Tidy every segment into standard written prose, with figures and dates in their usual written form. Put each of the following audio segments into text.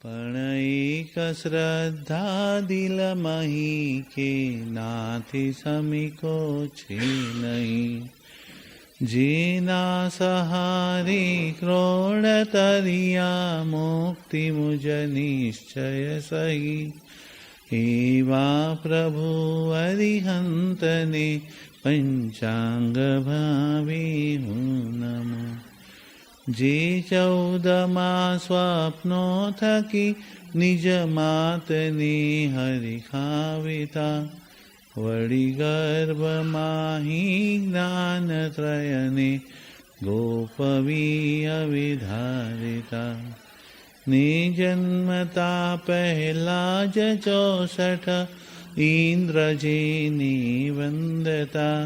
પણ એક શ્રદ્ધા દિલ મહી કે નાથી સમીકો છે નહીં. જેના સહારે ક્રોડ તરિયા મુક્તિ મુજ નિશ્ચય સહી. એવા પ્રભુ અરિહંતને પંચાંગ ભાવે હું નમો. જે 14મા સ્વપ્નો થકી નિજ માતને હરિખાવિતા. વળી ગર્ભમાહી જ્ઞાનત્રયને ગોપવી અવિધારિતા. ને જન્મતા પહેલા જ 64 ઇન્દ્રજીની વંદતા.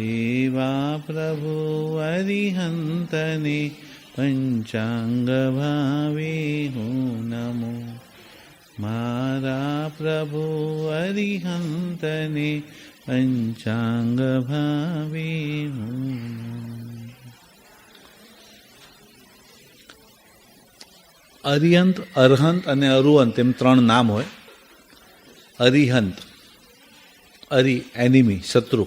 એવા પ્રભુ અરિહંતને પંચાંગ ભાવે હું નમો. મારા પ્રભુ અરિહંતને પંચાંગ ભાવે હું. અરિહંત, અરહંત અને અરુહંત એમ 3 નામ હોય. અરિહંત, અરી એનિમી, શત્રુ.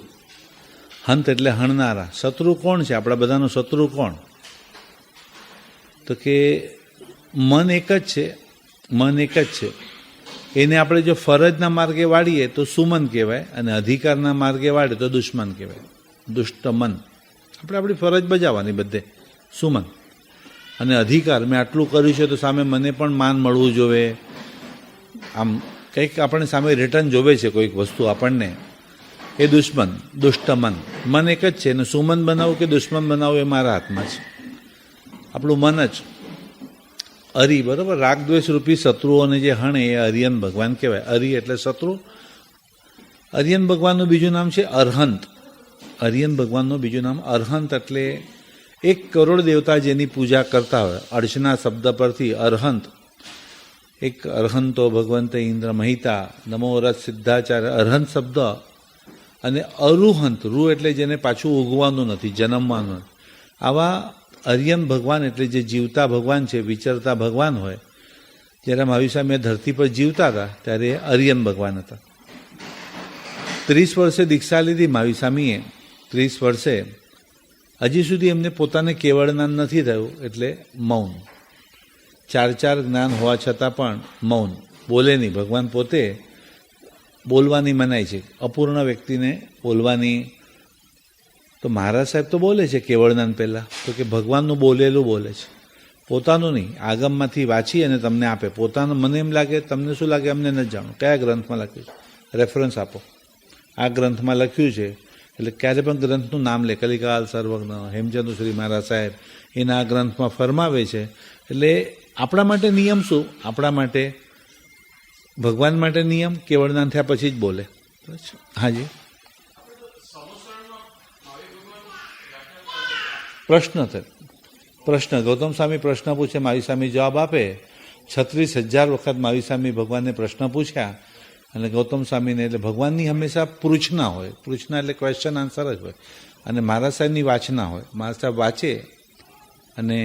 હંત એટલે હણનારા. શત્રુ કોણ છે? આપણા બધાનો શત્રુ કોણ? તો કે મન એક જ છે. મન એક જ છે. એને આપણે જો ફરજના માર્ગે વાળીએ તો સુમન કહેવાય, અને અધિકારના માર્ગે વાળીએ તો દુશ્મન કહેવાય. દુષ્ટ મન. આપણે આપણી ફરજ બજાવવાની બધે, સુમન. અને અધિકાર, મેં આટલું કર્યું છે તો સામે મને પણ માન મળવું જોઈએ. આમ કંઈક આપણે સામે રિટર્ન જોવે છે કોઈક વસ્તુ આપણને, એ દુશ્મન, દુષ્ટ મન. મન એક જ છે. અને સુમન બનાવવું કે દુશ્મન બનાવવું એ મારા હાથમાં છે. આપણું મન જ. અરી, બરાબર. રાગદ્વેષ રૂપી શત્રુઓને જે હણે એ અરિયન ભગવાન કહેવાય. અરી એટલે શત્રુ. અરિયન ભગવાનનું બીજું નામ છે અરહંત. અરિયન ભગવાનનું બીજું નામ અરહંત એટલે 1 કરોડ દેવતા જેની પૂજા કરતા હોય. અર્ચના શબ્દ પરથી અરહંત. એક અરહંતો ભગવંત ઇન્દ્ર મહિતા નમો રથ સિદ્ધાચાર્ય, અરહંત શબ્દ. અને અરુહંત, રૂ એટલે જેને પાછું ઉગવાનું નથી, જન્મવાનું. આવા અરિયન ભગવાન એટલે જે જીવતા ભગવાન છે, વિચરતા ભગવાન હોય. જ્યારે મહાવીર સ્વામી ધરતી પર જીવતા હતા ત્યારે અરિયન ભગવાન હતા. 30 વર્ષે દીક્ષા લીધી મહાવીર સ્વામીએ. 30 વર્ષે હજી સુધી એમને પોતાને કેવળ જ્ઞાન નથી થયું, એટલે મૌન. 4 જ્ઞાન હોવા છતાં પણ મૌન, બોલે નહીં. ભગવાન પોતે બોલવાની મનાય છે, અપૂર્ણ વ્યક્તિને બોલવાની. તો મહારાજ સાહેબ તો બોલે છે કેવળ જ્ઞાન પહેલાં, તો કે ભગવાનનું બોલેલું બોલે છે, પોતાનું નહીં. આગમમાંથી વાંચી અને તમને આપે. પોતાનું મને એમ લાગે, તમને શું લાગે અમને નથી જાણવું. કયા ગ્રંથમાં લખ્યું છે? રેફરન્સ આપો. આ ગ્રંથમાં લખ્યું છે. એટલે ક્યારે પણ ગ્રંથનું નામ લે. કલિકાલ સર્વજ્ઞ હેમચંદ્ર શ્રી મહારાજ સાહેબ એના આ ગ્રંથમાં ફરમાવે છે. એટલે આપણા માટે નિયમ શું? આપણા માટે, ભગવાન માટે નિયમ કેવળ જ્ઞાન થયા પછી જ બોલે. હાજી, પ્રશ્ન ગૌતમ સ્વામી પ્રશ્ન પૂછે, મહાવીર સ્વામી જવાબ આપે. 36,000 વખત મહાવીર સ્વામી ભગવાનને પ્રશ્ન પૂછ્યા. અને ગૌતમ સ્વામીને, એટલે ભગવાનની હંમેશા પૃચ્છના હોય. પૃચ્છના એટલે ક્વેશ્ચન આન્સર જ હોય. અને મહારાજ સાહેબની વાંચના હોય. મહારાજ સાહેબ વાંચે અને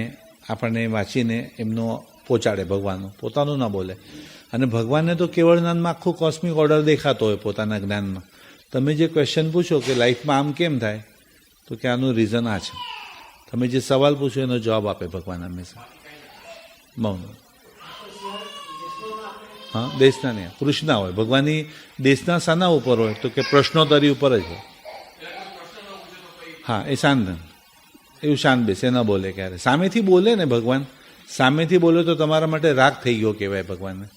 આપણને વાંચીને એમનો પહોંચાડે ભગવાનનું, પોતાનું ના બોલે. અને ભગવાનને તો કેવળ જ્ઞાનમાં આખું કોસ્મિક ઓર્ડર દેખાતો હોય પોતાના જ્ઞાનમાં. તમે જે ક્વેશ્ચન પૂછો કે લાઈફમાં આમ કેમ થાય, તો કે આનું રીઝન આ છે. તમે જે સવાલ પૂછો એનો જવાબ આપે ભગવાન હંમેશા. મૌન. હા, દેશના નહીં, કૃષ્ણા હોય. ભગવાનની દેશના શાના ઉપર હોય, તો કે પ્રશ્નોત્તરી ઉપર જ હોય. હા, એ શાંત, એવું શાંત બેસે, ન બોલે ક્યારે. સામેથી બોલે ને ભગવાન, સામેથી બોલે તો તમારા માટે રાગ થઈ ગયો કહેવાય ભગવાનને.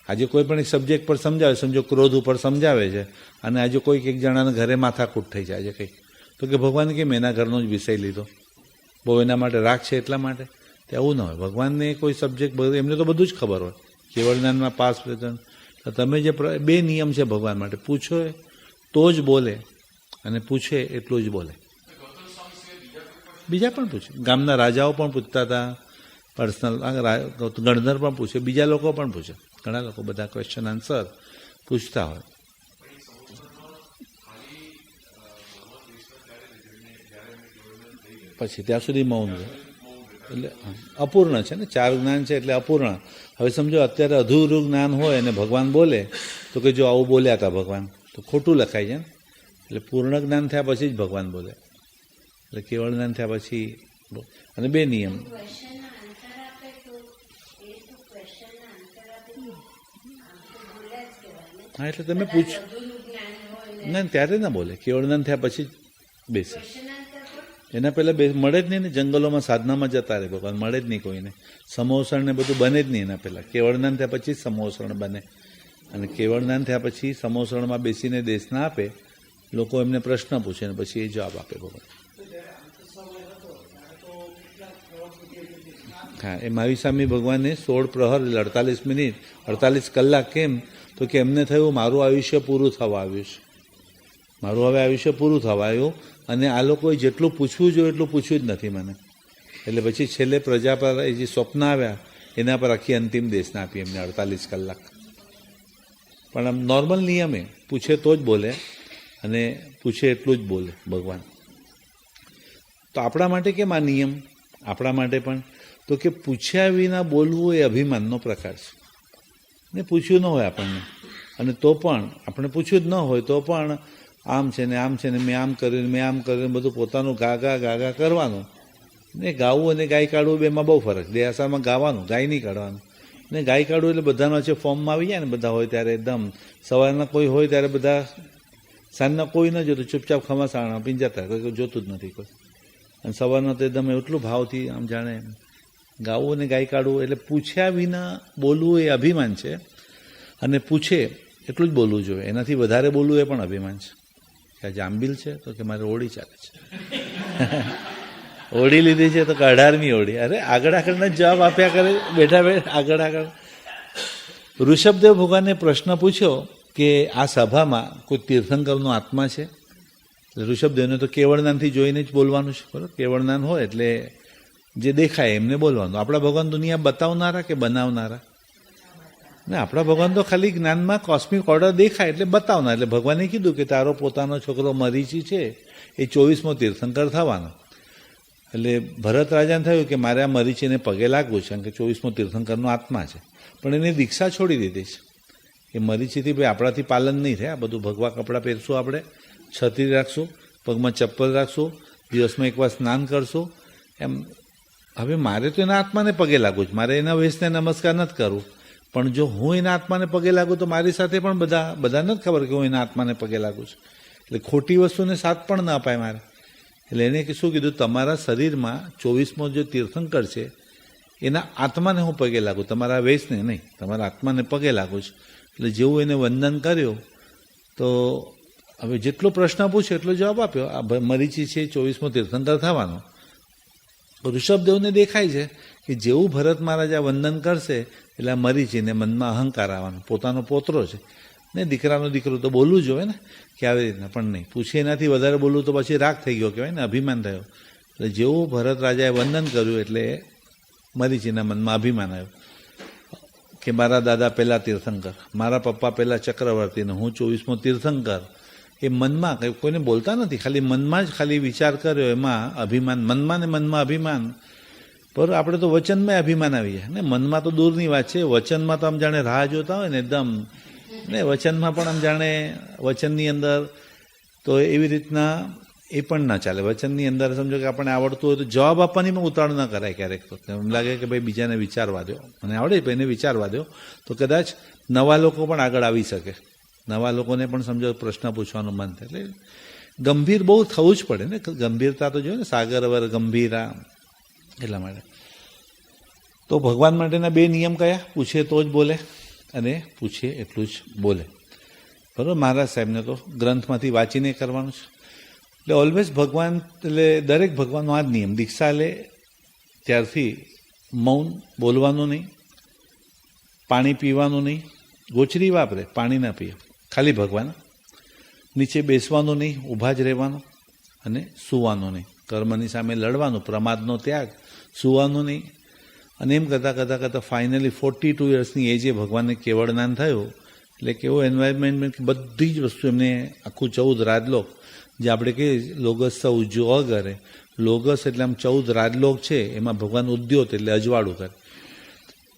આજે કોઈ પણ એક સબ્જેક્ટ પર સમજાવે, સમજો ક્રોધ ઉપર સમજાવે છે, અને આજે કોઈક એક જણાને ઘરે માથાકૂટ થઈ જાય છે કંઈક, તો કે ભગવાન કેમ એના ઘરનો જ વિષય લીધો, બહુ એના માટે રાગ છે એટલા માટે. તે આવું ન હોય. ભગવાનને કોઈ સબ્જેક્ટ, એમને તો બધું જ ખબર હોય. કેવળ જ્ઞાનમાં પાસ પ્રેઝન્ટ. તમે જે 2 નિયમ છે ભગવાન માટે, પૂછો તો જ બોલે, અને પૂછે એટલું જ બોલે. બીજા પણ પૂછે. ગામના રાજાઓ પણ પૂછતા હતા, પર્સનલ ગણધર પણ પૂછે, બીજા લોકો પણ પૂછે. ઘણા લોકો બધા ક્વેશ્ચન આન્સર પૂછતા હોય. પછી ત્યાં સુધી મૌન રહે. એટલે અપૂર્ણ છે ને, 4 જ્ઞાન છે એટલે અપૂર્ણ. હવે સમજો અત્યારે અધૂરું જ્ઞાન હોય અને ભગવાન બોલે તો કે જો આવું બોલ્યા હતા ભગવાન, તો ખોટું લખાય છે ને. એટલે પૂર્ણ જ્ઞાન થયા પછી જ ભગવાન બોલે, એટલે કેવળ જ્ઞાન થયા પછી. અને 2 નિયમ. હા, એટલે તમે પૂછ ના ત્યારે ના બોલે, કેવળ જ્ઞાન થયા પછી જ બેસે. એના પહેલાં મળે જ નહીં ને, જંગલોમાં સાધનામાં જતા રહે ભગવાન, મળે જ નહીં કોઈને. સમોસણ ને બધું બને જ નહીં એના પહેલાં. કેવળ જ્ઞાન થયા પછી જ સમોસણ બને. અને કેવળ જ્ઞાન થયા પછી સમોસણમાં બેસીને દેશના આપે, લોકો એમને પ્રશ્ન પૂછે ને પછી એ જવાબ આપે ભગવાન. હા, એ મહાવીર ભગવાને 16 પ્રહર 48 મિનિટ 48 કલાક. કેમ? તો કે એમને થયું મારું આયુષ્ય પૂરું થવા આવ્યું છે, મારું હવે આયુષ્ય પૂરું થવા આવ્યું, અને આ લોકોએ જેટલું પૂછવું જોઈએ એટલું પૂછ્યું જ નથી મને. એટલે પછી છેલ્લે પ્રજા પર જે સ્વપ્ન આવ્યા એના પર આખી અંતિમ દેશના આપી એમને 48 કલાક. પણ આમ નોર્મલ નિયમે પૂછે તો જ બોલે, અને પૂછે એટલું જ બોલે ભગવાન. તો આપણા માટે કેમ આ નિયમ? આપણા માટે પણ તો કે પૂછ્યા વિના બોલવું એ અભિમાનનો પ્રકાર છે. ને પૂછ્યું ન હોય આપણને, અને તો પણ આપણે પૂછ્યું જ ન હોય તો પણ આમ છે ને આમ છે ને મેં આમ કર્યું મેં આમ કર્યું બધું પોતાનું ગાગા કરવાનું. ને ગાવું અને ગાય કાઢવું બેમાં બહુ ફરક. દેહાસામાં ગાવાનું, ગાય નહીં કાઢવાનું. ને ગાય કાઢવું એટલે બધાનો છે ફોર્મમાં આવી જાય ને, બધા હોય ત્યારે એકદમ. સવારના કોઈ હોય ત્યારે બધા, સાંજના કોઈ ન જોતું, ચૂપચાપ ખમાસાણા પીને જતા, કોઈ જોતું જ નથી કોઈ. અને સવારના તો એકદમ એટલું ભાવથી આમ જાણે ગાવું અને ગાય કાઢવું. એટલે પૂછ્યા વિના બોલવું એ અભિમાન છે, અને પૂછે એટલું જ બોલવું જોઈએ. એનાથી વધારે બોલવું એ પણ અભિમાન છે. કે આ જાંબીલ છે તો કે મારે ઓળી ચાલે છે, ઓળી લીધી છે તો કે 18મી ઓળી. અરે આગળના જવાબ આપ્યા કરે બેઠા આગળ. ઋષભદેવ ભગવાને પ્રશ્ન પૂછ્યો કે આ સભામાં કોઈ તીર્થંકરનો આત્મા છે? ઋષભદેવને તો કેવળ જ્ઞાનથી જોઈને જ બોલવાનું છે, બરાબર? કેવળ જ્ઞાન હોય એટલે જે દેખાય એમને બોલવાનું. આપણા ભગવાન દુનિયા બતાવનારા કે બનાવનારા? ને આપણા ભગવાન તો ખાલી જ્ઞાનમાં કોસ્મિક ઓર્ડર દેખાય એટલે બતાવનાર. એટલે ભગવાને કીધું કે તારો પોતાનો છોકરો મરીચી છે એ 24મો તીર્થંકર થવાનો. એટલે ભરત રાજાને થયું કે મારે આ મરીચીને પગે લાગવું છે, કારણ કે 24મો તીર્થંકરનો આત્મા છે. પણ એને દીક્ષા છોડી દીધી છે. એ મરીચીથી ભાઈ આપણાથી પાલન નહીં થાય. આ બધું ભગવા કપડાં પહેરશું, આપણે છત્રી રાખશું, પગમાં ચપ્પલ રાખશું, દિવસમાં એકવાર સ્નાન કરશું. એમ હવે મારે તો એના આત્માને પગે લાગવું છે, મારે એના વેશને નમસ્કાર નથી કરવું. પણ જો હું એના આત્માને પગે લાગું તો મારી સાથે પણ બધાને જ ખબર કે હું એના આત્માને પગે લાગું છું. એટલે ખોટી વસ્તુને સાથ પણ ન અપાય મારે. એટલે એને શું કીધું, તમારા શરીરમાં 24મો જે તીર્થંકર છે એના આત્માને હું પગે લાગું, તમારા વેશને નહીં, તમારા આત્માને પગે લાગું છું. એટલે જેવું એને વંદન કર્યું તો હવે જેટલો પ્રશ્ન પૂછ્યો એટલો જવાબ આપ્યો. આ મરીચી છે 24મો તીર્થંકર થવાનો. ઋષભદેવને દેખાય છે કે જેવું ભરત મહારાજા વંદન કરશે એટલે આ મરીચીને મનમાં અહંકાર આવવાનો, પોતાનો પોતરો છે ને દીકરાનો દીકરો તો બોલવું જોઈએ ને કે આવી રીતના, પણ નહીં. પૂછે એનાથી વધારે બોલવું તો પછી રાગ થઈ ગયો કહેવાય ને, અભિમાન થયો. એટલે જેવું ભરત રાજાએ વંદન કર્યું એટલે મરીચીના મનમાં અભિમાન આવ્યું કે મારા દાદા પહેલાં તીર્થંકર, મારા પપ્પા પહેલાં ચક્રવર્તી ને હું 24મો તીર્થંકર. એ મનમાં કોઈને બોલતા નથી, ખાલી મનમાં જ ખાલી વિચાર કર્યો, એમાં અભિમાન, મનમાં ને મનમાં અભિમાન. પર આપણે તો વચનમાં અભિમાન આવી જાય ને, મનમાં તો દૂરની વાત છે. વચનમાં તો આમ જાણે રાહ જોતા હોય ને એકદમ, ને વચનમાં પણ આમ જાણે વચનની અંદર તો એવી રીતના એ પણ ના ચાલે. વચનની અંદર સમજો કે આપણને આવડતું હોય તો જવાબ આપવાની પણ ઉતાવળ ન કરાય. ક્યારેક તો એમ લાગે કે ભાઈ બીજાને વિચારવા દો, મને આવડે એને વિચારવા દો, તો કદાચ નવા લોકો પણ આગળ આવી શકે. નવા લોકોને પણ સમજો પ્રશ્ન પૂછવાનું મન થાય. એટલે ગંભીર બહુ થવું જ પડે ને, ગંભીરતા તો જોઈએ ને, સાગરવર ગંભીરા. એટલા માટે તો ભગવાન માટેના 2 નિયમ કયા? પૂછે તો જ બોલે, અને પૂછે એટલું જ બોલે. બરાબર? મહારાજ સાહેબને તો ગ્રંથમાંથી વાંચીને કરવાનું છે. એટલે ઓલવેઝ ભગવાન, એટલે દરેક ભગવાનનો આ જ નિયમ. દીક્ષા લે ત્યારથી મૌન, બોલવાનું નહીં, પાણી પીવાનું નહીં, ગોચરી વાપરે, પાણી ના પીએ, ખાલી ભગવાન. નીચે બેસવાનું નહીં, ઊભા જ રહેવાનું, અને સૂવાનું નહીં. કર્મની સામે લડવાનું, પ્રમાદનો ત્યાગ, સૂવાનું નહીં. અને એમ કરતાં ફાઇનલી 42 યર્સની એજે ભગવાનને કેવળ જ્ઞાન થયું. એટલે કેવો એન્વાયરમેન્ટ, બધી જ વસ્તુ એમને આખું 14 રાજલોક જે આપણે કહીએ લોગસ ઉજ્જો કરે, લોગસ એટલે આમ 14 રાજલોક છે, એમાં ભગવાન ઉદ્યોત એટલે અજવાળું કરે.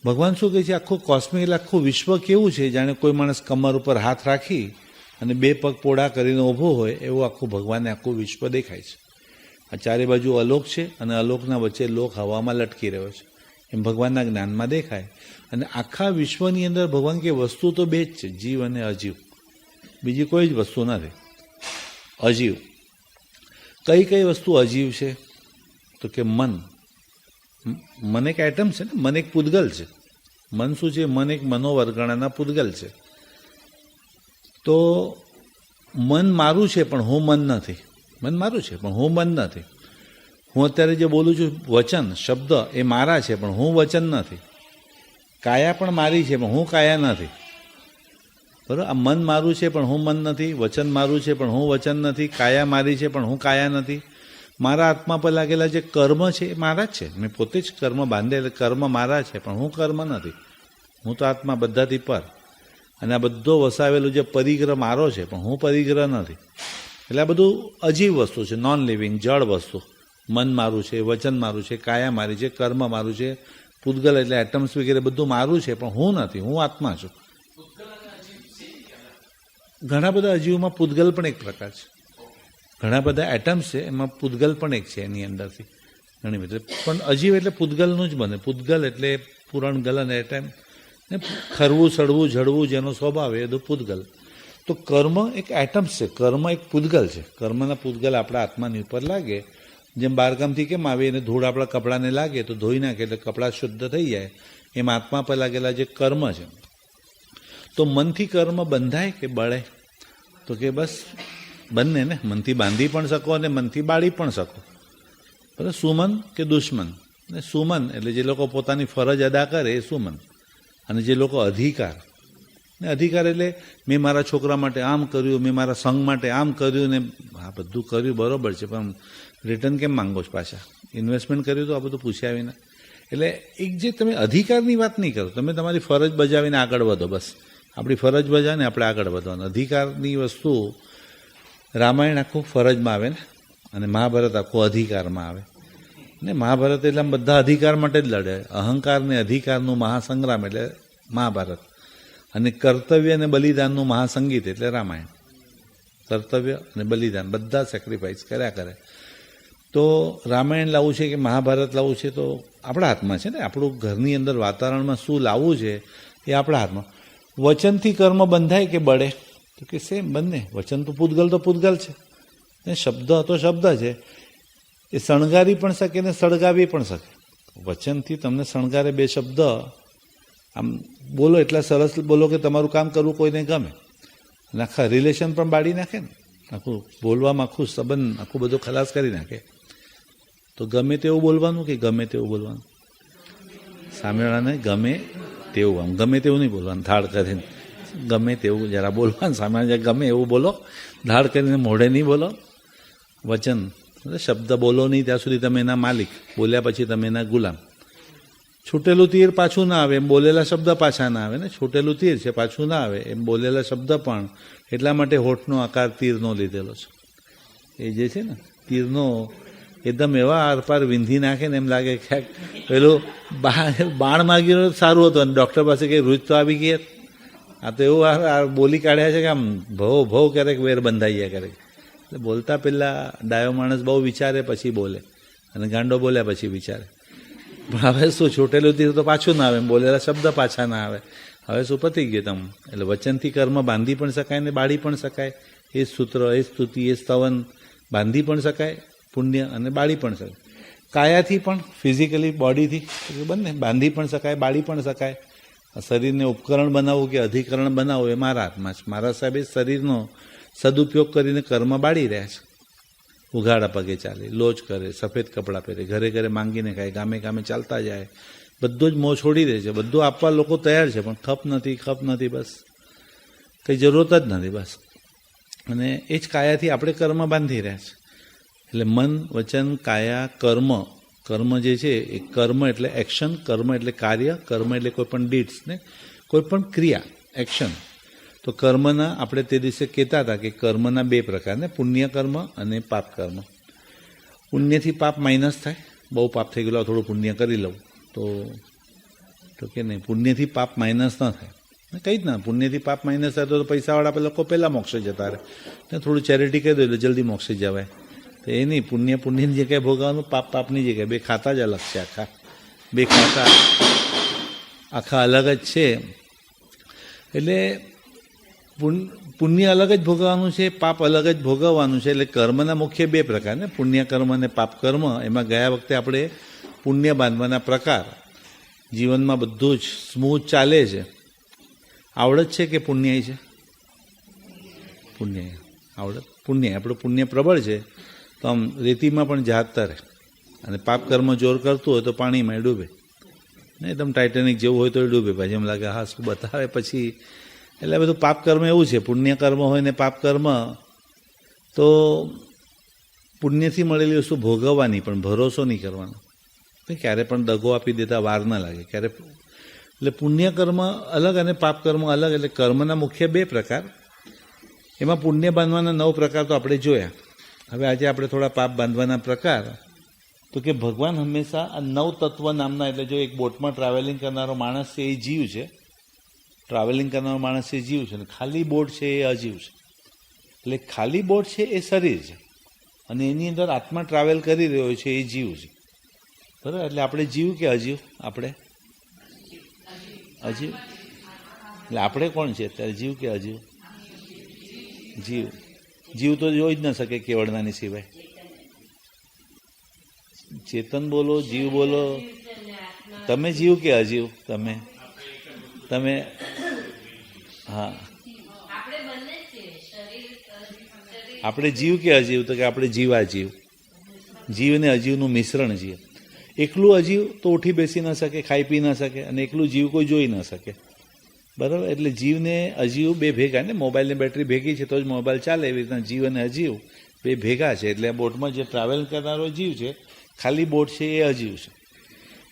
ભગવાન શું કહે છે, આખું કોસ્મિક એટલે આખું વિશ્વ કેવું છે, જાણે કોઈ માણસ કમર ઉપર હાથ રાખી અને 2 પગ પોળા કરીને ઊભો હોય એવું આખું ભગવાનને આખું વિશ્વ દેખાય છે. આ ચારે બાજુ અલોક છે અને અલોકના વચ્ચે લોક હવામાં લટકી રહ્યો છે, એમ ભગવાનના જ્ઞાનમાં દેખાય. અને આખા વિશ્વની અંદર ભગવાન કે વસ્તુ તો 2 જ છે, જીવ અને અજીવ, બીજી કોઈ જ વસ્તુ નથી. અજીવ કઈ કઈ વસ્તુ અજીવ છે? તો કે મન એક એટમ છે ને, મન એક પૂતગલ છે. મન શું છે? મન એક મનોવર્ગણાના પૂતગલ છે. તો મન મારું છે પણ હું મન નથી. મન મારું છે પણ હું મન નથી. હું અત્યારે જે બોલું છું વચન શબ્દ એ મારા છે પણ હું વચન નથી. કાયા પણ મારી છે પણ હું કાયા નથી. બરાબર? આ મન મારું છે પણ હું મન નથી, વચન મારું છે પણ હું વચન નથી, કાયા મારી છે પણ હું કાયા નથી. મારા આત્મા પર લાગેલા જે કર્મ છે એ મારા જ છે. મેં પોતે જ કર્મ બાંધેલ, કર્મ મારા છે પણ હું કર્મ નથી. હું તો આત્મા બધાથી પર. અને આ બધો વસાવેલું જે પરિગ્રહ મારો છે પણ હું પરિગ્રહ નથી. એટલે આ બધું અજીવ વસ્તુ છે, નોન લિવિંગ, જળ વસ્તુ. મન મારું છે, વચન મારું છે, કાયા મારી છે, કર્મ મારું છે, પૂતગલ એટલે એટમ્સ વગેરે બધું મારું છે પણ હું નથી, હું આત્મા છું. ઘણા બધા અજીવમાં પૂતગલ પણ એક પ્રકાર છે. ઘણા બધા એટમ્સ છે, એમાં પૂતગલ પણ એક છે એની અંદરથી ઘણી બધી. પણ અજીવ એટલે પૂતગલનું જ બને. પૂતગલ એટલે પુરાણ ગલન એટમ ને ખરવું સડવું ઝડવું જેનો સ્વભાવ એ બધું પૂતગલ. તો કર્મ એક એટમ્સ છે, કર્મ એક પૂતગલ છે. કર્મના પૂતગલ આપણા આત્માની ઉપર લાગે, જેમ બારગામથી કેમ આવે એને ધૂળ આપણા કપડાને લાગે તો ધોઈ નાખે એટલે કપડાં શુદ્ધ થઈ જાય, એમ આત્મા પર લાગેલા જે કર્મ છે. તો મનથી કર્મ બંધાય કે બળે? તો કે બસ બંને ને, મનથી બાંધી પણ શકો અને મનથી બાળી પણ શકો. બરાબર? સુમન કે દુશ્મન. ને સુમન એટલે જે લોકો પોતાની ફરજ અદા કરે એ સુમન, અને જે લોકો અધિકાર, ને અધિકાર એટલે મેં મારા છોકરા માટે આમ કર્યું, મેં મારા સંઘ માટે આમ કર્યું, ને આ બધું કર્યું બરાબર છે પણ રિટર્ન કેમ માંગો છો પાછા? ઇન્વેસ્ટમેન્ટ કર્યું તો આ બધું પૂછ્યા વિના. એટલે એક જે તમે અધિકારની વાત નહીં કરો, તમે તમારી ફરજ બજાવીને આગળ વધો. બસ આપણી ફરજ બજાવીને આપણે આગળ વધવાનું. અધિકારની વસ્તુ રામાયણ આખું ફરજમાં આવે ને, અને મહાભારત આખું અધિકારમાં આવે ને. મહાભારત એટલે આમ બધા અધિકાર માટે જ લડે. અહંકાર ને અધિકારનું મહાસંગ્રામ એટલે મહાભારત, અને કર્તવ્ય અને બલિદાનનું મહાસંગીત એટલે રામાયણ. કર્તવ્ય અને બલિદાન બધા સેક્રિફાઈસ કર્યા કરે. તો રામાયણ લાવવું છે કે મહાભારત લાવવું છે તો આપણા હાથમાં છે ને. આપણું ઘરની અંદર વાતાવરણમાં શું લાવવું છે એ આપણા હાથમાં. વચનથી કર્મ બંધાય કે બળે? તો કે સેમ, બંને. વચન તો પૂતગલ છે ને, શબ્દ તો શબ્દ છે, એ શણગારી પણ શકે ને સળગાવી પણ શકે. વચનથી તમને શણગારે 2 શબ્દ આમ બોલો એટલા સરસ બોલો કે તમારું કામ કરવું કોઈને ગમે, અને આખા રિલેશન પણ બાળી નાખે ને. આખું બોલવામાં આખું સંબંધ આખું બધું ખલાસ કરી નાખે. તો ગમે તેવું બોલવાનું કે ગમે તેવું બોલવાનું? સામેવાળાને ગમે તેવું, આમ ગમે તેવું નહીં બોલવાનું ધાડ કરીને, ગમે તેવું જરા બોલવાનું. સામેવાળા ગમે એવું બોલો, ધાડ કરીને મોઢે નહીં બોલો. વચન શબ્દ બોલો નહીં ત્યાં સુધી તમે એના માલિક, બોલ્યા પછી તમે એના ગુલામ. છૂટેલું તીર પાછું ના આવે એમ બોલેલા શબ્દ પાછા ના આવે ને. છૂટેલું તીર છે પાછું ના આવે એમ બોલેલા શબ્દ પણ એટલા માટે હોઠનો આકાર તીરનો લીધેલો છે. એ જે છે ને તીરનો એકદમ એવા આરપાર વિંધી નાખે ને એમ લાગે ક્યાંક પેલું બાણ માગ્યું સારું હતું અને ડૉક્ટર પાસે કંઈ રૂજ તો આવી ગઈ. આ તો એવું બોલી કાઢ્યા છે કે આમ ભવ ક્યારેક વેર બંધાઈ જાય ક્યારેક. એટલે બોલતા પહેલાં ડાયો માણસ બહુ વિચારે પછી બોલે, અને ગાંડો બોલ્યા પછી વિચારે. પણ હવે શું, છૂટેલું તીર તો પાછું ના આવે એમ બોલેલા શબ્દ પાછા ના આવે. હવે શું પતી ગયું તમે. એટલે વચનથી કર્મ બાંધી પણ શકાય ને બાળી પણ શકાય. એ સૂત્ર, એ સ્તુતિ, એ સ્તવન બાંધી પણ શકાય પુણ્ય, અને બાળી પણ શકાય. કાયાથી પણ, ફિઝિકલી બોડીથી બંને બાંધી પણ શકાય, બાળી પણ શકાય. શરીરને ઉપકરણ બનાવવું કે અધિકરણ બનાવવું એ મારા હાથમાં છે. મારા સાહેબે શરીરનો સદુપયોગ કરીને કર્મ બાળી રહ્યા છે. ઉઘાડા પગે ચાલે, લોજ કરે, સફેદ કપડાં પહેરે, ઘરે ઘરે માંગીને ખાય, ગામે ગામે ચાલતા જાય, બધું જ મોં છોડી દે છે. બધું આપવા લોકો તૈયાર છે પણ ખપ નથી, બસ કંઈ જરૂરત જ નથી બસ. અને એ જ કાયાથી આપણે કર્મ બાંધી રહ્યા છે. એટલે મન, વચન, કાયા, કર્મ જે છે એ કર્મ એટલે એક્શન, કર્મ એટલે કાર્ય, કર્મ એટલે કોઈ પણ ડીડ્સ ને કોઈ પણ ક્રિયા, એક્શન. તો કર્મના આપણે તે દિવસે કહેતા હતા કે કર્મના બે પ્રકાર ને, પુણ્ય કર્મ અને પાપ કર્મ. પુણ્યથી પાપ માઇનસ થાય, બહુ પાપ થઈ ગયેલો થોડું પુણ્ય કરી લઉં તો કે નહીં, પુણ્યથી પાપ માઇનસ ન થાય. કંઈ જ ના, પુણ્યથી પાપ માઇનસ થાય તો પૈસાવાળા લોકો પહેલાં મોક્ષે જતા રહે ને, થોડું ચેરિટી કરી દો એટલે જલ્દી મોક્ષે જવાય. તો એ નહીં, પુણ્યની જગ્યાએ ભોગવવાનું, પાપની જગ્યાએ. બે ખાતા જ અલગ છે, બે ખાતા આખા અલગ જ છે. એટલે પુણ્ય અલગ જ ભોગવવાનું છે, પાપ અલગ જ ભોગવવાનું છે. એટલે કર્મના મુખ્ય બે પ્રકાર ને, પુણ્ય કર્મ અને પાપ કર્મ. એમાં ગયા વખતે આપણે પુણ્ય બાંધવાના પ્રકાર, જીવનમાં બધું જ સ્મૂથ ચાલે છે, આવડત છે કે પુણ્ય છે? પુણ્ય આવડત, પુણ્ય આપણું પુણ્ય પ્રબળ છે તો આમ રેતીમાં પણ જહાજ તરે, અને પાપ કર્મ જોર કરતું હોય તો પાણીમાં ડૂબે ને, એકદમ ટાઇટેનિક જેવું હોય તો એ ડૂબે. પછી એમ લાગે હા શું બતાવે પછી. એટલે બધું પાપ કર્મ એવું છે, પુણ્ય કર્મ હોય ને પાપ કર્મ, તો પુણ્યથી મળેલી વસ્તુ ભોગવવાની, પણ ભરોસો નહીં કરવાનો. ક્યારે પણ દગો આપી દેતા વાર ના લાગે ક્યારે. એટલે પુણ્ય કર્મ અલગ અને પાપ કર્મ અલગ. એટલે કર્મના મુખ્ય બે પ્રકાર, એમાં પુણ્ય બાંધવાના 9 પ્રકાર તો આપણે જોયા. હવે આજે આપણે થોડા પાપ બાંધવાના પ્રકાર, તો કે ભગવાન હંમેશા આ 9 તત્વ નામના, એટલે જો એક બોટમાં ટ્રાવેલિંગ કરનારો માણસ છે એ જીવ છે, ટ્રાવેલિંગ કરનારો માણસ એ જીવ છે, અને ખાલી બોટ છે એ અજીવ છે. એટલે ખાલી બોટ છે એ શરીર છે, અને એની અંદર આત્મા ટ્રાવેલ કરી રહ્યો છે એ જીવ છે, બરાબર. એટલે આપણે જીવ કે અજીવ? આપણે અજીવ. એટલે આપણે કોણ છે અત્યારે, જીવ કે અજીવ? જીવ. જીવ તો જોઈ જ ન શકે કેવળનાની સિવાય. ચેતન બોલો, જીવ બોલો. તમે જીવ કે અજીવ? તમે હા, આપણે જીવ કે અજીવ? તો કે આપણે જીવાજીવ. જીવ ને અજીવનું મિશ્રણ છીએ. એકલું અજીવ તો ઉઠી બેસી ન શકે, ખાઈ પી ન શકે, અને એકલું જીવ કોઈ જોઈ ન શકે, બરાબર. એટલે જીવને અજીવ બે ભેગા ને, મોબાઈલની બેટરી ભેગી છે તો જ મોબાઈલ ચાલે, એવી રીતના જીવ અને અજીવ બે ભેગા છે. એટલે બોટમાં જે ટ્રાવેલ કરનારો જીવ છે, ખાલી બોટ છે એ અજીવ છે.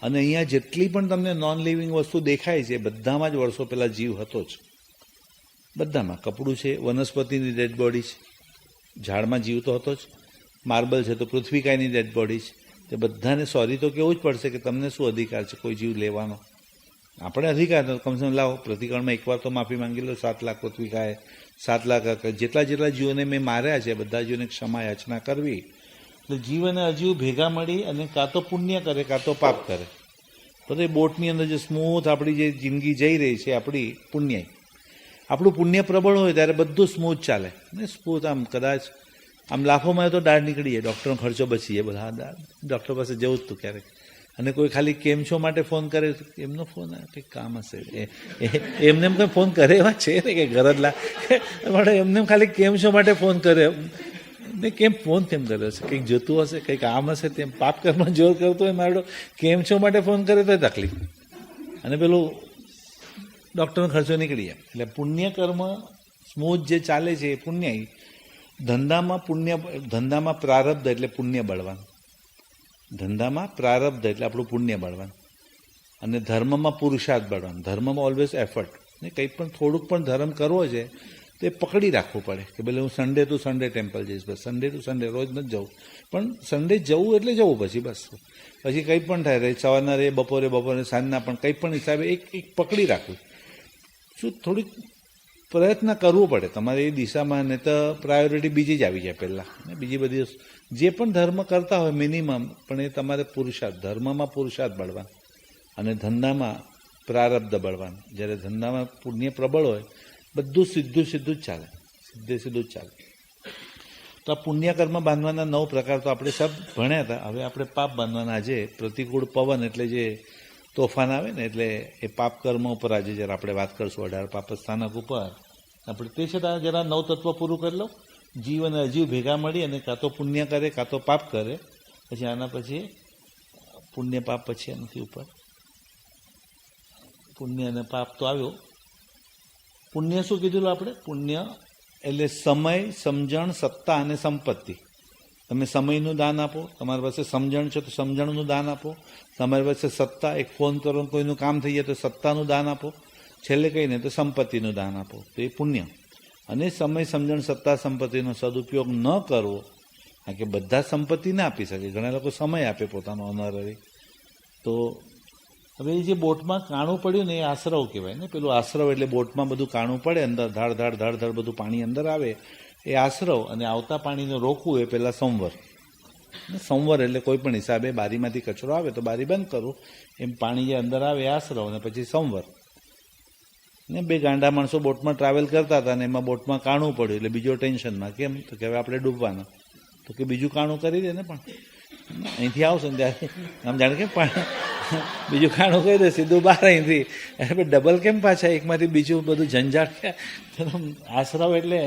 અને અહીંયા જેટલી પણ તમને નોન લિવિંગ વસ્તુ દેખાય છે, બધામાં જ વર્ષો પહેલાં જીવ હતો જ. બધામાં. કપડું છે, વનસ્પતિની ડેડ બોડી છે, ઝાડમાં જીવ તો હતો જ. માર્બલ છે તો પૃથ્વીકાયની ડેડ બોડી છે. તે બધાને સોરી તો કહેવું જ પડશે કે તમને શું અધિકાર છે કોઈ જીવ લેવાનો? આપણે અધિકાર તો કમસે કમ લાવો, પ્રતિકાળમાં એકવાર તો માફી માંગી લો. 7 લાખ પૃથ્વીકાએ, 7 લાખ જેટલા જીવોને મેં માર્યા છે, બધા જીવોને ક્ષમા યાચના કરવી. એટલે જીવ અને અજીવ ભેગા મળી અને કાં તો પુણ્ય કરે કાં તો પાપ કરે. તો એ બોટની અંદર જે સ્મૂથ આપણી જે જિંદગી જઈ રહી છે, આપણી પુણ્ય, આપણું પુણ્ય પ્રબળ હોય ત્યારે બધું સ્મૂથ ચાલે ને. સ્મૂથ આમ કદાચ આમ લાખોમાં તો દાઢ નીકળી જાય, ડૉક્ટરનો ખર્ચો બચી જાય. બધા ડૉક્ટર પાસે જવું જ તું ક્યારેક. અને કોઈ ખાલી કેમ છો માટે ફોન કરે, એમનો ફોન કંઈક કામ હશે, એમને એમ કંઈ ફોન કરે એવા છે ને કે ઘરદલા માટે એમને ખાલી કેમ છો માટે ફોન કરે ને. કેમ ફોન કેમ કર્યો છે? કંઈક જોતું હશે, કંઈક કામ હશે. તેમ પાપ કર્મ જોર કરતો હોય મારો, કેમ છો માટે ફોન કરે તો તકલીફ, અને પેલું ડૉક્ટરનો ખર્ચો નીકળી જાય. એટલે પુણ્ય કર્મ સ્મૂથ જે ચાલે છે એ પુણ્ય. ધંધામાં પ્રારબ્ધ એટલે પુણ્ય બળવાન. ધંધામાં પ્રારબ્ધ એટલે આપણું પુણ્ય બળવાન. અને ધર્મમાં પુરુષાર્થ બળવાન. ધર્મમાં ઓલવેઝ એફર્ટ. ને કંઈ પણ થોડુંક પણ ધર્મ કરવો છે તો એ પકડી રાખવું પડે કે ભલે હું સન્ડે ટુ સન્ડે ટેમ્પલ જઈશ, બસ સન્ડે ટુ સન્ડે, રોજ નથી જવું, પણ સન્ડે જવું એટલે જવું. પછી બસ પછી કંઈ પણ થાય રહે, સવારના રહે, બપોરે સાંજના, પણ કંઈ પણ હિસાબે એક પકડી રાખવું. શું થોડીક પ્રયત્ન કરવો પડે તમારે એ દિશામાં, ને તો પ્રાયોરિટી બીજી જ આવી જાય પહેલાં. ને બીજી બધી જે પણ ધર્મ કરતા હોય મિનિમમ, પણ એ તમારે પુરુષાર્થ, ધર્મમાં પુરુષાર્થ બળવાન અને ધંધામાં પ્રારબ્ધ બળવાન. જ્યારે ધંધામાં પુણ્ય પ્રબળ હોય, બધું સીધું જ ચાલે, સીધું જ ચાલે. તો આ પુણ્ય કર્મ બાંધવાના 9 પ્રકાર તો આપણે સબ ભણ્યા હતા. હવે આપણે પાપ બાંધવાના. આજે પ્રતિકૂળ પવન એટલે જે તોફાન આવે ને, એટલે એ પાપ કર્મ ઉપર આજે જરા આપણે વાત કરશું. 18 પાપ સ્થાનક ઉપર આપણે તે છતાં જરા 9 તત્વ પૂરું કરી લો. જીવ અને અજીવ ભેગા મળી અને કાં તો પુણ્ય કરે કાં તો પાપ કરે. પછી આના પછી પુણ્ય પાપ, પછી એનાથી ઉપર પુણ્ય અને પાપ તો આવ્યો. પુણ્ય શું કીધું આપણે? પુણ્ય એટલે સમય, સમજણ, સત્તા અને સંપત્તિ. તમે સમયનું દાન આપો, તમારી પાસે સમજણ છે તો સમજણનું દાન આપો, તમારી પાસે સત્તા, એક ફોન કરો કોઈનું કામ થઈ જાય તો સત્તાનું દાન આપો, છેલ્લે કહીને તો સંપત્તિનું દાન આપો, તો એ પુણ્ય. અને સમય, સમજણ, સત્તા, સંપત્તિનો સદુપયોગ ન કરવો, કારણ કે બધા સંપત્તિ ના આપી શકે, ઘણા લોકો સમય આપે પોતાનો ઓનરરી. તો હવે એ જે બોટમાં કાણું પડ્યું ને એ આશ્રવ કહેવાય ને. પેલું આશ્રવ એટલે બોટમાં બધું કાણું પડે, અંદર ધાડ ધાડ ધાડ ધાડ બધું પાણી અંદર આવે, એ આશ્રવ. અને આવતા પાણીને રોકવું એ પહેલાં સંવર. સંવર એટલે કોઈ પણ હિસાબે બારીમાંથી કચરો આવે તો બારી બંધ કરવું, એમ પાણી જે અંદર આવે એ આશ્રવ, અને પછી સંવર. ને બે ગાંડા માણસો બોટમાં ટ્રાવેલ કરતા હતા ને એમાં બોટમાં કાણું પડ્યું, એટલે બીજો ટેન્શનમાં. કેમ? તો કે હવે આપણે ડૂબવાના. તો કે બીજું કાણું કરી દે ને, પણ અહીંથી આવશે ને ત્યારે આમ જાણે કે બીજું કાણું કરી દે સીધું બહાર અહીંથી. ડબલ કેમ પાછા એકમાંથી બીજું બધું ઝંઝાટ. આશ્રવ એટલે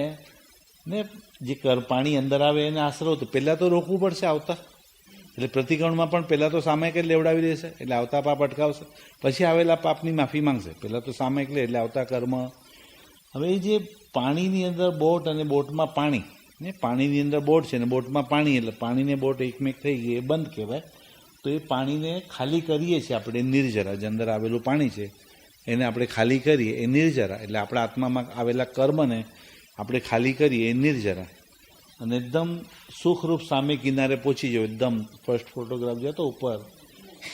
ને જે પાણી અંદર આવે એને આશરો, તો પહેલાં તો રોકવું પડશે આવતા. એટલે પ્રતિક્રમણમાં પણ પહેલાં તો સામાયિક જ લેવડાવી દેશે, એટલે આવતા પાપ અટકાવશે, પછી આવેલા પાપની માફી માંગશે. પહેલાં તો સામાયિક લે એટલે આવતા કર્મ. હવે એ જે પાણીની અંદર બોટ અને બોટમાં પાણી, ને પાણીની અંદર બોટ છે ને બોટમાં પાણી, એટલે પાણીને બોટ એકમેક થઈ ગઈ, એ બંધ કહેવાય. તો એ પાણીને ખાલી કરીએ છીએ આપણે નિર્જરા, જે અંદર આવેલું પાણી છે એને આપણે ખાલી કરીએ એ નિર્જરા. એટલે આપણા આત્મામાં આવેલા કર્મને આપણે ખાલી કરીએ એ નિર્જરા. અને એકદમ સુખરૂપ સામે કિનારે પહોંચી જાવ. એકદમ ફર્સ્ટ ફોટોગ્રાફ જતો ઉપર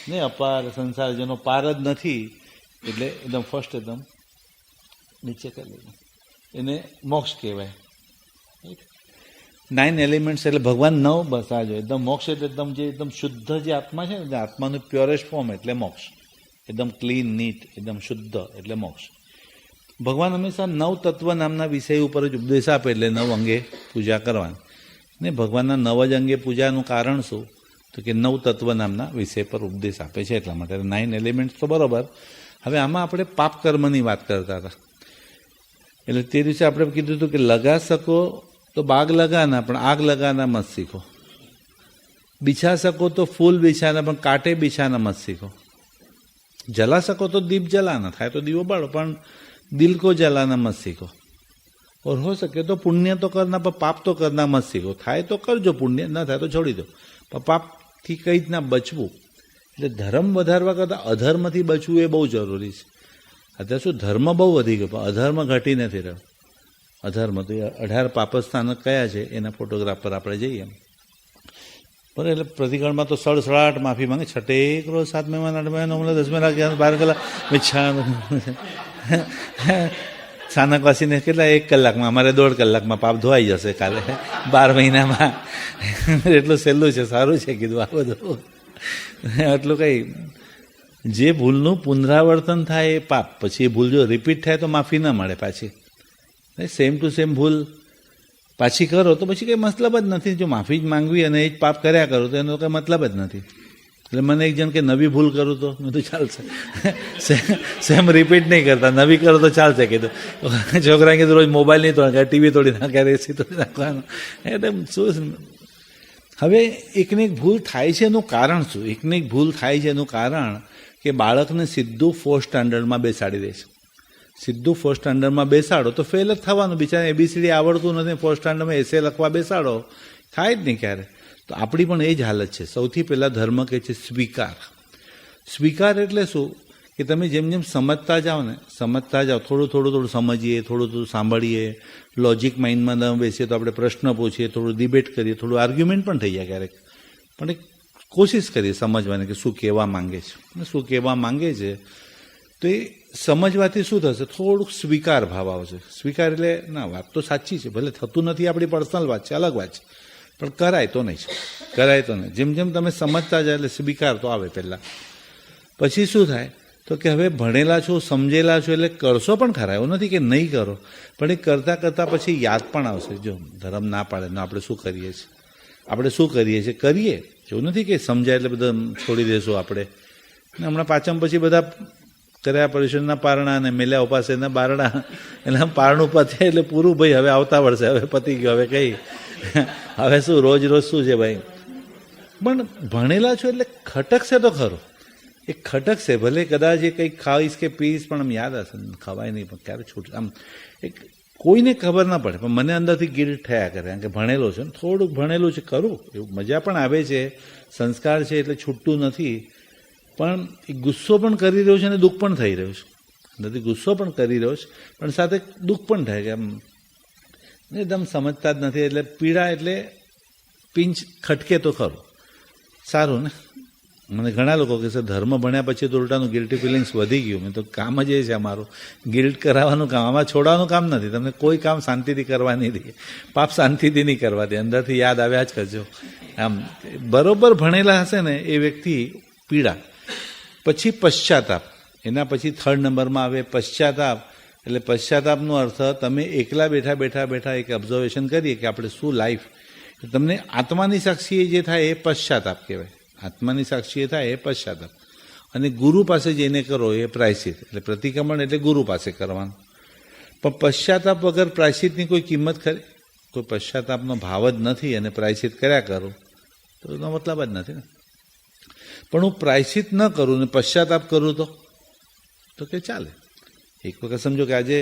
ને અપાર સંસાર જેનો પાર જ નથી, એટલે એકદમ ફર્સ્ટ એકદમ નીચે કરી લેવું, એને મોક્ષ કહેવાય. 9 એલિમેન્ટ્સ એટલે ભગવાન 9 બસ આ જો એકદમ મોક્ષ એટલે એકદમ જે એકદમ શુદ્ધ જે આત્મા છે ને, આત્માનું પ્યોરેસ્ટ ફોર્મ એટલે મોક્ષ. એકદમ ક્લીન, નીટ, એકદમ શુદ્ધ એટલે મોક્ષ. ભગવાન હંમેશા 9 તત્વ નામના વિષય ઉપર જ ઉપદેશ આપે, એટલે 9 અંગે પૂજા કરવાની. ને ભગવાનના 9 જ અંગે પૂજાનું કારણ શું? તો કે 9 તત્વ નામના વિષય પર ઉપદેશ આપે છે, એટલા માટે. 9 એલિમેન્ટ્સ તો બરોબર. હવે આમાં આપણે પાપ કર્મની વાત કરતા હતા, એટલે તે દિવસે આપણે કીધું હતું કે લગા શકો તો બાગ લગાના પણ આગ લગાના મત શીખો, બિછા શકો તો ફૂલ બિછાના પણ કાંટે બિછાના મત શીખો, જલા શકો તો દીપ જલાના, થાય તો દીવો બાળો પણ દિલ को जलाना मत सीखो, और हो सके तो पुण्य तो करना पर पाप तो करना मत सीखो. થાય તો કરજો પુણ્ય, ના થાય તો છોડી દો, પણ પાપથી કઈ રીતના બચવું. એટલે ધર્મ વધારવા કરતાં અધર્મથી બચવું એ બહુ જરૂરી છે. અત્યારે શું ધર્મ બહુ વધી ગયો, પણ અધર્મ ઘટી નથી રહ્યો. અધર્મ તો 18 પાપસ્થાનક કયા છે એના ફોટોગ્રાફ પર આપણે જઈએ બરાબર. એટલે પ્રતિક્રમણમાં તો સડસડાટ માફી માંગે. છઠે એક રોજ 7 મહિના 8 મહિના 9 મહિના 10 મહિના 11 કલાક મિચ્છા સ્થાનકવાસીને કેટલા 1 કલાકમાં, અમારે 1.5 કલાકમાં પાપ ધોવાઈ જશે કાલે 12 મહિનામાં. એટલું સહેલું છે, સારું છે કીધું આ બધું. એટલું કંઈ જે ભૂલનું પુનરાવર્તન થાય એ પાપ, પછી એ ભૂલ જો રિપીટ થાય તો માફી ન મળે પાછી. સેમ ટુ સેમ ભૂલ પાછી કરો તો પછી કંઈ મતલબ જ નથી. જો માફી જ માંગવી અને એ જ પાપ કર્યા કરો તો એનો કંઈ મતલબ જ નથી. એટલે મને એક જણ કે નવી ભૂલ કરું તો મેં તો ચાલશે, સેમ રિપીટ નહીં કરતા, નવી કરો તો ચાલશે કીધું. છોકરાએ કીધું રોજ મોબાઈલ નહીં તોડ, ટીવી તોડી નાખ્યા, એસી તોડી નાખવાનું. એટલે શું હવે એકને એક ભૂલ થાય છે એનું કારણ શું? એકને એક ભૂલ થાય છે એનું કારણ કે બાળકને સીધું 4th સ્ટાન્ડર્ડમાં બેસાડી દે છે. સીધું 4th સ્ટાન્ડર્ડમાં બેસાડો તો ફેલ જ થવાનું. બિચારા એબીસીડી આવડતું નથી, 4th સ્ટાન્ડર્ડમાં એસે લખવા બેસાડો, થાય જ નહીં ક્યારે. તો આપણી પણ એ જ હાલત છે. સૌથી પહેલાં ધર્મ કહે છે સ્વીકાર. સ્વીકાર એટલે શું? કે તમે જેમ જેમ સમજતા જાઓ ને, સમજતા જાઓ, થોડું થોડું સમજીએ, થોડું થોડું સાંભળીએ, લોજિક માઇન્ડમાં ન બેસીએ તો આપણે પ્રશ્ન પૂછીએ, થોડું ડિબેટ કરીએ, થોડું આર્ગ્યુમેન્ટ પણ થઈ જાય ક્યારેક, પણ એક કોશિશ કરીએ સમજવાની કે શું કહેવા માંગે છે, શું કહેવા માંગે છે. તો એ સમજવાથી શું થશે? થોડુંક સ્વીકાર ભાવ આવશે. સ્વીકાર એટલે ના, વાત તો સાચી છે, ભલે થતું નથી, આપણી પર્સનલ વાત છે, અલગ વાત છે, પણ કરાય તો નહીં, કરાય તો નહીં. જેમ જેમ તમે સમજતા જાય એટલે સ્વીકાર તો આવે પહેલાં. પછી શું થાય? તો કે હવે ભણેલા છો, સમજેલા છો, એટલે કરશો પણ ખરા, એવું નથી કે નહીં કરો, પણ એ કરતાં કરતાં પછી યાદ પણ આવશે. જો ધર્મ ના પાડે ને આપણે શું કરીએ છીએ, આપણે શું કરીએ છીએ, કરીએ. એવું નથી કે સમજાય એટલે બધા છોડી દેશું આપણે. ને હમણાં પાચમ પછી બધા કર્યા પરિષદના પારણા અને મેલ્યા ઉપાસેના બારણા, એટલે પારણું પતે એટલે પૂરું ભાઈ, હવે આવતા વર્ષે હવે પતી ગયું, હવે કઈ હવે શું રોજ રોજ શું છે ભાઈ. પણ ભણેલા છો એટલે ખટકશે તો ખરો, એ ખટકશે. ભલે કદાચ એ કંઈક ખાઈશ કે પીશ પણ આમ યાદ હશે, ખવાય નહીં પણ ક્યારે છૂટ, આમ એક કોઈને ખબર ના પડે, પણ મને અંદરથી ગિલ્ટ થયા કરે, કારણ કે ભણેલો છે ને, થોડુંક ભણેલું છે, કરું એવું મજા પણ આવે છે, સંસ્કાર છે એટલે છૂટતું નથી. પણ એ ગુસ્સો પણ કરી રહ્યો છે અને દુઃખ પણ થઈ રહ્યું છે. અંદરથી ગુસ્સો પણ કરી રહ્યો છે, પણ સાથે દુઃખ પણ થાય કે આમ એકદમ સમજતા જ નથી. એટલે પીડા એટલે પિંચ ખટકે તો ખરું. સારું ને, મને ઘણા લોકો કહે છે ધર્મ ભણ્યા પછી તો ઉલટાનું ગિલ્ટી ફિલિંગ્સ વધી ગયું. મેં તો કામ જ એ છે અમારું, ગિલ્ટ કરાવવાનું કામ. આમાં છોડવાનું કામ નથી. તમને કોઈ કામ શાંતિથી કરવા નહીં દે, પાપ શાંતિથી નહીં કરવા દે, અંદરથી યાદ આવ્યા જ કરજો. આમ બરોબર ભણેલા હશે ને એ વ્યક્તિ પીડા. પછી પશ્ચાતાપ, એના પછી 3rd નંબરમાં આવે પશ્ચાતાપ. એટલે પશ્ચાતાપનો અર્થ તમે એકલા બેઠા બેઠા બેઠા એક ઓબ્ઝર્વેશન કરીએ કે આપણે શું લાઈફ, તમને આત્માની સાક્ષીએ જે થાય એ પશ્ચાતાપ કહેવાય. આત્માની સાક્ષીએ થાય એ પશ્ચાતાપ. અને ગુરુ પાસે જઈને કરો એ પ્રાયશ્ચિત. એટલે પ્રતિક્રમણ એટલે ગુરુ પાસે કરવાનું. પણ પશ્ચાતાપ વગર પ્રાયશ્ચિતની કોઈ કિંમત ખરી? કોઈ પશ્ચાતાપનો ભાવ જ નથી અને પ્રાયશ્ચિત કર્યા કરું તો એનો મતલબ જ નથી ને. પણ હું પ્રાયશ્ચિત ન કરું ને પશ્ચાતાપ કરું તો કે ચાલે. એક વખત સમજો કે આજે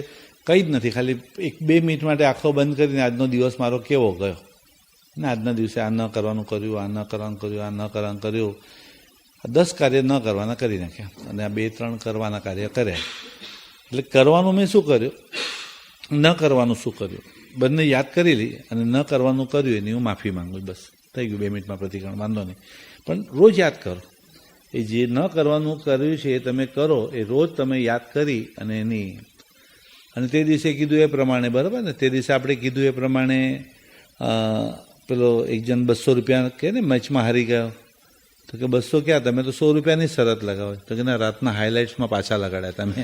કંઈ જ નથી, ખાલી 1-2 મિનિટ માટે આંખો બંધ કરીને આજનો દિવસ મારો કેવો ગયો ને, આજના દિવસે આ ન કરવાનું કર્યું, આ ન કરવાનું કર્યું, આ ન કરવાનું કર્યું, 10 કાર્ય ન કરવાના કરી નાખ્યા અને આ 2-3 કરવાના કાર્ય કર્યા. એટલે કરવાનું મેં શું કર્યું, ન કરવાનું શું કર્યું, બંને યાદ કરી લઈ અને ન કરવાનું કર્યું એની હું માફી માંગુ. બસ થઈ ગયું, 2 મિનિટમાં પ્રતિક્રમણ, વાંધો નહીં. પણ રોજ યાદ કરો. એ જે ન કરવાનું કર્યું છે એ તમે કરો, એ રોજ તમે યાદ કરી અને એની, અને તે દિવસે કીધું એ પ્રમાણે, બરાબર ને, તે દિવસે આપણે કીધું એ પ્રમાણે પેલો એક જણ 200 રૂપિયા કે ને મેચમાં હારી ગયો, તો કે 200 ક્યાં, તમે તો 100 રૂપિયાની શરત લગાવો. તો કે ના, રાતના હાઇલાઇટ્સમાં પાછા લગાડ્યા તમે.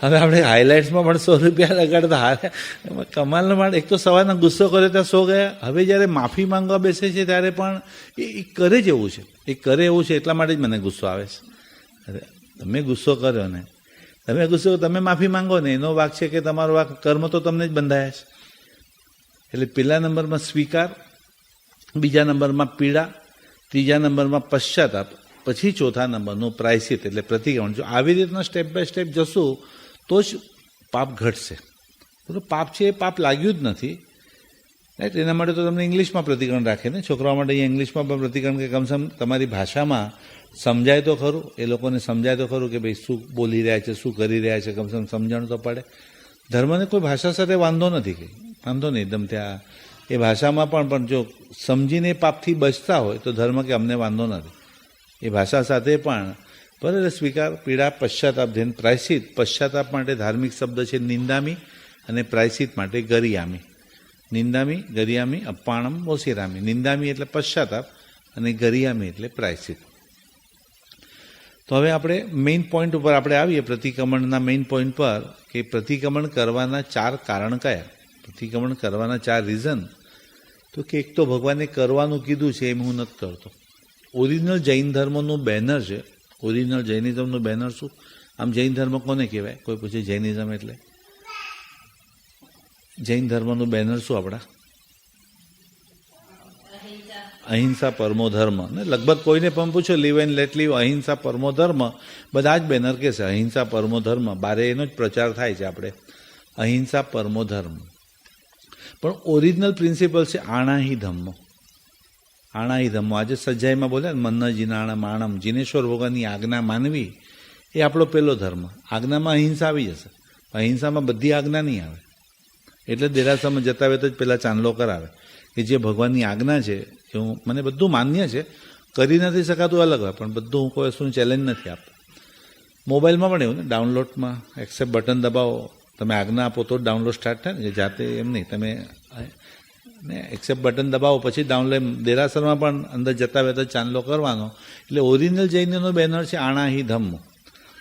હવે આપણે હાઇલાઇટ્સમાં પણ 100 રૂપિયા લગાડતા હારે, એમાં કમાલનો માળ. એક તો સવારના ગુસ્સો કર્યો ત્યાં 100 ગયા. હવે જ્યારે માફી માંગવા બેસે છે ત્યારે પણ એ કરે જ એવું છે, એ કરે એવું છે. એટલા માટે જ મને ગુસ્સો આવે છે. અરે તમે ગુસ્સો કર્યો ને, તમે માફી માંગો ને, એનો વાક છે કે તમારો વાક, કર્મ તો તમને જ બંધાયા છે. એટલે પહેલા નંબરમાં સ્વીકાર, બીજા નંબરમાં પીડા, ત્રીજા નંબરમાં પશ્ચાતાપ, પછી ચોથા નંબરનું પ્રાયશ્ચિત એટલે પ્રતિક્રમણ. જો આવી રીતના સ્ટેપ બાય સ્ટેપ જશું તો જ પાપ ઘટશે. તો પાપ છે એ પાપ લાગ્યું જ નથી, રાઈટ. એના માટે તો તમને ઇંગ્લિશમાં પ્રતિક્રમણ રાખે ને, છોકરાઓ માટે અહીંયા ઇંગ્લિશમાં પણ પ્રતિક્રમણ, કે કમસે કમ તમારી ભાષામાં સમજાય તો ખરું, એ લોકોને સમજાય તો ખરું કે ભાઈ શું બોલી રહ્યા છે, શું કરી રહ્યા છે, કમસે કમ સમજણ તો પડે. ધર્મને કોઈ ભાષા સાથે વાંધો નથી, કે વાંધો નહીં એકદમ ત્યાં એ ભાષામાં પણ જો સમજીને પાપથી બચતા હોય તો ધર્મ કે અમને વાંધો નથી. એ ભાષા સાથે પણ બરાબર સ્વીકાર, પીડા, પશ્ચાતાપ, ધ્યાન, પ્રાયશ્ચિત. પશ્ચાતાપ માટે ધાર્મિક શબ્દ છે નિંદામી અને પ્રાયશ્ચિત માટે ગરિયામી. નિંદામી, ગરિયામી, અપ્પાણમ, મોસીરામી. નિંદામી એટલે પશ્ચાતાપ અને ગરિયામી એટલે પ્રાયશ્ચિત. તો હવે આપણે મેઇન પોઈન્ટ ઉપર આપણે આવીએ, પ્રતિક્રમણના મેઇન પોઈન્ટ પર, કે પ્રતિક્રમણ કરવાના 4 કારણ કયા? પ્રતિક્રમણ કરવાના 4 રીઝન. તો કે એક તો ભગવાને કરવાનું કીધું છે એમ હું નથી કરતો. ઓરિજિનલ જૈન ધર્મનું બેનર છે. ઓરિજિનલ જૈનિઝમનું બેનર શું? આમ જૈન ધર્મ કોને કહેવાય? કોઈ પૂછે જૈનિઝમ એટલે? જૈન ધર્મનું બેનર શું આપણા? અહિંસા પરમો ધર્મ. ને લગભગ કોઈને પણ પૂછો, લીવ એન્ડ લેટ લીવ, અહિંસા પરમો ધર્મ, બધા જ બેનર કહેશે અહિંસા પરમો ધર્મ. બારે એનો જ પ્રચાર થાય છે આપણે, અહિંસા પરમો ધર્મ. પણ ઓરિજિનલ પ્રિન્સિપલ છે આણાહી ધમ્મો. આણાહી ધમ્મો. આજે સજ્જાઈમાં બોલ્યા મન્ન જીનાણા માણમ, જીનેશ્વર ભગવાનની આજ્ઞા માનવી એ આપણો પહેલો ધર્મ. આજ્ઞામાં અહિંસા આવી જશે, અહિંસામાં બધી આજ્ઞા નહીં આવે. એટલે દેરાસરમાં જતા હોય તો જ પહેલાં ચાંદલો કરાવે કે જે ભગવાનની આજ્ઞા છે એ હું, મને બધું માન્ય છે, કરી નથી શકાતું અલગ હોય, પણ બધું હું કોઈ વસ્તુનું ચેલેન્જ નથી આપતો. મોબાઈલમાં પણ એવું ને, ડાઉનલોડમાં એક્સેપ્ટ બટન દબાવો, તમે આજ્ઞા આપો તો ડાઉનલોડ સ્ટાર્ટ થાય ને, જાતે એમ નહીં. તમે ને એક્સેપ્ટ બટન દબાવો પછી ડાઉનલોડ. દેરાસરમાં પણ અંદર જતા હોય તો ચાંદલો કરવાનો. એટલે ઓરિજિનલ જૈનનો બેનર છે આણાહી ધમ્મો.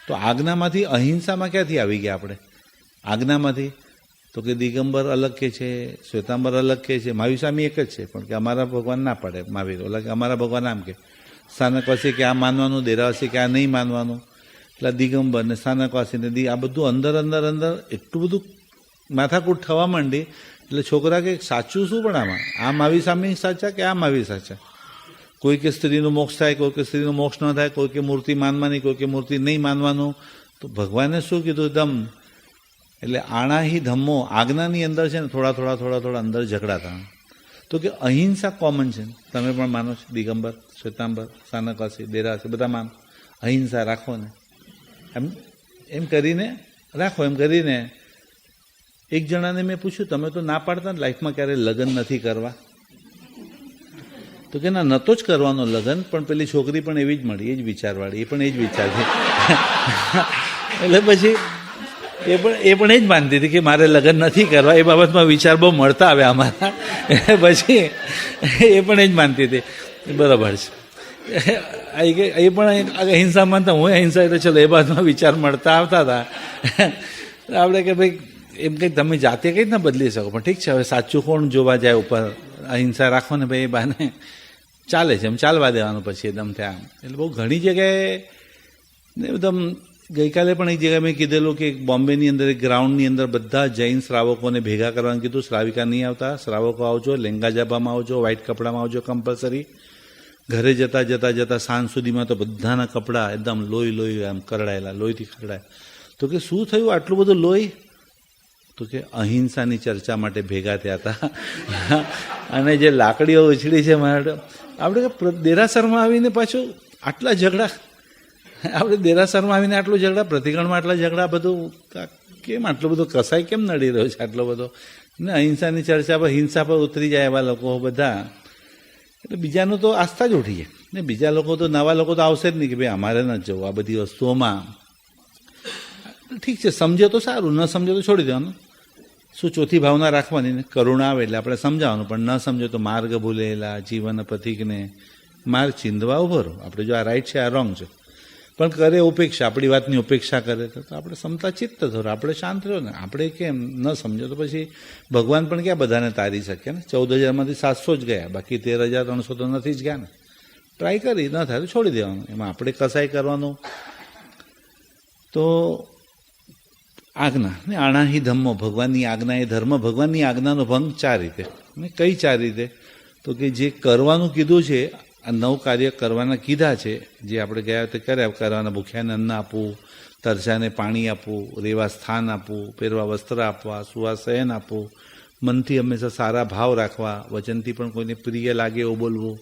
તો આજ્ઞામાંથી અહિંસામાં ક્યાંથી આવી ગયા આપણે? આજ્ઞામાંથી તો કે દિગંબર અલગ કે છે, શ્વેતાંબર અલગ કે છે, મહાવીર સ્વામી એક જ છે, પણ કે અમારા ભગવાન ના પડે. મહાવીર ઓલા કે અમારા ભગવાન આમ કે, સ્થાનકવાસી કે આ માનવાનું, દેરાવાસી કે આ નહીં માનવાનું. એટલે દિગંબર ને સ્થાનકવાસી ને આ બધું અંદર અંદર અંદર એટલું બધું માથાકૂટ થવા માંડી. એટલે છોકરા કે સાચું શું પણ આમાં? આ મહાવીર સ્વામી સાચા કે આ મહાવીર સાચા? કોઈ કે સ્ત્રીનું મોક્ષ થાય, કોઈ કે સ્ત્રીનું મોક્ષ ન થાય, કોઈ કે મૂર્તિ માનવાની, કોઈ કે મૂર્તિ નહીં માનવાનું. તો ભગવાને શું કીધું? દમ. એટલે આણાહી ધમ્મો, આજ્ઞાની અંદર છે ને થોડા અંદર ઝઘડા થયા. તો કે અહિંસા કોમન છે, તમે પણ માનો છો, દિગંબર, શ્વેતાંબર, સ્થાનકવાસી, દેરાસી બધા માનો, અહિંસા રાખો ને. એમ એમ કરીને રાખો. એમ કરીને એક જણાને મેં પૂછ્યું, તમે તો ના પાડતા ને લાઈફમાં ક્યારે લગ્ન નથી કરવા? તો કે ના, નહોતો જ કરવાનો લગ્ન, પણ પેલી છોકરી પણ એવી જ મળી, એ જ વિચારવાળી, એ પણ એ જ વિચારતી. એટલે પછી એ પણ એ જ માનતી હતી કે મારે લગ્ન નથી કરવા. એ બાબતમાં વિચાર બહુ મળતા આવ્યા અમારા. પછી એ પણ એ જ માનતી હતી. બરાબર છે. એ પણ અહિંસા માનતા, હું અહિંસા, એટલે ચલો એ બાબતમાં વિચાર મળતા આવતા હતા. આપણે કે ભાઈ એમ કંઈ તમે જાતે કંઈ જ ના બદલી શકો, પણ ઠીક છે, હવે સાચું કોણ જોવા જાય ઉપર? અહિંસા રાખો ને ભાઈ, એ બાને ચાલે છે, એમ ચાલવા દેવાનું પછી એકદમ ત્યાં. એટલે બહુ ઘણી જગ્યાએ એકદમ, ગઈકાલે પણ એક જગ્યાએ મેં કીધેલું કે બોમ્બેની અંદર એક ગ્રાઉન્ડની અંદર બધા જૈન શ્રાવકોને ભેગા કરવાનું કીધું. શ્રાવિકા નહીં આવતા, શ્રાવકો આવજો, લેંગા જાબામાં આવજો, વ્હાઇટ કપડામાં આવજો કમ્પલસરી. ઘરે જતા સાંજ સુધીમાં તો બધાના કપડાં એકદમ લોહી આમ કરડાયેલા, લોહીથી ખરડાય. તો કે શું થયું આટલું બધું લોહી? તો કે અહિંસાની ચર્ચા માટે ભેગા થયા હતા. અને જે લાકડીઓ ઉછળી છે મારે, આપણે દેરાસરમાં આવીને પાછું આટલા ઝઘડા, આપણે દેરાસરમાં આવીને આટલું ઝઘડા, પ્રતિકરણમાં આટલા ઝઘડા, બધું કેમ આટલું બધું કસાય કેમ નડી રહ્યો છે આટલો બધો? ને અહિંસાની ચર્ચા પર હિંસા પર ઉતરી જાય એવા લોકો બધા. એટલે બીજાનું તો આસ્થા જ ઉઠી જાય ને. બીજા લોકો તો, નવા લોકો તો આવશે જ નહીં કે ભાઈ અમારે ન જવું આ બધી વસ્તુઓમાં. ઠીક છે, સમજે તો સારું, ન સમજે તો છોડી દેવાનું. શું ચોથી ભાવના રાખવાની ને? કરુણા આવે એટલે આપણે સમજાવવાનું, પણ ન સમજો તો માર્ગ ભૂલેલા જીવન પથિકને માર્ગ ચીંધવા ઉભો રહો. આપણે જો આ રાઈટ છે, આ રોંગ છે, પણ કરે ઉપેક્ષા, આપણી વાતની ઉપેક્ષા કરે તો આપણે સમતા ચિત્ત ધરો, આપણે શાંત રહ્યો ને. આપણે કેમ ન સમજો તો પછી ભગવાન પણ ક્યાં બધાને તારી શકે ને? 14,000માંથી 700 જ ગયા, બાકી 13,300 તો નથી જ ગયા ને. ટ્રાય કરી, ન થાય તો છોડી દેવાનું. એમાં આપણે કસાય કરવાનું. તો આજ્ઞા ને આણાહી ધમ્મો, ભગવાનની આજ્ઞા એ ધર્મ. ભગવાનની આજ્ઞાનો ભંગ 4 રીતે. ને કઈ 4 રીતે? તો કે જે કરવાનું કીધું છે, આ 9 કાર્ય કરવાના કીધા છે, જે આપણે ગયા તે કર્યા. કરવાના, ભૂખ્યાને અન્ન આપવું, તરસ્યાને પાણી આપવું, રેવા સ્થાન આપવું, પહેરવા વસ્ત્ર આપવા, સુવા શયન આપવું, મનથી હંમેશા સારા ભાવ રાખવા, વચનથી પણ કોઈને પ્રિય લાગે એવું બોલવું,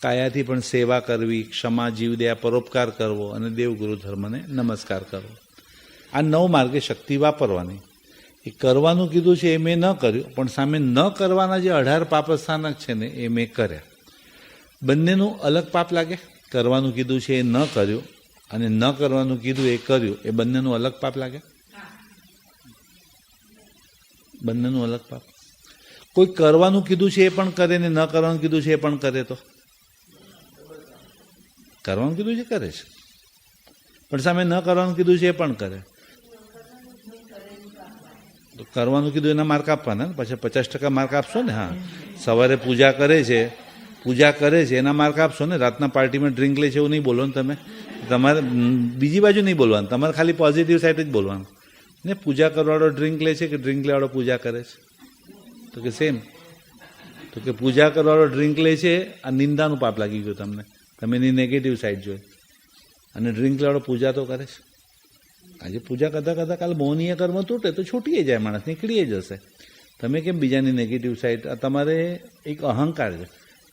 કાયાથી પણ સેવા કરવી, ક્ષમા, જીવદયા, પરોપકાર કરવો અને દેવગુરુ ધર્મને નમસ્કાર કરવો. આ 9 માર્ગે શક્તિ વાપરવાની. એ કરવાનું કીધું છે એ મેં ન કર્યું, પણ સામે ન કરવાના જે 18 પાપસ્થાનક છે ને એ મેં કર્યા. બંનેનું અલગ પાપ લાગે? કરવાનું કીધું છે એ ન કર્યું અને ન કરવાનું કીધું એ કર્યું, એ બંનેનું અલગ પાપ લાગે? બંનેનું અલગ પાપ. કોઈ કરવાનું કીધું છે એ પણ કરે ને ન કરવાનું કીધું છે એ પણ કરે તો? કરવાનું કીધું છે કરે છે, પણ સામે ન કરવાનું કીધું છે એ પણ કરે. તો કરવાનું કીધું એના માર્ક આપવાના ને, પછી 50% માર્ક આપશો ને. હા, સવારે પૂજા કરે છે એના માર્ક આપશો ને. રાતના પાર્ટીમાં ડ્રિંક લે છે એવું નહીં બોલવાનું તમે. તમારે બીજી બાજુ નહીં બોલવાનું, તમારે ખાલી પોઝિટિવ સાઈડ જ બોલવાનું ને. પૂજા કરવાવાળો ડ્રિંક લે છે કે ડ્રિંક લેવાળો પૂજા કરે છે? તો કે સેમ. તો કે પૂજા કરવાવાળો ડ્રિંક લે છે, આ નિંદાનું પાપ લાગી ગયું તમને, તમે એની નેગેટિવ સાઈડ જોઈ. અને ડ્રિંક લેવાળો પૂજા તો કરે છે. આજે પૂજા કરતાં કાલે મોહનીય કર્મ તૂટે તો છૂટી જાય માણસ, નીકળી જશે. તમે કેમ બીજાની નેગેટિવ સાઈડ? તમારે એક અહંકાર છે.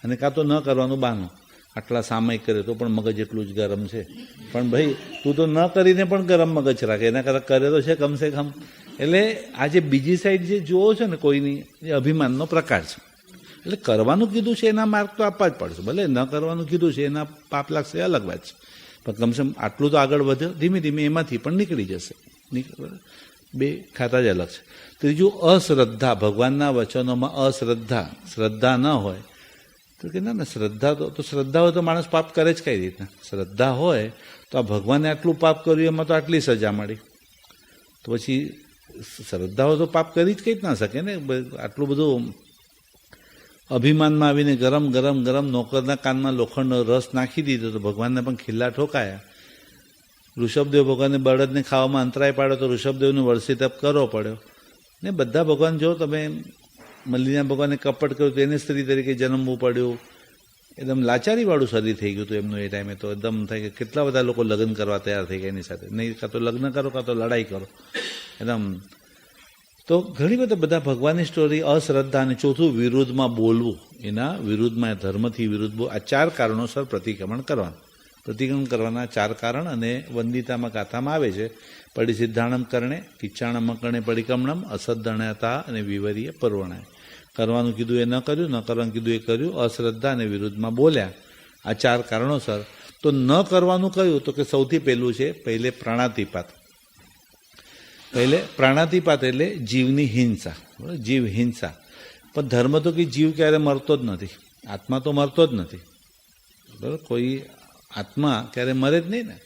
અને કાં તો ન કરવાનું બહાનું, આટલા સામયિક કરે તો પણ મગજ એટલું જ ગરમ છે. પણ ભાઈ તું તો ન કરીને પણ ગરમ મગજ રાખે, એના કરતાં કરે તો છે કમસે કમ. એટલે આ જે બીજી સાઈડ જે જુઓ છો ને કોઈની, એ અભિમાનનો પ્રકાર છે. એટલે કરવાનું કીધું છે એના માર્ક તો આપવા જ પડશે. ભલે ન કરવાનું કીધું છે એના પાપ લાગશે, અલગ વાત છે. પણ કમસે કમ આટલું તો આગળ વધ્યો, ધીમે ધીમે એમાંથી પણ નીકળી જશે. બે ખાતા જ અલગ છે. ત્રીજું અશ્રદ્ધા. ભગવાનના વચનોમાં અશ્રદ્ધા, શ્રદ્ધા ન હોય તો કે ના શ્રદ્ધા તો શ્રદ્ધા હોય તો માણસ પાપ કરે જ કઈ રીતના? શ્રદ્ધા હોય તો આ ભગવાને આટલું પાપ કર્યું એમાં તો આટલી સજા મળી, તો પછી શ્રદ્ધા હોય તો પાપ કરી જ કઈ જ ના શકે ને. આટલું બધું અભિમાનમાં આવીને ગરમ ગરમ ગરમ નોકરના કાનમાં લોખંડનો રસ નાખી દીધો તો ભગવાનને પણ ખિલ્લા ઠોકાયા. ઋષભદેવ ભગવાનને બળદને ખાવામાં અંતરાય પાડ્યો તો ઋષભદેવને વર્ષી તપ કરવો પડ્યો ને. બધા ભગવાન જો તમે મલ્લીના ભગવાને કપટ કર્યું તો એને સ્ત્રી તરીકે જન્મવું પડ્યું. એકદમ લાચારીવાળું શરીર થઈ ગયું હતું એમનું એ ટાઈમે. તો એકદમ થાય કે કેટલા બધા લોકો લગ્ન કરવા તૈયાર થઈ ગયા એની સાથે. નહીં કાં તો લગ્ન કરો કાં તો લડાઈ કરો એકદમ. તો ઘણી બધા ભગવાનની સ્ટોરી. અશ્રદ્ધા. અને ચોથું વિરુદ્ધમાં બોલવું, એના વિરુદ્ધમાં, ધર્મથી વિરુદ્ધ બોલ. આ 4 કારણોસર પ્રતિક્રમણ કરવાનું. પ્રતિક્રમણ કરવાના 4 કારણ અને વંદિતામાં ગાથામાં આવે છે. પરિસિદ્ધાણમ કરણે, કિચ્ચાણમ કરણે પરિક્રમણમ, અસદ્ધણતા અને વિવરીય પર્વણાય. કરવાનું કીધું એ ન કર્યું, ન કરવાનું કીધું એ કર્યું, અશ્રદ્ધા અને વિરુદ્ધમાં બોલ્યા. આ 4 કારણોસર. તો ન કરવાનું કયું? તો કે સૌથી પહેલું છે પહેલે પ્રાણાતિપાત. પહેલે પ્રાણાતિપાત એટલે જીવની હિંસા, જીવ હિંસા. પણ ધર્મ તો કે જીવ ક્યારે મરતો જ નથી, આત્મા તો મરતો જ નથી. બરાબર, કોઈ આત્મા ક્યારે મરે જ નહીં ને.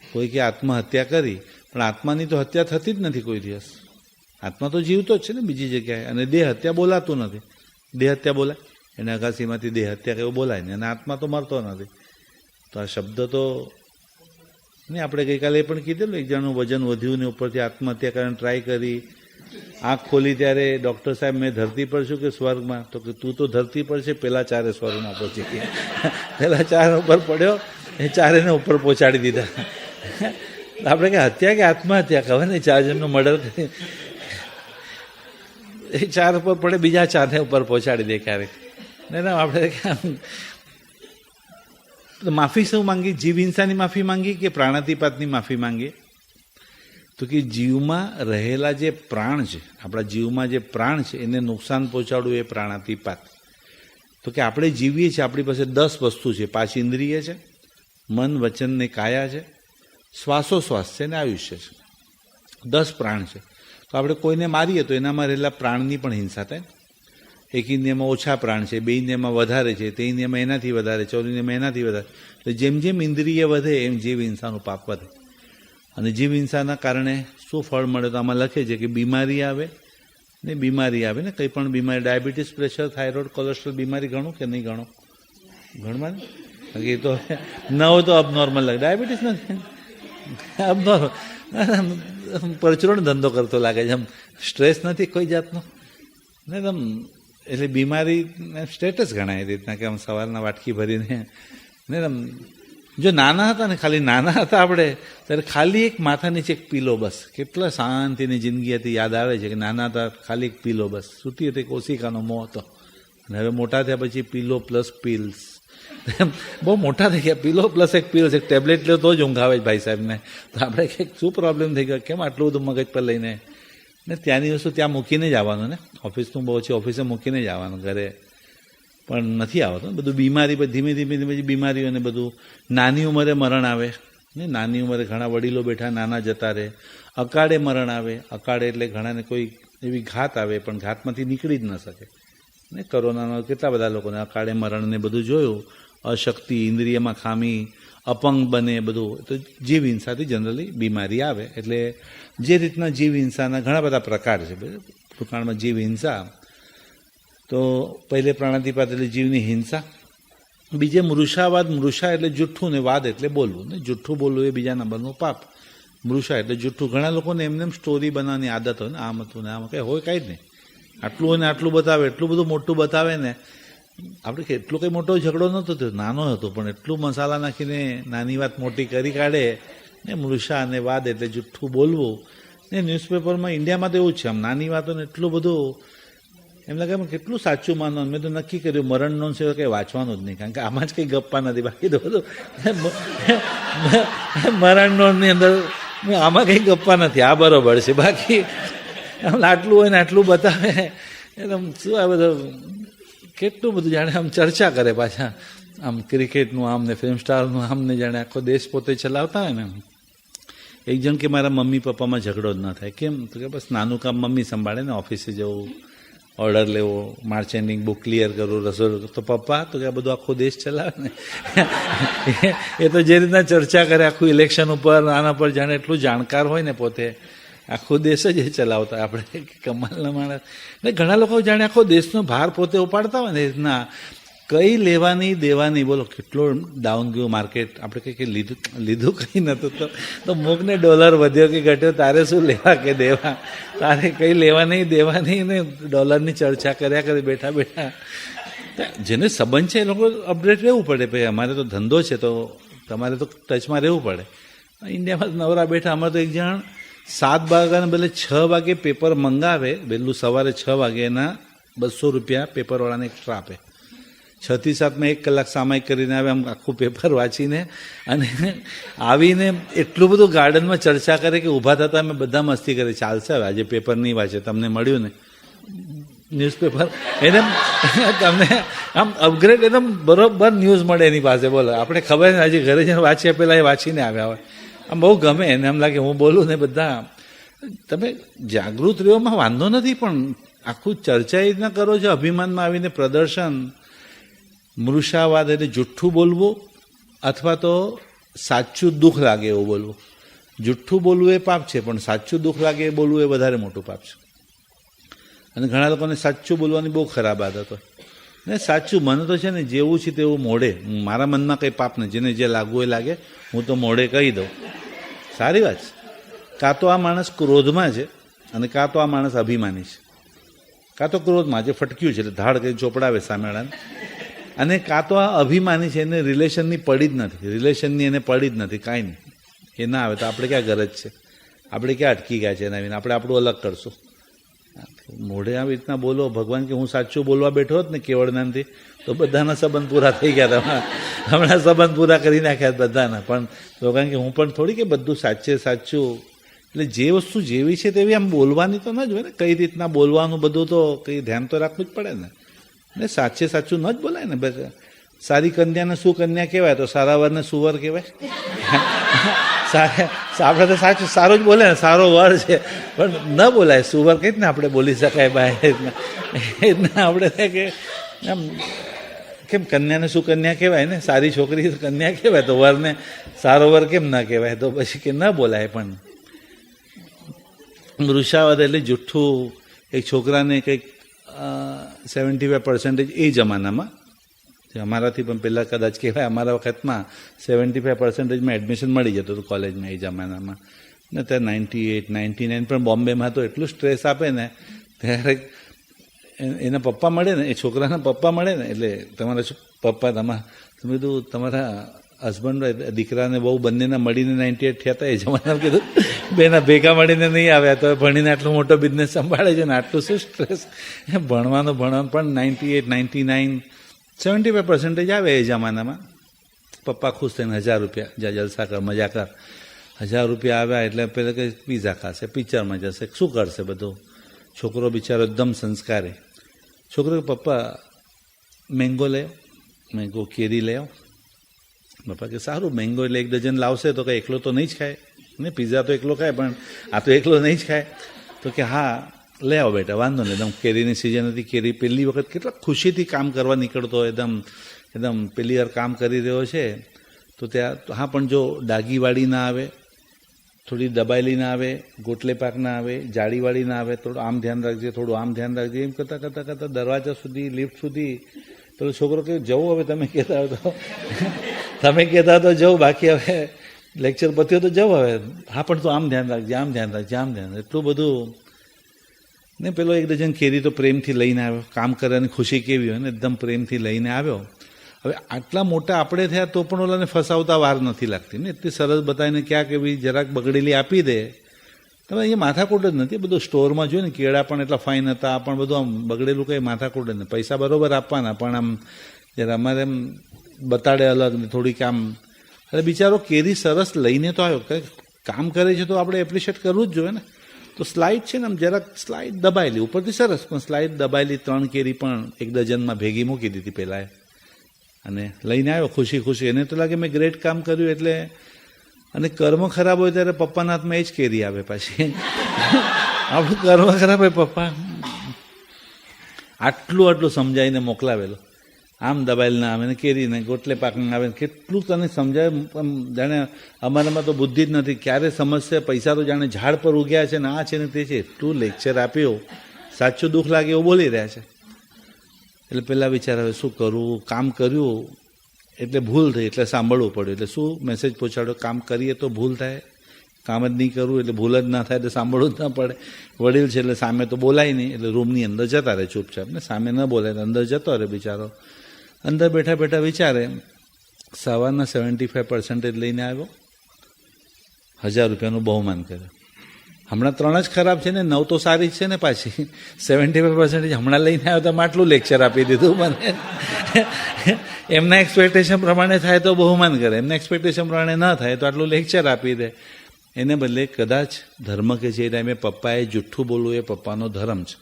કોઈ કે આત્મહત્યા કરી, પણ આત્માની તો હત્યા થતી જ નથી કોઈ દિવસ. આત્મા તો જીવતો જ છે ને બીજી જગ્યાએ. અને દેહ હત્યા બોલાતું નથી. દેહ હત્યા બોલાય, એને અગાસીમાંથી દેહ હત્યા કેવું બોલાય ને. અને આત્મા તો મરતો નથી. તો આ શબ્દ તો નહીં. આપણે ગઈકાલે એ પણ કીધેલું, એક જણનું વજન વધ્યું ને ઉપરથી આત્મહત્યા કરવાની ટ્રાય કરી. આંખ ખોલી ત્યારે ડૉક્ટર સાહેબ, મેં ધરતી પર છું કે સ્વર્ગમાં? તો કે તું તો ધરતી પર છે, પેલા 4 સ્વર્ગમાં પહોંચી ગયા. પેલા 4 ઉપર પડ્યો, એ 4 ઉપર પહોંચાડી દીધા. આપણે કે હત્યા કે આત્મહત્યા ખબર ને, 4 જણનું મર્ડર કરી, એ 4 ઉપર પડે, બીજા 4 ઉપર પહોંચાડી દે ક્યારેક. ના આપણે માફી શું માંગી? જીવ હિંસાની માફી માંગી કે પ્રાણાતિપાતની માફી માંગી? તો કે જીવમાં રહેલા જે પ્રાણ છે, આપણા જીવમાં જે પ્રાણ છે, એને નુકસાન પહોંચાડવું એ પ્રાણાતિપાત. તો કે આપણે જીવીએ છીએ, આપણી પાસે 10 વસ્તુ છે. 5 ઇન્દ્રિય છે, મન, વચન ને કાયા છે, શ્વાસોશ્વાસ છે ને આયુષ્ય છે. 10 પ્રાણ છે. તો આપણે કોઈને મારીએ તો એનામાં રહેલા પ્રાણની પણ હિંસા થાય. એક ઇન્દ્રિયમાં ઓછા પ્રાણ છે, 2 ઇન્દ્રિયમાં વધારે છે, 3 ઇન્દ્રિયમાં એનાથી વધારે, 4 ઇન્દ્રિયમાં એનાથી વધારે. તો જેમ જેમ ઇન્દ્રિય વધે એમ જીવ હિંસાનું પાપ વધે. અને જીવ હિંસાના કારણે શું ફળ મળે? તો આમાં લખે છે કે બીમારી આવે ને, બીમારી આવે ને, કંઈ પણ બીમારી, ડાયાબિટીસ, પ્રેશર, થાઇરોઇડ, કોલેસ્ટ્રોલ, બીમારી ગણું કે નહીં ગણું? ગણવા ને. એ તો ન હોય તો અબનોર્મલ લાગે. ડાયાબિટીસ નથી, અબનોર્મલ, પરચુરણ ધંધો કરતો લાગે છે. આમ સ્ટ્રેસ નથી કોઈ જાતનો ને. તમ એટલે બીમારી સ્ટેટસ ગણાય એ રીતના કે આમ સવારના વાટકી ભરીને ને. જો નાના હતા ને, ખાલી નાના હતા આપણે, ત્યારે ખાલી એક માથા નીચે એક પીલો, બસ. કેટલા શાંતિની જિંદગી હતી. યાદ આવે છે કે નાના હતા, ખાલી એક પીલો બસ. સૂતી હતી, કોશિકાનો મોહ હતો. અને હવે મોટા થયા પછી પીલો પ્લસ પીલ્સ. બહુ મોટા થઈ ગયા, પીલો પ્લસ એક પીલ્સ, એક ટેબ્લેટ લે તો જ ઊંઘ આવે ભાઈ સાહેબને. તો આપણે કંઈક શું પ્રોબ્લેમ થઈ ગયો, કેમ આટલું બધું મગજ પર લઈને ને? ત્યાંની વસ્તુ ત્યાં મૂકીને જ આવવાનું ને. ઓફિસનું બહુ છે, ઓફિસે મૂકીને જ આવવાનું, ઘરે પણ નથી આવતું. બધું બીમારી, ધીમે ધીમે ધીમે બીમારીઓને બધું. નાની ઉંમરે મરણ આવે ને. નાની ઉંમરે ઘણા વડીલો બેઠા, નાના જતા રહે. અકાળે મરણ આવે. અકાળે એટલે ઘણાને કોઈ એવી ઘાત આવે, પણ ઘાતમાંથી નીકળી જ ન શકે ને. કોરોનાનો કેટલા બધા લોકોને અકાળે મરણને બધું જોયું. અશક્તિ, ઇન્દ્રિયમાં ખામી, અપંગ બને, બધું. તો જીવ હિંસાથી જનરલી બીમારી આવે. એટલે જે રીતના જીવ હિંસાના ઘણા બધા પ્રકાર છે. ટૂંકાણમાં જીવ હિંસા તો પહેલે પ્રાણાતિપાત એટલે જીવની હિંસા. બીજે મૃષાવાદ. મૃષા એટલે જુઠ્ઠું ને વાદ એટલે બોલવું ને. જુઠ્ઠું બોલવું એ બીજા નંબરનું પાપ. મૃષા એટલે જુઠ્ઠું. ઘણા લોકોને એમને સ્ટોરી બનાવવાની આદત હોય ને, આમ હતું ને આમ, કંઈ હોય કાંઈ જ નહીં. આટલું હોય ને આટલું બતાવે, એટલું બધું મોટું બતાવે ને. આપણે એટલો કંઈ મોટો ઝઘડો નહોતો થયો, નાનો હતો, પણ એટલું મસાલા નાખીને નાની વાત મોટી કરી કાઢે ને. મૃષા અને વાદ એટલે જુઠ્ઠું બોલવું ને. ન્યૂઝપેપરમાં ઇન્ડિયામાં તો એવું જ છે, આમ નાની વાતોને એટલું બધું એમ લાગે કેટલું સાચું માનવાનું. મેં તો નક્કી કર્યું મરણનો છે કંઈ વાંચવાનું જ નહીં, કારણ કે આમાં જ કંઈ ગપ્પા નથી. બાકી તો બધું મરણની અંદર આમાં કંઈ ગપ્પા નથી. આ બરોબર છે. બાકી આમ આટલું હોય ને આટલું બતાવે એકદમ શું આ બધું કેટલું બધું જાણે આમ ચર્ચા કરે પાછા. આમ ક્રિકેટનું આમ ને ફિલ્મ સ્ટારનું આમ ને, જાણે આખો દેશ પોતે ચલાવતા હોય ને. એક જણ કે મારા મમ્મી પપ્પામાં ઝઘડો જ ન થાય. કેમ? તો કે બસ નાનું કામ મમ્મી સંભાળે ને, ઓફિસે જવું, ઓર્ડર લેવો, માર્ચેન્ડિંગ બુક ક્લિયર કરવું, રસોઈ. તો પપ્પા તો કે આ બધું આખો દેશ ચલાવે ને. એ તો જે રીતના ચર્ચા કરે આખું ઇલેક્શન ઉપર, આના પર, જાણે એટલું જાણકાર હોય ને પોતે. આખો દેશ જ એ ચલાવતા. આપણે કમાલના માણસ ને. ઘણા લોકો જાણે આખો દેશનો ભાર પોતે ઉપાડતા હોય ને. એ રીતના કઈ લેવાની દેવાની. બોલો કેટલો ડાઉન ગયું માર્કેટ. આપણે કંઈ લીધું કંઈ નહોતું તો મૂકને ડોલર વધ્યો કે ઘટ્યો, તારે શું લેવા કે દેવા? તારે કંઈ લેવા નહીં દેવા નહીં ને. ડોલરની ચર્ચા કર્યા કરે બેઠા બેઠા. જેને સંબંધ છે એ લોકો અપડેટ રહેવું પડે. ભાઈ અમારે તો ધંધો છે, તો તમારે તો ટચમાં રહેવું પડે. ઇન્ડિયામાં નવરા બેઠા. અમારે તો એક જણ 7 વાગ્યાને બદલે 6 વાગે પેપર મંગાવે. વહેલું સવારે 6 વાગે એના 200 રૂપિયા પેપરવાળાને એક્સ્ટ્રા આપે. 6 થી 7 1 કલાક સામાયિક કરીને આવે, આમ આખું પેપર વાંચીને અને આવીને એટલું બધું ગાર્ડનમાં ચર્ચા કરે કે ઊભા થતા અમે બધા મસ્તી કરે, ચાલશે હવે આજે પેપર નહીં વાંચે, તમને મળ્યું ને ન્યૂઝપેપર, એને તમને આમ અપગ્રેડ એકદમ બરોબર ન્યૂઝ મળે એની પાસે. બોલો, આપણે ખબર ને હજી ઘરે જઈને વાંચીએ પહેલાં એ વાંચીને આવ્યા હોય, આમ બહુ ગમે એને, એમ લાગે હું બોલું ને બધા. તમે જાગૃત રહેવામાં વાંધો નથી, પણ આખું ચર્ચા એ રીતના કરો છો, અભિમાનમાં આવીને પ્રદર્શન. મૃષાવાદ એટલે જુઠ્ઠું બોલવું અથવા તો સાચું દુઃખ લાગે એવું બોલવું. જુઠ્ઠું બોલવું એ પાપ છે, પણ સાચું દુઃખ લાગે એ બોલવું એ વધારે મોટું પાપ છે. અને ઘણા લોકોને સાચું બોલવાની બહુ ખરાબ આદત હોય ને. સાચું મને તો છે ને જેવું છે તેવું મોઢે, મારા મનમાં કંઈ પાપ નહીં, જેને જે લાગવું એ લાગે, હું તો મોઢે કહી દઉં, સારી વાત છે. કાં તો આ માણસ ક્રોધમાં છે અને કાં તો આ માણસ અભિમાની છે. કાં તો ક્રોધમાં જે ફટક્યું છે એટલે ધાડ કંઈ ચોપડાવે સામેવાળાને, અને કાં તો આ અભિમાની છે, એને રિલેશનની પડી જ નથી, રિલેશનની એને પડી જ નથી, કાંઈ નહીં. એ ના આવે તો આપણે ક્યાં ગરજ છે, આપણે ક્યાં અટકી ગયા છે એના વિના, આપણે આપણું અલગ કરશું. મોઢે આવી રીતના બોલો. ભગવાન કે હું સાચું બોલવા બેઠો હોત ને કેવળ નામથી તો બધાના સંબંધ પૂરા થઈ ગયા હતા, હમણાં સંબંધ પૂરા કરી નાખ્યા બધાના. પણ ભગવાન કે હું પણ થોડી કે બધું સાચે સાચું, એટલે જે વસ્તુ જેવી છે તેવી આમ બોલવાની તો ન જ હોય ને, કઈ રીતના બોલવાનું બધું તો કંઈ ધ્યાન તો રાખવું જ પડે ને સાચે સાચું ન જ બોલાય ને. બસ સારી કન્યાને સુકન્યા કહેવાય તો સારા વરને સુવર કહેવાય. આપણે તો સાચું સારું જ બોલે ને, સારો વર છે, પણ ન બોલાય સુવર કઈ ને આપણે બોલી શકાય બહાર રીતના. આપણે થાય કે આમ કેમ કન્યાને સુકન્યા કહેવાય ને, સારી છોકરી કન્યા કહેવાય, તો વરને સારો વર કેમ ના કહેવાય? તો પછી કે ન બોલાય. પણ મૃષાવાદ એટલે જુઠ્ઠું. એક છોકરાને કંઈક 75% એ જમાનામાં, અમારાથી પણ પહેલાં કદાચ કહેવાય, અમારા વખતમાં 75%માં એડમિશન મળી જતું હતું કોલેજમાં એ જમાનામાં. ને ત્યારે 98, 99 પણ બોમ્બેમાં તો એટલું સ્ટ્રેસ આપે ને, ત્યારે એના પપ્પા મળે ને, એ છોકરાના પપ્પા મળે ને, એટલે તમારા પપ્પા તમે કીધું તમારા હસબન્ડ દીકરાને બહુ બંનેના મળીને 98 થયા હતા એ જમાનામાં, કીધું બેના ભેગા મળીને નહીં આવ્યા તો ભણીને આટલો મોટો બિઝનેસ સંભાળે છે ને, આટલું શું સ્ટ્રેસ. ભણવાનું પણ 98, 99, 75% આવે એ જમાનામાં. પપ્પા ખુશ થઈને 1000 રૂપિયા, જા જલસા કર, મજા કર. 1000 રૂપિયા આવ્યા એટલે પેલા કે પીઝા ખાશે, પિક્ચરમાં જશે, શું કરશે બધું. છોકરો બિચારો એકદમ સંસ્કારી. છોકરો પપ્પા મેંગો લે, મેંગો કેરી લે આવો. પપ્પા કે સારું, મેંગો એટલે 1 ડઝન લાવશે તો કંઈ એકલો તો નહીં જ ખાય ને, પીઝા તો એકલો ખાય પણ આ તો એકલો નહીં જ ખાય. તો કે હા લે આવો બેટા, વાંધો નહીં. એકદમ કેરીની સિઝન હતી, કેરી પહેલી વખત કેટલા ખુશીથી કામ કરવા નીકળતો, એકદમ પહેલી વાર કામ કરી રહ્યો છે. તો ત્યાં હા, પણ જો ડાગીવાળી ના આવે, થોડી દબાયેલી ના આવે, ગોટલે પાક ના આવે, જાળીવાળી ના આવે, થોડું આમ ધ્યાન રાખજે, થોડું આમ ધ્યાન રાખજે, એમ કરતાં દરવાજા સુધી, લિફ્ટ સુધી. પેલો છોકરો કે જવું હવે, તમે કહેતા હો તો તમે કહેતા તો જવું, બાકી હવે લેક્ચર પત્યો તો જવું હવે. હા પણ તું આમ ધ્યાન રાખજે, આમ ધ્યાન રાખજે, આમ ધ્યાન, એટલું બધું. ને પેલો 1 ડઝન કેરી તો પ્રેમથી લઈને આવ્યો. કામ કરવાની ખુશી કેવી હોય ને, એકદમ પ્રેમથી લઈને આવ્યો. હવે આટલા મોટા આપણે થયા તો પણ ઓલાને ફસાવતા વાર નથી લાગતી ને, એટલી સરસ બતાવીને ક્યાંક એવી જરાક બગડેલી આપી દે. તમે અહીંયા માથાકૂટ જ નથી. બધું સ્ટોરમાં જોયું ને, કેળા પણ એટલા ફાઇન હતા, આ પણ બધું આમ બગડેલું કંઈ માથાકૂટ જ નહીં. પૈસા બરોબર આપવાના, પણ આમ જ્યારે અમારે એમ બતાડે અલગ ને થોડીક આમ. એટલે બિચારો કેરી સરસ લઈને તો આવ્યો, કંઈક કામ કરે છે તો આપણે એપ્રિશિએટ કરવું જ જોઈએ ને. તો સ્લાઇડ છે ને આમ જરાક સ્લાઇડ દબાયેલી, ઉપરથી સરસ પણ સ્લાઇડ દબાયેલી 3 કેરી પણ 1 ડઝનમાં ભેગી મૂકી દીધી પહેલાં, અને લઈને આવ્યો ખુશી ખુશી. એને તો લાગે મેં ગ્રેટ કામ કર્યું એટલે. અને કર્મ ખરાબ હોય ત્યારે પપ્પાના હાથમાં એ જ કેરી આવે પાછી. આપણું કર્મ ખરાબ હોય, પપ્પા આટલું સમજાવીને મોકલાવેલો, આમ દબાયેલ ના આવે ને કેરીને ગોટલે પાકને આવે, કેટલું તને સમજાય. જાણે અમારામાં તો બુદ્ધિ જ નથી, ક્યારે સમજશે. પૈસા તો જાણે ઝાડ પર ઉગ્યા છે ને, આ છે ને તે છે. એટલું લેક્ચર આપ્યું, સાચું દુઃખ લાગે એવું બોલી રહ્યા છે. એટલે પેલા વિચાર આવે શું કરવું. કામ કર્યું એટલે ભૂલ થઈ, એટલે સાંભળવું પડ્યું. એટલે શું મેસેજ પહોંચાડ્યો, કામ કરીએ તો ભૂલ થાય, કામ જ નહીં કરવું એટલે ભૂલ જ ના થાય, એટલે સાંભળવું જ ના પડે. વડીલ છે એટલે સામે તો બોલાય નહીં, એટલે રૂમની અંદર જતા રહે ચૂપચાપ ને, સામે ન બોલાય અંદર જતો રહે બિચારો. અંદર બેઠા બેઠા વિચારે, સવારના 75% લઈને આવ્યો, 1000 રૂપિયાનું બહુમાન કર્યું. હમણાં 3 જ ખરાબ છે ને 9 તો સારી જ છે ને પાછી 75% હમણાં લઈને આવ્યો તો આટલું લેક્ચર આપી દીધું મને. એમના એક્સપેક્ટેશન પ્રમાણે થાય તો બહુમાન કરે, એમના એક્સપેક્ટેશન પ્રમાણે ન થાય તો આટલું લેક્ચર આપી દે. એને બદલે કદાચ ધર્મ કે જે ટાઈમે પપ્પાએ જુઠ્ઠું બોલવું એ પપ્પાનો ધર્મ છે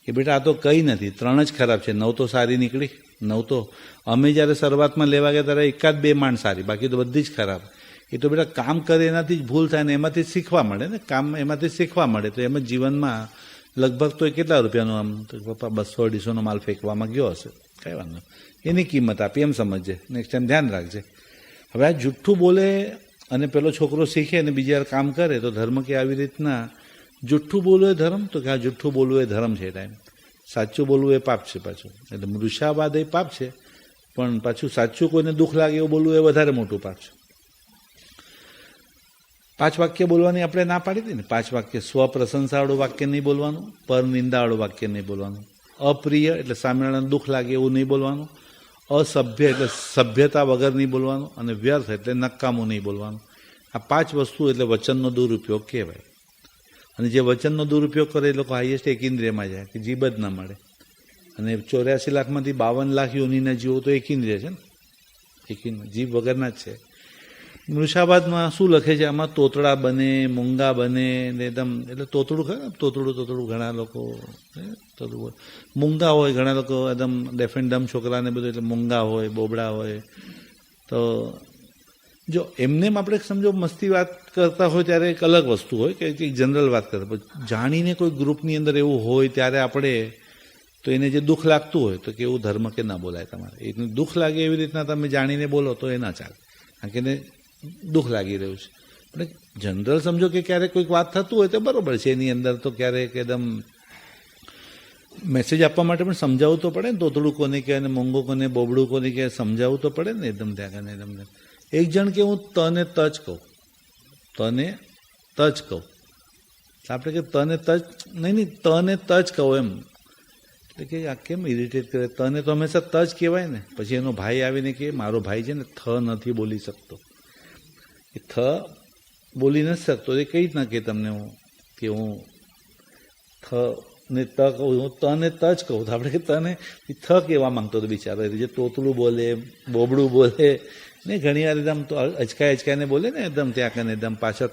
કે બેટા આ તો કંઈ નથી, 3 જ ખરાબ છે, 9 તો સારી નીકળી. 9 તો અમે જ્યારે શરૂઆતમાં લેવા ગયા ત્યારે 1-2 માંડ સારી, બાકી તો બધી જ ખરાબ. એ તો બેટા કામ કરે એનાથી જ ભૂલ થાય ને એમાંથી જ શીખવા મળે ને, કામ એમાંથી જ શીખવા મળે. તો એમ જ જીવનમાં લગભગ તો કેટલા રૂપિયાનો આમ તો પપ્પા 200-250નો માલ ફેંકવામાં ગયો હશે, કઈ વાંધો, એની કિંમત આપી એમ સમજજે, નેક્સ્ટ ટાઈમ ધ્યાન રાખજે. હવે આ જુઠ્ઠું બોલે અને પેલો છોકરો શીખે અને બીજી વાર કામ કરે તો ધર્મ કે આવી રીતના જુઠ્ઠું બોલવું એ ધર્મ, તો કે આ જુઠ્ઠું બોલવું એ ધર્મ છે. ટાઈમ સાચું બોલવું એ પાપ છે પાછું. એટલે મૃષાવાદ એ પાપ છે, પણ પાછું સાચું કોઈને દુઃખ લાગે એવું બોલવું એ વધારે મોટું પાપ છે. 5 વાક્ય બોલવાની આપણે ના પાડી હતી ને, 5 વાક્ય. સ્વપ્રશંસાવાળું વાક્ય નહીં બોલવાનું, પર નિંદાવાળું વાક્ય નહીં બોલવાનું, અપ્રિય એટલે સામેવાળાને દુઃખ લાગે એવું નહીં બોલવાનું, અસભ્ય એટલે સભ્યતા વગર નહીં બોલવાનું, અને વ્યર્થ એટલે નકામું નહીં બોલવાનું. આ 5 વસ્તુ એટલે વચનનો દુરુપયોગ કહેવાય. અને જે વચનનો દુરુપયોગ કરે એ લોકો હાઈએસ્ટ એક ઇન્દ્રિયમાં જાય કે જીભ જ ન મળે. અને 84 લાખમાંથી 52 લાખ યોનિના જીવો તો એક ઇન્દ્રિય છે ને, એક જીભ વગરના જ છે. મૃષાવાદમાં શું લખે છે, આમાં તોતડા બને, મૂંગા બને ને એકદમ, એટલે તોતડું ખબર, તોતડું ઘણા લોકો તોતડું, મૂંગા હોય ઘણા લોકો એકદમ ડેફ એન્ડ ડમ છોકરાને બધું, એટલે મૂંગા હોય, બોબડા હોય. તો જો એમને આપણે સમજો મસ્તી વાત કરતા હોય ત્યારે એક અલગ વસ્તુ હોય કે એક જનરલ વાત કરતા, પણ જાણીને કોઈ ગ્રુપની અંદર એવું હોય ત્યારે આપણે તો એને જે દુઃખ લાગતું હોય તો કે એવું ધર્મ કે ના બોલાય તમારે. એને દુઃખ લાગે એવી રીતના તમે જાણીને બોલો તો એ ના ચાલે, કારણ કે એને દુઃખ લાગી રહ્યું છે. પણ જનરલ સમજો કે ક્યારેક કોઈક વાત થતું હોય તો બરોબર છે, એની અંદર તો ક્યારેક એકદમ મેસેજ આપવા માટે પણ સમજાવવું તો પડે ને, તોતડું કોને કહે અને મોંઘો કોને, બોબડું કોને કહે, સમજાવવું તો પડે ને એકદમ ત્યાં કને એકદમ. એક જણ કે હું તને તજ કહું, તને તજ કહું, આપણે કે તને તજ નહીં, તને તજ કહું એમ. એટલે કે આ કેમ ઇરિટેટ કરે, તને તો હંમેશા તજ કહેવાય ને. પછી એનો ભાઈ આવીને કે મારો ભાઈ છે ને થ નથી બોલી શકતો, એ થ બોલી નથી શકતો, એ કઈ જ ના કે તમને હું કે હું થ ને ત કહું, હું તને તજ કહું. તો આપણે કે તને થ કહેવા માંગતો હતો બિચારો, જે તોતલું બોલે, બોબડું બોલે ને, ઘણી વાર એકદમ તો અચકાઈને બોલે ને એકદમ, ત્યાં કને એકદમ પાછળ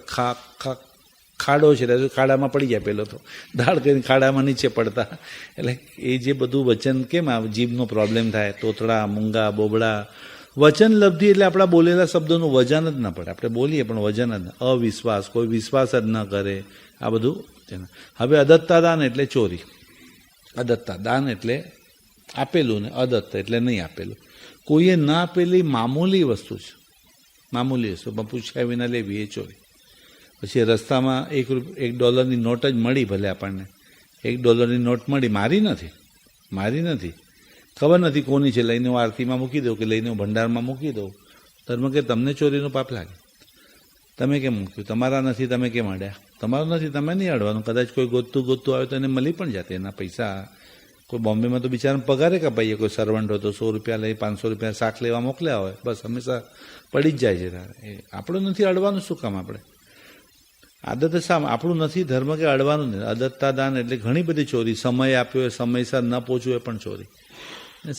ખાડો છે, ખાડામાં પડી જાય પેલો તો, દાળ કરીને ખાડામાં નીચે પડતા. એટલે એ જે બધું વચન કેમ આ જીભનો પ્રોબ્લેમ થાય, તોતડા, મૂંગા, બોબડા. વચન લબ્ધિ એટલે આપણા બોલેલા શબ્દોનું વજન જ ના પડે, આપણે બોલીએ પણ વજન જ ના, અવિશ્વાસ, કોઈ વિશ્વાસ જ ન કરે, આ બધું. હવે અદત્તા દાન એટલે ચોરી. અદત્તા દાન એટલે આપેલું ને અદત્ત એટલે નહીં આપેલું. કોઈએ ના આપેલી મામૂલી વસ્તુ છે, મામૂલી વસ્તુ પૂછ્યા વિના લેવી એ ચોરી. પછી રસ્તામાં $1 નોટ જ મળી, ભલે આપણને $1 નોટ મળી, મારી નથી, ખબર નથી કોની છે, લઈને હું આરતીમાં મૂકી દઉં કે લઈને હું ભંડારમાં મૂકી દઉં. ધર્મ કે તમને ચોરીનું પાપ લાગે, તમે કેમ મૂક્યું, તમારા નથી, તમે કેમ અડ્યા, તમારું નથી, તમે નહીં અડવાનું. કદાચ કોઈ ગોતતું આવે તો એને મળી પણ જાતે એના પૈસા. કોઈ બોમ્બેમાં તો બિચારાને પગારે કપાઈએ, કોઈ સર્વન્ટ હોય તો $100 લઈ $500 શાક લેવા મોકલ્યા હોય, બસ હંમેશા પડી જ જાય છે. એ આપણું નથી, અડવાનું શું કામ આપણે? આદત શા આપણું નથી, ધર્મ કે અડવાનું નથી. અદત્તા દાન એટલે ઘણી બધી ચોરી. સમય આપ્યો હોય, સમયસર ન પહોંચવું એ પણ ચોરી.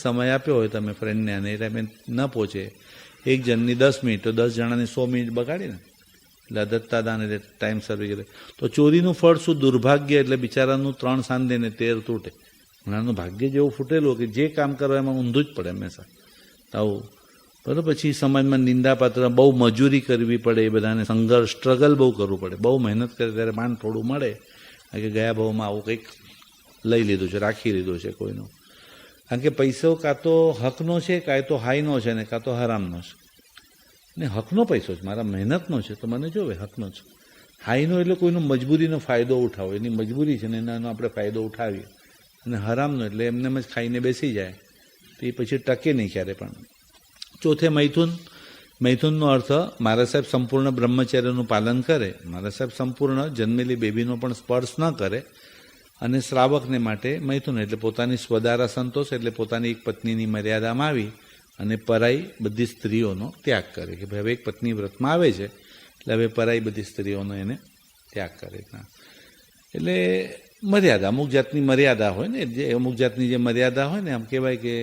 સમય આપ્યો હોય તમે ફ્રેન્ડને અને એ ટાઈમે ન પહોંચે, એક જણની 10 મિનિટ તો 10 જણાની 100 મિનિટ બગાડી ને, એટલે અદત્તા દાન એટલે ટાઈમ સર્વી કરે. તો ચોરીનું ફળ શું? દુર્ભાગ્ય. એટલે બિચારાનું 3 સાંધે ને 13 તૂટે. ઘણાનું ભાગ્ય જેવું ફૂટેલું કે જે કામ કરવા એમાં ઊંધું જ પડે હંમેશા આવું. બરાબર. પછી સમાજમાં નિંદાપાત્ર, બહુ મજૂરી કરવી પડે, એ બધાને સંઘર્ષ, સ્ટ્રગલ બહુ કરવું પડે, બહુ મહેનત કરે ત્યારે માંડ થોડું મળે. કે ગયા ભાવમાં આવું કંઈક લઈ લીધું છે, રાખી લીધું છે કોઈનું. કારણ કે પૈસો કાં તો હકનો છે, કાં તો હાઈનો છે, ને કાં તો હરામનો છે. ને હકનો પૈસો છે, મારા મહેનતનો છે તો મને જોવે હકનો છે. હાઈનો એટલે કોઈનો મજબૂરીનો ફાયદો ઉઠાવો, એની મજબૂરી છે ને એનો આપણે ફાયદો ઉઠાવીએ. અને હરામનો એટલે એમને જ ખાઈને બેસી જાય તો એ પછી ટકે નહીં ક્યારે પણ. ચોથે મૈથુન. મૈથુનનો અર્થ મારા સાહેબ સંપૂર્ણ બ્રહ્મચર્યનું પાલન કરે, મારા સાહેબ સંપૂર્ણ જન્મેલી બેબીનો પણ સ્પર્શ ન કરે. અને શ્રાવકને માટે મૈથુન એટલે પોતાની સ્વદારા સંતોષ, એટલે પોતાની એક પત્નીની મર્યાદામાં આવી અને પરાઈ બધી સ્ત્રીઓનો ત્યાગ કરે. કે ભાઈ હવે એક પત્ની વ્રતમાં આવે છે એટલે હવે પરાઈ બધી સ્ત્રીઓનો એને ત્યાગ કરે. એટલે મર્યાદા, અમુક જાતની મર્યાદા હોય ને, જે અમુક જાતની જે મર્યાદા હોય ને, આમ કહેવાય કે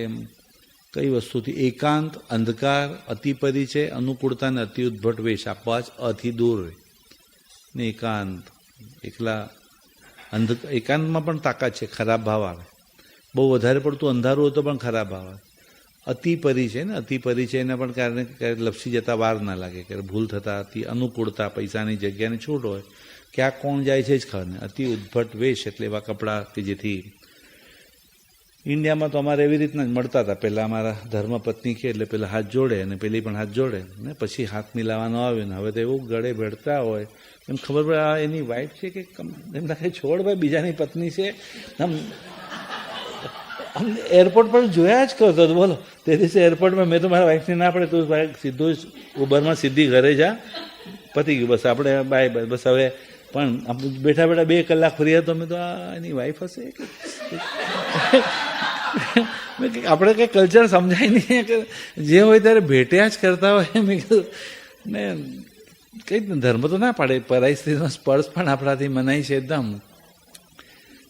કઈ વસ્તુથી એકાંત, અંધકાર, અતિ પરિચય, અનુકૂળતા ને અતિ ઉદ્ભટ વેશ, આ પાંચ અથી દૂર રહે ને એકાંત. એકલા એકાંતમાં પણ તાકાત છે, ખરાબ ભાવ આવે. બહુ વધારે પડતું અંધારું હોય તો પણ ખરાબ ભાવ આવે. અતિ પરિચય ને, અતિ પરિચયના પણ કારણે ક્યારેક લપસી જતા વાર ના લાગે, ક્યારે ભૂલ થતા. અતિ અનુકૂળતા, પૈસાની જગ્યાની છૂટ હોય, ક્યાં કોણ જાય છે જ ખબર નહીં. અતિ ઉદ્ભટ વેશ એટલે એવા કપડાં કે જેથી ઇન્ડિયામાં તો અમારે એવી રીતના જ મળતા હતા. પહેલાં અમારા ધર્મપત્ની કે એટલે પેલા હાથ જોડે અને પેલી પણ હાથ જોડે ને પછી હાથ મિલાવાનો આવે ને. હવે તો એવું ગળે ભેળતા હોય એમ ખબર પડે આ એની વાઈફ છે કે એમ લાગે છોડ ભાઈ બીજાની પત્ની છે. આમ એરપોર્ટ પર જોયા જ કરતો હતો. બોલો, તે દિવસે એરપોર્ટમાં મેં તો મારા વાઈફને ના પડે તું ભાઈ સીધું જ ઉબરમાં સીધી ઘરે જા, પતી ગયું બસ, આપણે બાય બાય બસ. હવે પણ બેઠા બેઠા 2 કલાક ફરી હતો. મેં તો આ એની વાઈફ હશે કે આપણે કંઈ કલ્ચર સમજાય નહીં કે જે હોય ત્યારે ભેટ્યા જ કરતા હોય. મેં કીધું ને કંઈ ધર્મ તો ના પાડે, પરાઈ સ્ત્રીનો સ્પર્શ પણ આપણાથી મનાય છે એકદમ.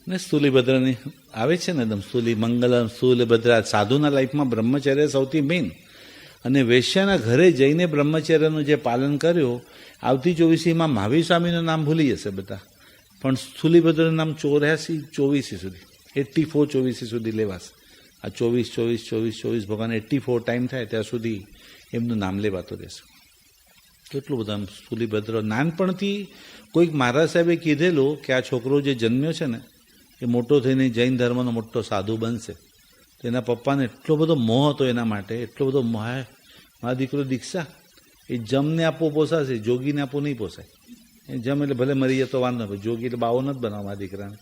ને સ્થૂલીભદ્રની આવે છે ને એકદમ સ્થૂલી મંગલમ સ્થૂલભદ્રા. સાધુના લાઈફમાં બ્રહ્મચર્ય સૌથી મેઇન. અને વેશ્યાના ઘરે જઈને બ્રહ્મચર્યનું જે પાલન કર્યું, આવતી 24મીમાં મહાવીર સ્વામીનું નામ ભૂલી જશે બધા, પણ સ્થૂલીભદ્રનું નામ 84 સુધી 84 સુધી લેવાશે. આ 24 ભગવાન 84 ટાઈમ થાય ત્યાં સુધી એમનું નામ લેવાતું રહેશે. કેટલું બધું આમ સ્થૂલીભદ્ર. નાનપણથી કોઈક મહારાજ સાહેબે કીધેલું કે આ છોકરો જે જન્મ્યો છે ને એ મોટો થઈને જૈન ધર્મનો મોટો સાધુ બનશે. તો એના પપ્પાને એટલો બધો મોહ હતો એના માટે, એટલો બધો મોહ. મારા દીકરો દીક્ષા એ જમને આપવો પોસાશે, જોગીને આપવું નહીં પોસાય. એ જમ એટલે ભલે મરી જતો વાંધો નહીં, જોગી એટલે બાવો નથી બનાવવા મારા દીકરાને.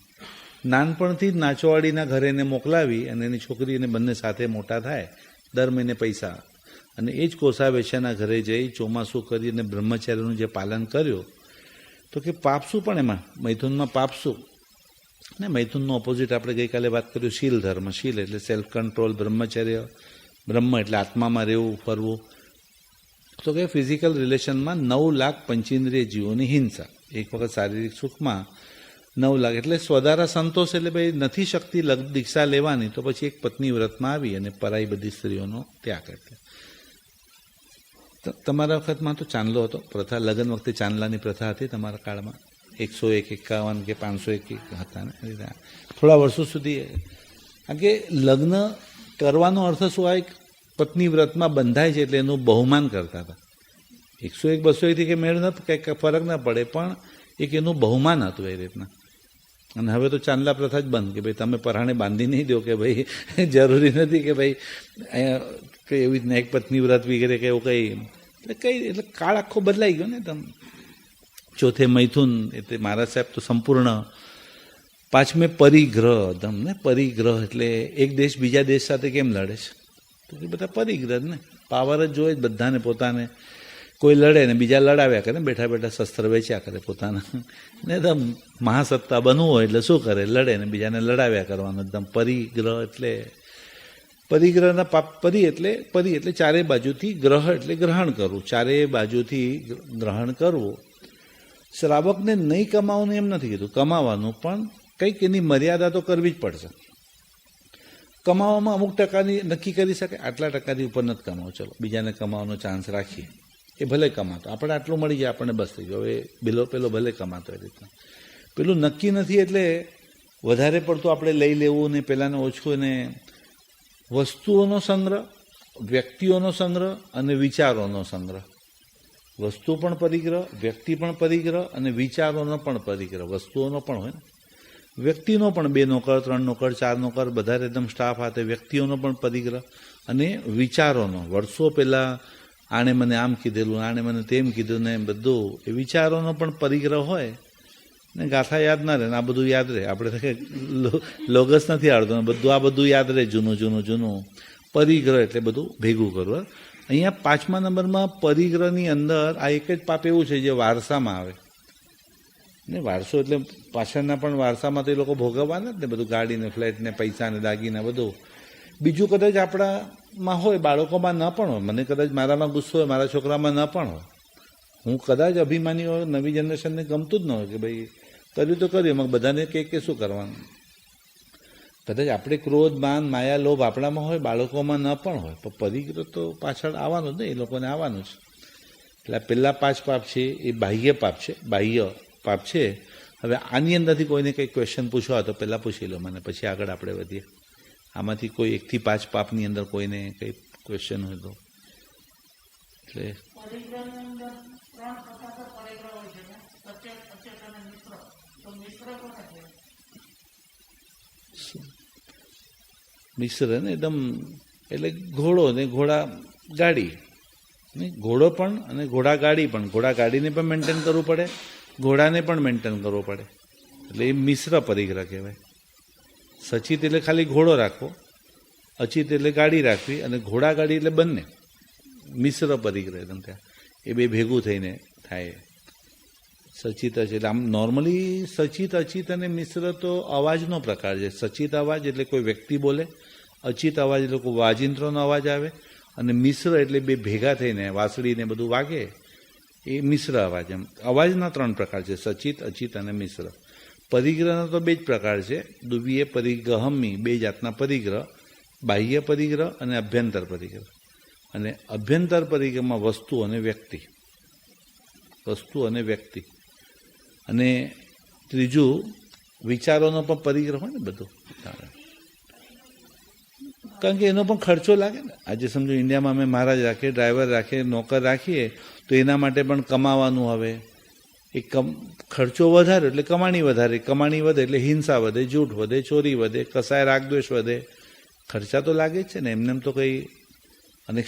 નાનપણથી જ નાચોવાડીના ઘરે એને મોકલાવી અને એની છોકરીને બંને સાથે મોટા થાય, દર મહિને પૈસા. અને એ જ કોસા વેશ્યાના ઘરે જઈ ચોમાસું કરી અને બ્રહ્મચર્યનું જે પાલન કર્યું. તો કે પાપ શું પણ એમાં મૈથુનમાં પાપ શું ને? મૈથુનનો ઓપોઝિટ આપણે ગઈકાલે વાત કર્યું શીલ ધર્મ. શીલ એટલે સેલ્ફ કંટ્રોલ, બ્રહ્મચર્ય. બ્રહ્મ એટલે આત્મામાં રહેવું, ફરવું. તો કે ફિઝિકલ રિલેશનમાં 9 લાખ પંચેન્દ્રિય જીવોની હિંસા. એક વખત શારીરિક સુખમાં 9 લાખ એટલે સ્વધારા સંતોષ. એટલે ભાઈ નથી શક્તિ દીક્ષા લેવાની તો પછી એક પત્ની વ્રતમાં આવી અને પરાઈ બધી સ્ત્રીઓનો ત્યાગ. એટલે તમારા વખતમાં તો ચાંદલો હતો, પ્રથા. લગ્ન વખતે ચાંદલાની પ્રથા હતી તમારા કાળમાં. 101, 51 કે 501 હતા ને થોડા વર્ષો સુધી. કારણ કે લગ્ન કરવાનો અર્થ શું? આ એક પત્ની વ્રતમાં બંધાય છે એટલે એનું બહુમાન કરતા હતા. 101, 201 કે મેળ ન કંઈક ફરક ના પડે, પણ એક એનું બહુમાન હતું એ રીતના. અને હવે તો ચાંદલા પ્રથા જ બંધ કે ભાઈ તમે પરાણે બાંધી નહીં દો, કે ભાઈ જરૂરી નથી કે ભાઈ કંઈ એવી રીતના એક પત્ની વ્રત વગેરે કે એવું કંઈ. એટલે કાળ આખો બદલાઈ ગયો ને. તમે ચોથે મૈથુન એટલે મહારાજ સાહેબ તો સંપૂર્ણ. 5મે પરિગ્રહ. તમને પરિગ્રહ એટલે એક દેશ બીજા દેશ સાથે કેમ લડે છે? તો કે બધા પરિગ્રહ ને, પાવર જ જોઈએ બધાને પોતાને. કોઈ લડે ને બીજા લડાવ્યા કરે, બેઠા બેઠા શસ્ત્ર વેચ્યા કરે પોતાના. ને એકદમ મહાસત્તા બનવું હોય એટલે શું કરે? લડે ને બીજાને લડાવ્યા કરવાનું. એકદમ પરિગ્રહ એટલે પરિગ્રહના પાપ. પરી એટલે ચારે બાજુથી, ગ્રહ એટલે ગ્રહણ કરવું, ચારે બાજુથી ગ્રહણ કરવું. શ્રાવકને નહીં કમાવાનું એમ નથી કીધું, કમાવાનું, પણ કંઈક એની મર્યાદા તો કરવી જ પડશે. કમાવામાં અમુક ટકાની નક્કી કરી શકે, આટલા ટકાથી ઉપર નથી કમાવો, ચલો બીજાને કમાવાનો ચાન્સ રાખીએ. એ ભલે કમાતો, આપણે આટલું મળી જાય આપણને બસ થઈ ગયો. હવે પેલો ભલે કમાતો એ રીતના. પેલું નક્કી નથી એટલે વધારે પડતું આપણે લઈ લેવું ને પેલાને ઓછું. ને વસ્તુઓનો સંગ્રહ, વ્યક્તિઓનો સંગ્રહ અને વિચારોનો સંગ્રહ. વસ્તુ પણ પરિગ્રહ, વ્યક્તિ પણ પરિગ્રહ અને વિચારોનો પણ પરિગ્રહ. વસ્તુઓનો પણ હોય ને, વ્યક્તિનો પણ 2 નોકર, 3 નોકર, 4 નોકર, બધા એકદમ સ્ટાફ હાથે. વ્યક્તિઓનો પણ પરિગ્રહ અને વિચારોનો. વર્ષો પહેલાં આણે મને આમ કીધેલું, આણે મને તેમ કીધું ને બધું. એ વિચારોનો પણ પરિગ્રહ હોય ને. ગાથા યાદ ના રહે ને આ બધું યાદ રહે. આપણે તો લોગસ નથી આવડતું, બધું આ બધું યાદ રહે, જૂનું. પરિગ્રહ એટલે બધું ભેગું કરવું. અહીંયા 5મા નંબરમાં પરિગ્રહની અંદર આ એક જ પાપ એવું છે જે વારસામાં આવે ને. વારસો એટલે પાછળના પણ વારસામાં તો એ લોકો ભોગવવાના જ ને બધું, ગાડીને, ફ્લેટને, પૈસાને, દાગીને બધું. બીજું કદાચ આપણામાં હોય, બાળકોમાં ન પણ હોય. મને કદાચ મારામાં ગુસ્સો હોય, મારા છોકરામાં ન પણ હું કદાચ અભિમાની હોય, નવી જનરેશનને ગમતું જ ન હોય કે ભાઈ કર્યું તો કર્યું, એમાં બધાને કે શું કરવાનું. કદાચ આપણે ક્રોધ, માન, માયા, લોભ આપણામાં હોય, બાળકોમાં ન પણ હોય, પણ પરિગ્રહ તો પાછળ આવવાનું જ ને, એ લોકોને આવવાનું જ. એટલે પહેલા 5 પાપ છે એ બાહ્ય પાપ છે, બાહ્ય પાપ છે. હવે આની અંદરથી કોઈને કંઈ ક્વેશ્ચન પૂછવા હોય તો પહેલાં પૂછી લો મને, પછી આગળ આપણે વધીએ. આમાંથી કોઈ 1 થી 5 પાપની અંદર કોઈને કંઈ ક્વેશ્ચન હોય તો. એટલે મિશ્ર ને એકદમ, એટલે ઘોડો ને ઘોડા ગાડી, નહીં ઘોડો પણ અને ઘોડા ગાડી પણ. ઘોડા ગાડીને પણ મેન્ટેન કરવું પડે, ઘોડાને પણ મેન્ટેન કરવો પડે. એટલે એ મિશ્ર પરિગ્રહ કહેવાય. સચિત એટલે ખાલી ઘોડો રાખવો, અચિત એટલે ગાડી રાખવી, અને ઘોડા ગાડી એટલે બંને મિશ્ર પરિગ્રહ એકદમ ત્યાં. એ બે ભેગું થઈને થાય સચિત અચિત. એટલે આમ નોર્મલી સચિત, અચિત અને મિશ્ર તો અવાજનો પ્રકાર છે. સચિત અવાજ એટલે કોઈ વ્યક્તિ બોલે, અચિત અવાજ એટલે કોઈ વાજિંત્રનો અવાજ આવે, અને મિશ્ર એટલે બે ભેગા થઈને વાંસળીને બધું વાગે, એ મિશ્ર અવાજ. એમ અવાજના 3 પ્રકાર છે, સચિત, અચિત અને મિશ્ર. પરિગ્રહના તો 2 જ પ્રકાર છે, દુવીય પરિગ્રહમી, 2 જાતના પરિગ્રહ, બાહ્ય પરિગ્રહ અને અભ્યંતર પરિગ્રહ. અને અભ્યંતર પરિગ્રહમાં વસ્તુ અને વ્યક્તિ, વસ્તુ અને વ્યક્તિ. અને ત્રીજું વિચારોનો પણ પરિગ્રહ હોય ને બધું, કારણ કે એનો પણ ખર્ચો લાગે ને. આજે સમજો ઇન્ડિયામાં અમે મહારાજ રાખીએ, ડ્રાઈવર રાખીએ, નોકર રાખીએ, તો એના માટે પણ કમાવાનું. હવે એ ખર્ચો વધારે એટલે કમાણી વધારે, કમાણી વધે એટલે હિંસા વધે, જૂઠ વધે, ચોરી વધે, કસાય રાગદ્વેષ વધે. ખર્ચા તો લાગે જ છે ને. એમને તો કંઈ અને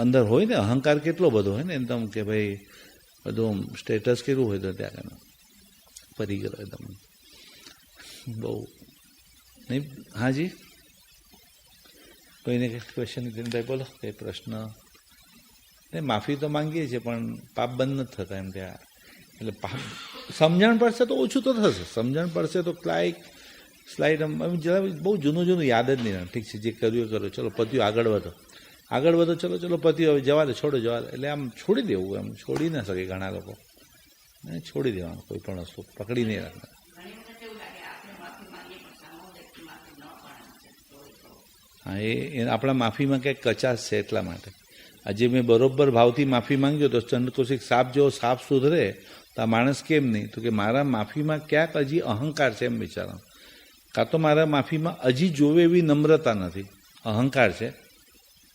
અંદર હોય ને અહંકાર કેટલો બધો હોય ને એકદમ, કે ભાઈ બધું સ્ટેટસ કેવું હોય તો ત્યાં પરિગ્રહ એકદમ બહુ નહીં. હાજી, કોઈને ક્વેશ્ચન? નીતિનભાઈ બોલો, કંઈ પ્રશ્ન? નહીં, માફી તો માંગીએ છીએ પણ પાપ બંધ નથી થતા એમ ત્યાં. એટલે પાપ સમજણ પડશે તો ઓછું તો થશે, સમજણ પડશે તો સ્લાઇડ જરા બહુ જૂનું યાદ જ નહીં. ઠીક છે, જે કર્યું એ કરો, ચલો પત્યું, આગળ વધો, આગળ વધો, ચલો પત્યું, હવે જવા દે, છોડો જવા દે. એટલે આમ છોડી દેવું, એમ છોડી ના શકે ઘણા લોકો. છોડી દેવાનું, કોઈ પણ વસ્તુ પકડી નહીં રાખવાનું. હા, એ આપણા માફીમાં ક્યાંક કચાશ છે એટલા માટે. આજે મેં બરોબર ભાવથી માફી માંગ્યો તો ચંદ્રકૌશિક સાપ જેવો સાપ સુધરે તો આ માણસ કેમ નહીં? તો કે મારા માફીમાં ક્યાંક હજી અહંકાર છે એમ વિચારો, કાં તો મારા માફીમાં હજી જોવે એવી નમ્રતા નથી, અહંકાર છે.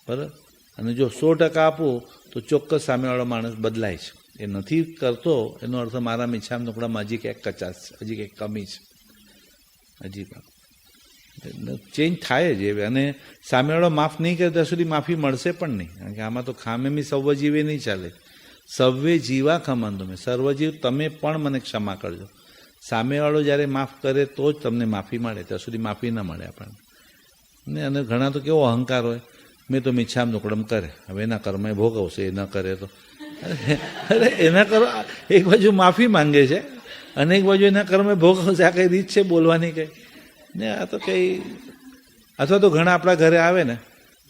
બરાબર? અને જો 100% આપું તો ચોક્કસ સામેવાળો માણસ બદલાય છે. એ નથી કરતો એનો અર્થ મારા મીઠામ ટુકડામાં હજી ક્યાંક કચાશ છે, હજી કંઈક કમી છે, હજી પણ ચેન્જ થાય જ. અને સામેવાળો માફ નહીં કરે ત્યાં સુધી માફી મળશે પણ નહીં. કારણ કે આમાં તો ખામેમી સર્વજીવે નહીં ચાલે. સર્વે જીવા ખમંદો મેં, સર્વજીવ તમે પણ મને ક્ષમા કરજો. સામેવાળો જ્યારે માફ કરે તો જ તમને માફી મળે, ત્યાં સુધી માફી ન મળે આપણને. ને અને ઘણા તો કેવો અહંકાર હોય, મેં તો મીઠામ ટુકડમ કરે, હવે એના કર્મ એ ભોગવશે, એ ન કરે તો. અરે એના કર્મ, એક બાજુ માફી માંગે છે અને એક બાજુ એના કર્મે ભોગવશે. આ કઈ રીત છે બોલવાની? કઈ ને આ તો કંઈ. અથવા તો ઘણા આપણા ઘરે આવે ને,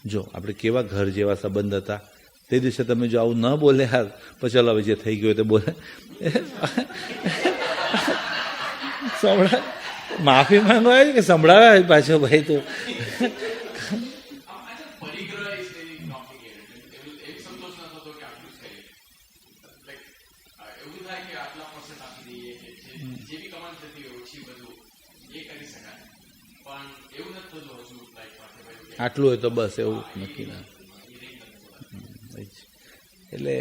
જો આપણે કેવા ઘર જેવા સંબંધ હતા, તે દિવસે તમે જો આવું ન બોલે હાર, પછી ચાલો હવે જે થઈ ગયું તે બોલે. માફી માંગવા કે સંભળાવે પાછો ભાઈ તો. આટલું હોય તો બસ, એવું નક્કી ના. એટલે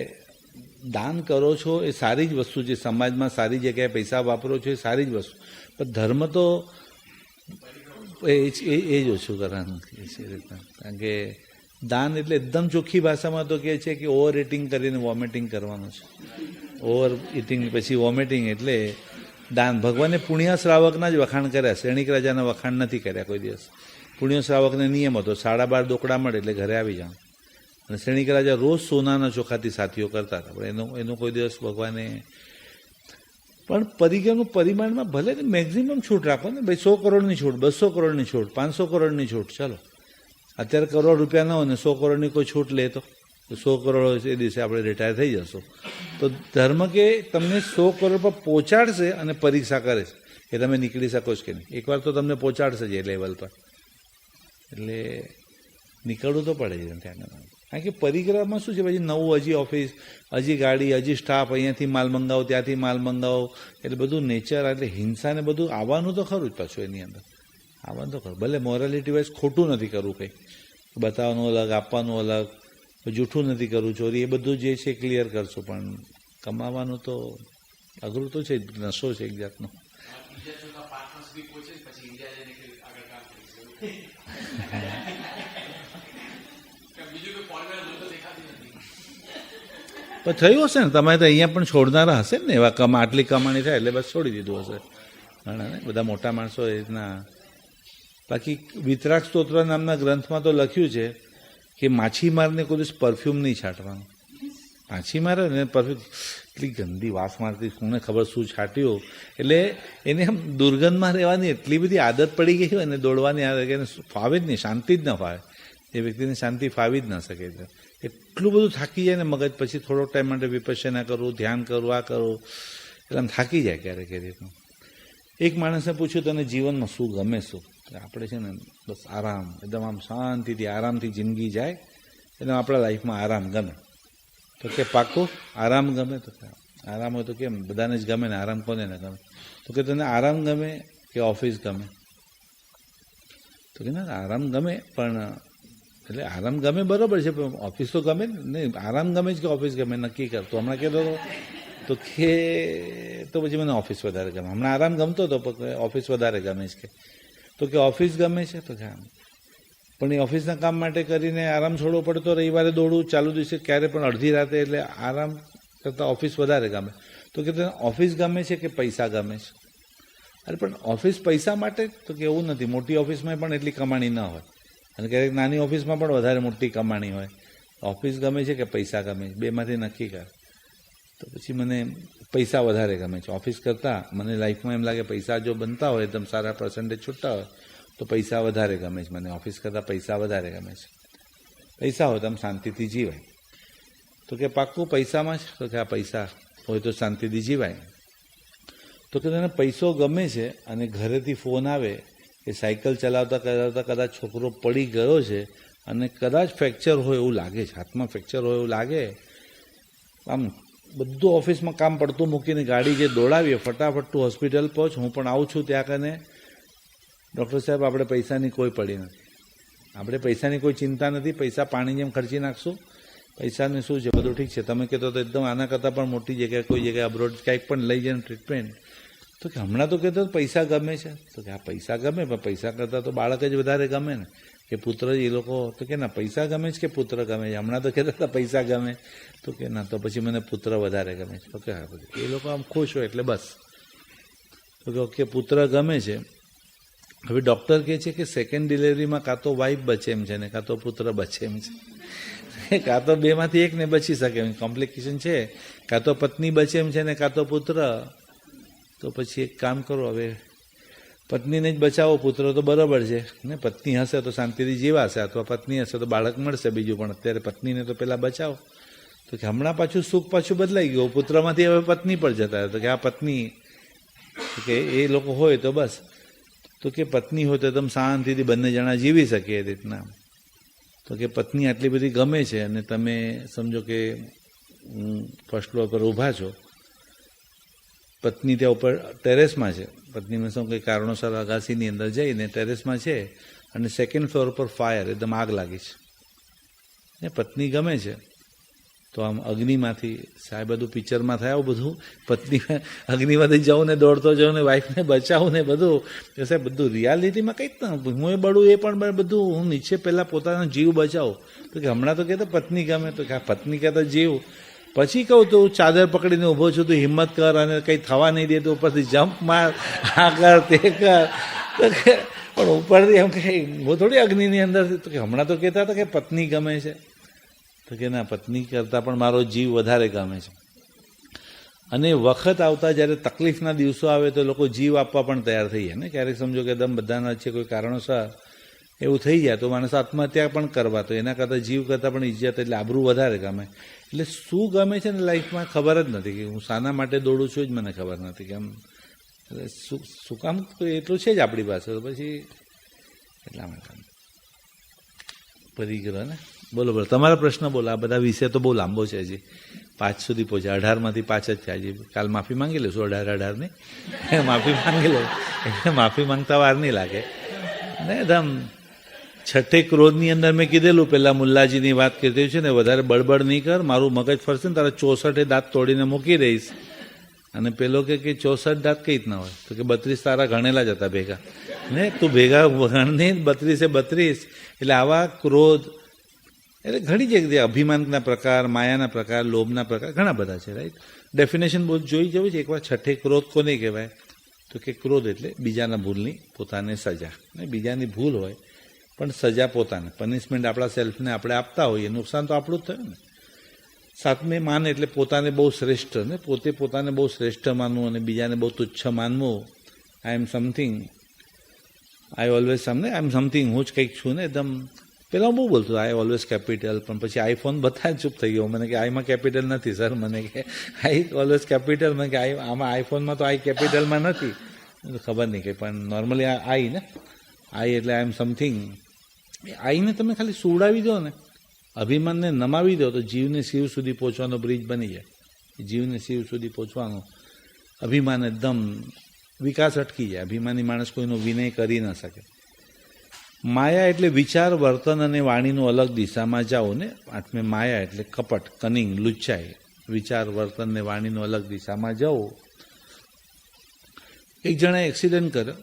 દાન કરો છો એ સારી જ વસ્તુ છે, સમાજમાં સારી જગ્યાએ પૈસા વાપરો છો એ સારી જ વસ્તુ, પણ ધર્મ તો એ જ ઓછું કરવાનું છે એ રીતના. કારણ કે દાન એટલે એકદમ ચોખ્ખી ભાષામાં તો કહે છે કે ઓવર ઇટિંગ કરીને વોમિટિંગ કરવાનું છે. ઓવર ઇટિંગ પછી વોમિટિંગ એટલે દાન. ભગવાને પુણ્ય શ્રાવકના જ વખાણ કર્યા, શ્રેણિક રાજાના વખાણ નથી કર્યા કોઈ દિવસ. પુણ્ય શ્રાવકને નિયમ હતો 12:30 દોકડા મળે એટલે ઘરે આવી જાવ. અને શ્રેણિક રાજા રોજ સોનાના ચોખાથી સાથીઓ કરતા હતા, પણ એનો કોઈ દિવસ ભગવાને. પણ પરિગ્રહનું પરિમાણમાં ભલે ને મેક્ઝિમમ છૂટ રાખો ને ભાઈ, 100 કરોડની છૂટ, 200 કરોડની છૂટ, 500 કરોડની છૂટ. ચાલો, અત્યારે કરોડ રૂપિયા ન હોય ને 100 કરોડની કોઈ છૂટ લે તો 100 કરોડ હોય છે એ દિવસે આપણે રિટાયર થઈ જશું. તો ધર્મ કે તમને 100 કરોડ પર પહોંચાડશે અને પરીક્ષા કરે છે કે તમે નીકળી શકો છો કે નહીં. એકવાર તો તમને પહોંચાડશે જ એ લેવલ પર, એટલે નીકળવું તો પડે છે ત્યાં. કારણ કે પરિક્રમામાં શું છે, પછી નવું હજી ઓફિસ, હજી ગાડી, હજી સ્ટાફ, અહીંયાથી માલ મંગાવો, ત્યાંથી માલ મંગાવો, એટલે બધું નેચર, એટલે હિંસાને બધું આવવાનું તો ખરું જ પાછું એની અંદર, આવવાનું તો ખરું. ભલે મોરાલિટી વાઇઝ ખોટું નથી કરવું કંઈ, બતાવવાનું અલગ, આપવાનું અલગ, જૂઠું નથી કરવું, ચોરી, એ બધું જે છે ક્લિયર કરશું, પણ કમાવાનું તો અઘરું તો છે, નશો છે એક જાતનો. પણ થયું હશે ને, તમે તો અહીંયા પણ છોડનારા હશે ને એવા, આટલી કમાણી થાય એટલે બસ છોડી દીધું હશે ઘણા ને, બધા મોટા માણસો એ રીતના. બાકી વિતરાગ સ્તોત્ર નામના ગ્રંથમાં તો લખ્યું છે કે માછીમારને કોઈ દિવસ પરફ્યુમ નહીં છાંટવાનું. માછીમારે ને પરફ્યુમ એટલી ગંદી વાસ મારતી, કોને ખબર શું છાંટ્યું, એટલે એને આમ દુર્ગંધમાં રહેવાની એટલી બધી આદત પડી ગઈ હોય ને, દોડવાની આદત, એને ફાવે જ નહીં, શાંતિ જ ન ફાવે, એ વ્યક્તિને શાંતિ ફાવી જ ન શકે. એટલું બધું થાકી જાય ને મગજ, પછી થોડોક ટાઈમ માટે વિપશ્યના કરવું, ધ્યાન કરવું, આ કરવું, એટલે આમ થાકી જાય ક્યારેક એ રીતનું. એક માણસને પૂછ્યું તને જીવનમાં શું ગમે, શું? આપણે છે ને બસ આરામ, એકદમ આમ શાંતિથી આરામથી જિંદગી જાય, એટલે આપણા લાઈફમાં આરામ ગમે. તો કે પાક્કું આરામ ગમે? તો આરામ હોય તો કેમ બધાને જ ગમે ને, આરામ કોને ને ગમે? તો કે તને આરામ ગમે કે ઓફિસ ગમે? તો કે ના આરામ ગમે, પણ એટલે આરામ ગમે બરાબર છે, પણ ઓફિસ તો ગમે ને. નહીં, આરામ ગમે જ કે ઓફિસ ગમે નક્કી કરતો. હમણાં કહેતો હતો તો કે તો પછી મને ઓફિસ વધારે ગમે. હમણાં આરામ ગમતો હતો પણ ઓફિસ વધારે ગમે છે કે. તો કે ઓફિસ ગમે છે? તો કે પણ એ ઓફિસના કામ માટે કરીને આરામ છોડવો પડે, તો રવિવારે દોડવું, ચાલુ દિવસે ક્યારે પણ અડધી રાતે, એટલે આરામ કરતાં ઓફિસ વધારે ગમે. તો કે તને ઓફિસ ગમે છે કે પૈસા ગમે છે? અરે પણ ઓફિસ પૈસા માટે? તો કે એવું નથી, મોટી ઓફિસમાં પણ એટલી કમાણી ન હોય, અને ક્યારેક નાની ઓફિસમાં પણ વધારે મોટી કમાણી હોય. ઓફિસ ગમે છે કે પૈસા ગમે છે? બેમાંથી નક્કી કર. તો પછી મને પૈસા વધારે ગમે છે ઓફિસ કરતાં. મને લાઈફમાં એમ લાગે પૈસા જો બનતા હોય, એકદમ સારા પર્સન્ટેજ છૂટતા હોય, તો પૈસા વધારે ગમે છે મને. ઓફિસ કરતાં પૈસા વધારે ગમે છે. પૈસા હોય તો આમ શાંતિથી જીવાય. તો કે પાક્કું પૈસામાં છે? તો કે આ પૈસા હોય તો શાંતિથી જીવાય. તો કે તને પૈસો ગમે છે, અને ઘરેથી ફોન આવે કે સાયકલ ચલાવતા ચલાવતા કદાચ છોકરો પડી ગયો છે, અને કદાચ ફ્રેક્ચર હોય એવું લાગે છે, હાથમાં ફ્રેક્ચર હોય એવું લાગે, આમ બધું ઓફિસમાં કામ પડતું મૂકીને ગાડી જે દોડાવીએ, ફટાફટ તું હોસ્પિટલ પહોંચ, હું પણ આવું છું ત્યાં કને. ડૉક્ટર સાહેબ આપણે પૈસાની કોઈ પડી નથી, આપણે પૈસાની કોઈ ચિંતા નથી, પૈસા પાણી જેમ ખર્ચી નાખશું, પૈસાને શું છે, બધું ઠીક છે. તમે કહેતો તો એકદમ આના કરતાં પણ મોટી જગ્યાએ, કોઈ જગ્યાએ અબ્રોડ કાંઈક પણ લઈ જાય ટ્રીટમેન્ટ. તો કે હમણાં તો કહેતો પૈસા ગમે છે? તો કે આ પૈસા ગમે, પણ પૈસા કરતાં તો બાળક જ વધારે ગમે ને, કે પુત્ર જ. એ લોકો તો કે ના પૈસા ગમે છે કે પુત્ર ગમે છે? હમણાં તો કહેતા હતા પૈસા ગમે. તો કે ના, તો પછી મને પુત્ર વધારે ગમે છે. તો કે હા, પછી એ લોકો આમ ખુશ હોય એટલે બસ. તો કે ઓકે પુત્ર ગમે છે. હવે ડૉક્ટર કહે છે કે સેકન્ડ ડિલિવરીમાં કાં તો વાઈફ બચે એમ છે ને કાં તો પુત્ર બચે એમ છે, કાં તો બેમાંથી એકને બચી શકે એમ, કોમ્પ્લિકેશન છે. કાં તો પત્ની બચે એમ છે ને કાં તો પુત્ર. તો પછી એક કામ કરો, હવે પત્નીને જ બચાવો, પુત્ર તો બરાબર છે ને, પત્ની હશે તો શાંતિથી જીવાશે, અથવા પત્ની હશે તો બાળક મળશે બીજું, પણ અત્યારે પત્નીને તો પહેલાં બચાવો. તો કે હમણાં પાછું સુખ પાછું બદલાઈ ગયું, પુત્રમાંથી હવે પત્ની પર જતા. તો કે આ પત્ની, કે એ લોકો હોય તો બસ. તો કે પત્ની હોય તો એકદમ શાંતિથી બંને જણા જીવી શકે એ રીતના. તો કે પત્ની આટલી બધી ગમે છે, અને તમે સમજો કે ફર્સ્ટ ફ્લોર પર ઊભા છો, પત્ની ત્યાં ઉપર ટેરેસમાં છે, પત્નીને શું કંઈ કારણોસર અગાસીની અંદર જઈને ટેરેસમાં છે, અને સેકન્ડ ફ્લોર પર ફાયર, એકદમ આગ લાગી છે, ને પત્ની ગમે છે. તો આમ અગ્નિમાંથી, સાહેબ બધું પિક્ચરમાં થાય આવું બધું, પત્ની અગ્નિમાંથી જાઉં ને દોડતો જાઉં ને વાઈફને બચાવું ને બધું, સાહેબ બધું રિયાલિટીમાં કંઈ જ ના, હું એ બળું એ પણ બધું હું નીચે પહેલાં પોતાનો જીવ બચાવું. તો કે હમણાં તો કહેતો પત્ની ગમે, તો કે આ પત્ની કહેતો જીવ. પછી કહું તો ચાદર પકડીને ઊભો છું, તું હિંમત કર, અને કંઈ થવા નહીં દે તો ઉપરથી જમ્પ માર, આ કર તે કર. તો કે પણ ઉપરથી એમ કંઈ હું થોડી અગ્નિની અંદર. તો કે હમણાં તો કહેતા હતા કે પત્ની ગમે છે. તો કે ના, પત્ની કરતાં પણ મારો જીવ વધારે ગમે છે. અને વખત આવતા જ્યારે તકલીફના દિવસો આવે તો લોકો જીવ આપવા પણ તૈયાર થઈ જાય ને. ક્યારેક સમજો કે એકદમ બધાના છે કોઈ કારણોસર એવું થઈ જાય તો માણસ આત્મહત્યા પણ કરવા, તો એના કરતાં જીવ કરતાં પણ ઇજ્જત એટલે આબરૂ વધારે ગમે. એટલે શું ગમે છે ને લાઈફમાં ખબર જ નથી, કે હું શાના માટે દોડું છું જ મને ખબર નથી, કે આમ શું કામ એટલું છે જ આપણી પાસે, તો પછી એટલા માટે પરી ગયો ને. બોલો બોલો, તમારા પ્રશ્ન બોલો. આ બધા વિષય તો બહુ લાંબો છે, હજી 5 સુધી પહોંચે. 18માંથી 5 જ છે. હજી કાલ માફી માંગી લઈશું 18 માફી માંગી લો, માફી માંગતા વાર નહીં લાગે ને. એકદમ છઠ્ઠે ક્રોધની અંદર મેં કીધેલું પેલા મુલ્લાજીની વાત કીધી છે ને, વધારે બળબડ નહીં કર, મારું મગજ ફરશે ને તારા 64 દાંત તોડીને મૂકી દઈશ. અને પેલો કે 64 દાંત કઈ રીતના હોય, તો કે 32 તારા ગણેલા જ હતા ભેગા ને, તું ભેગા ગણની 32 એટલે આવા ક્રોધ એટલે ઘણી જગ્યાએ અભિમાનના પ્રકાર, માયાના પ્રકાર, લોભના પ્રકાર ઘણા બધા છે, રાઈટ. ડેફિનેશન બહુ જોઈ જવું છે એકવાર. છઠ્ઠે ક્રોધ કોને કહેવાય, તો કે ક્રોધ એટલે બીજાના ભૂલની પોતાને સજા, ને બીજાની ભૂલ હોય પણ સજા પોતાને, પનિશમેન્ટ આપણા સેલ્ફને આપણે આપતા હોઈએ, નુકસાન તો આપણું જ થયું ને. સાતમે માન એટલે પોતાને બહુ શ્રેષ્ઠ, ને પોતે પોતાને બહુ શ્રેષ્ઠ માનવું અને બીજાને બહુ તુચ્છ માનવું. આઈ am something, I always something, હું જ કંઈક છું ને. એકદમ પહેલાં હું બહુ બોલતો આઈ ઓલવેઝ કેપિટલ, પણ પછી આઈફોન બધા ચૂપ થઈ ગયો. મને કે આઈમાં કેપિટલ નથી સર, મને કે આઈ ઓલવેઝ કેપિટલ, મને કે આમાં આઈફોનમાં તો આઈ કેપિટલમાં નથી. ખબર નહીં કંઈ, પણ નોર્મલી આઈ ને, આઈ એટલે આઈ એમ સમથિંગ. આઈને તમે ખાલી સુવડાવી દો ને, અભિમાનને નમાવી દો, તો જીવને શિવ સુધી પહોંચવાનો બ્રિજ બની જાય. જીવને શિવ સુધી પહોંચવાનો અભિમાન એકદમ વિકાસ અટકી જાય. અભિમાની માણસ કોઈનો વિનય કરી ન શકે. માયા એટલે વિચાર, વર્તન અને વાણીનું અલગ દિશામાં જાઓ ને. આઠમે માયા એટલે કપટ, કનિંગ, લુચ્ચાઈ. વિચાર, વર્તન ને વાણીનું અલગ દિશામાં જાઓ. એક જણાએ એક્સિડન્ટ કર્યો,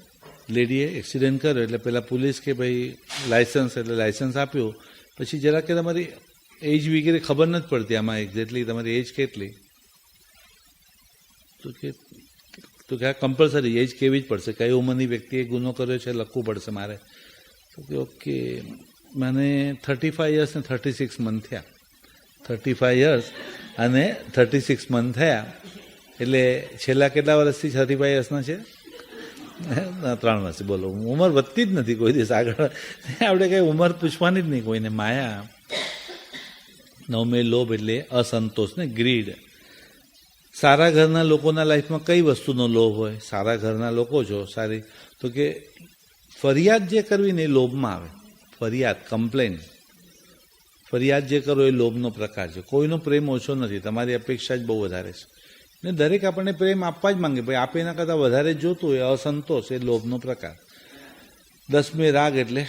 લેડીએ એક્સિડન્ટ કર્યો, એટલે પેલા પોલીસ કે ભાઈ લાયસન્સ, એટલે લાયસન્સ આપ્યું. પછી જરા કે તમારી એજ વગેરે ખબર નથી પડતી આમાં એક્ઝેક્ટલી તમારી એજ કેટલી, તો કે આ કમ્પલસરી એજ કેવી જ પડશે, કઈ ઉંમરની વ્યક્તિએ ગુનો કર્યો છે લખવું પડશે મારે. તો કે ઓકે, મને 35 યર્સ ને 36 મંથ થયા. 35 યર્સ અને 36 મંથ થયા, એટલે છેલ્લા કેટલા વર્ષથી 35 યર્સના છે? 3 વર્ષથી. બોલો, ઉંમર વધતી જ નથી કોઈ દિવસ આગળ. આપણે કંઈ ઉંમર પૂછવાની જ નહીં કોઈને. માયા. નવમે લોભ એટલે અસંતોષ ને ગ્રીડ. સારા ઘરના લોકોના લાઈફમાં કઈ વસ્તુનો લોભ હોય? સારા ઘરના લોકો છો, સારી, તો કે ફરિયાદ જે કરવી ને એ લોભમાં આવે. ફરિયાદ, કમ્પ્લેન, ફરિયાદ જે કરો એ લોભનો પ્રકાર છે. કોઈનો પ્રેમ ઓછો નથી, તમારી અપેક્ષા જ બહુ વધારે છે ને. દરેક આપણને પ્રેમ આપવા જ માંગે, ભાઈ આપે એના કરતાં વધારે જોતું હોય. અસંતોષ એ લોભનો પ્રકાર. 10મે રાગ એટલે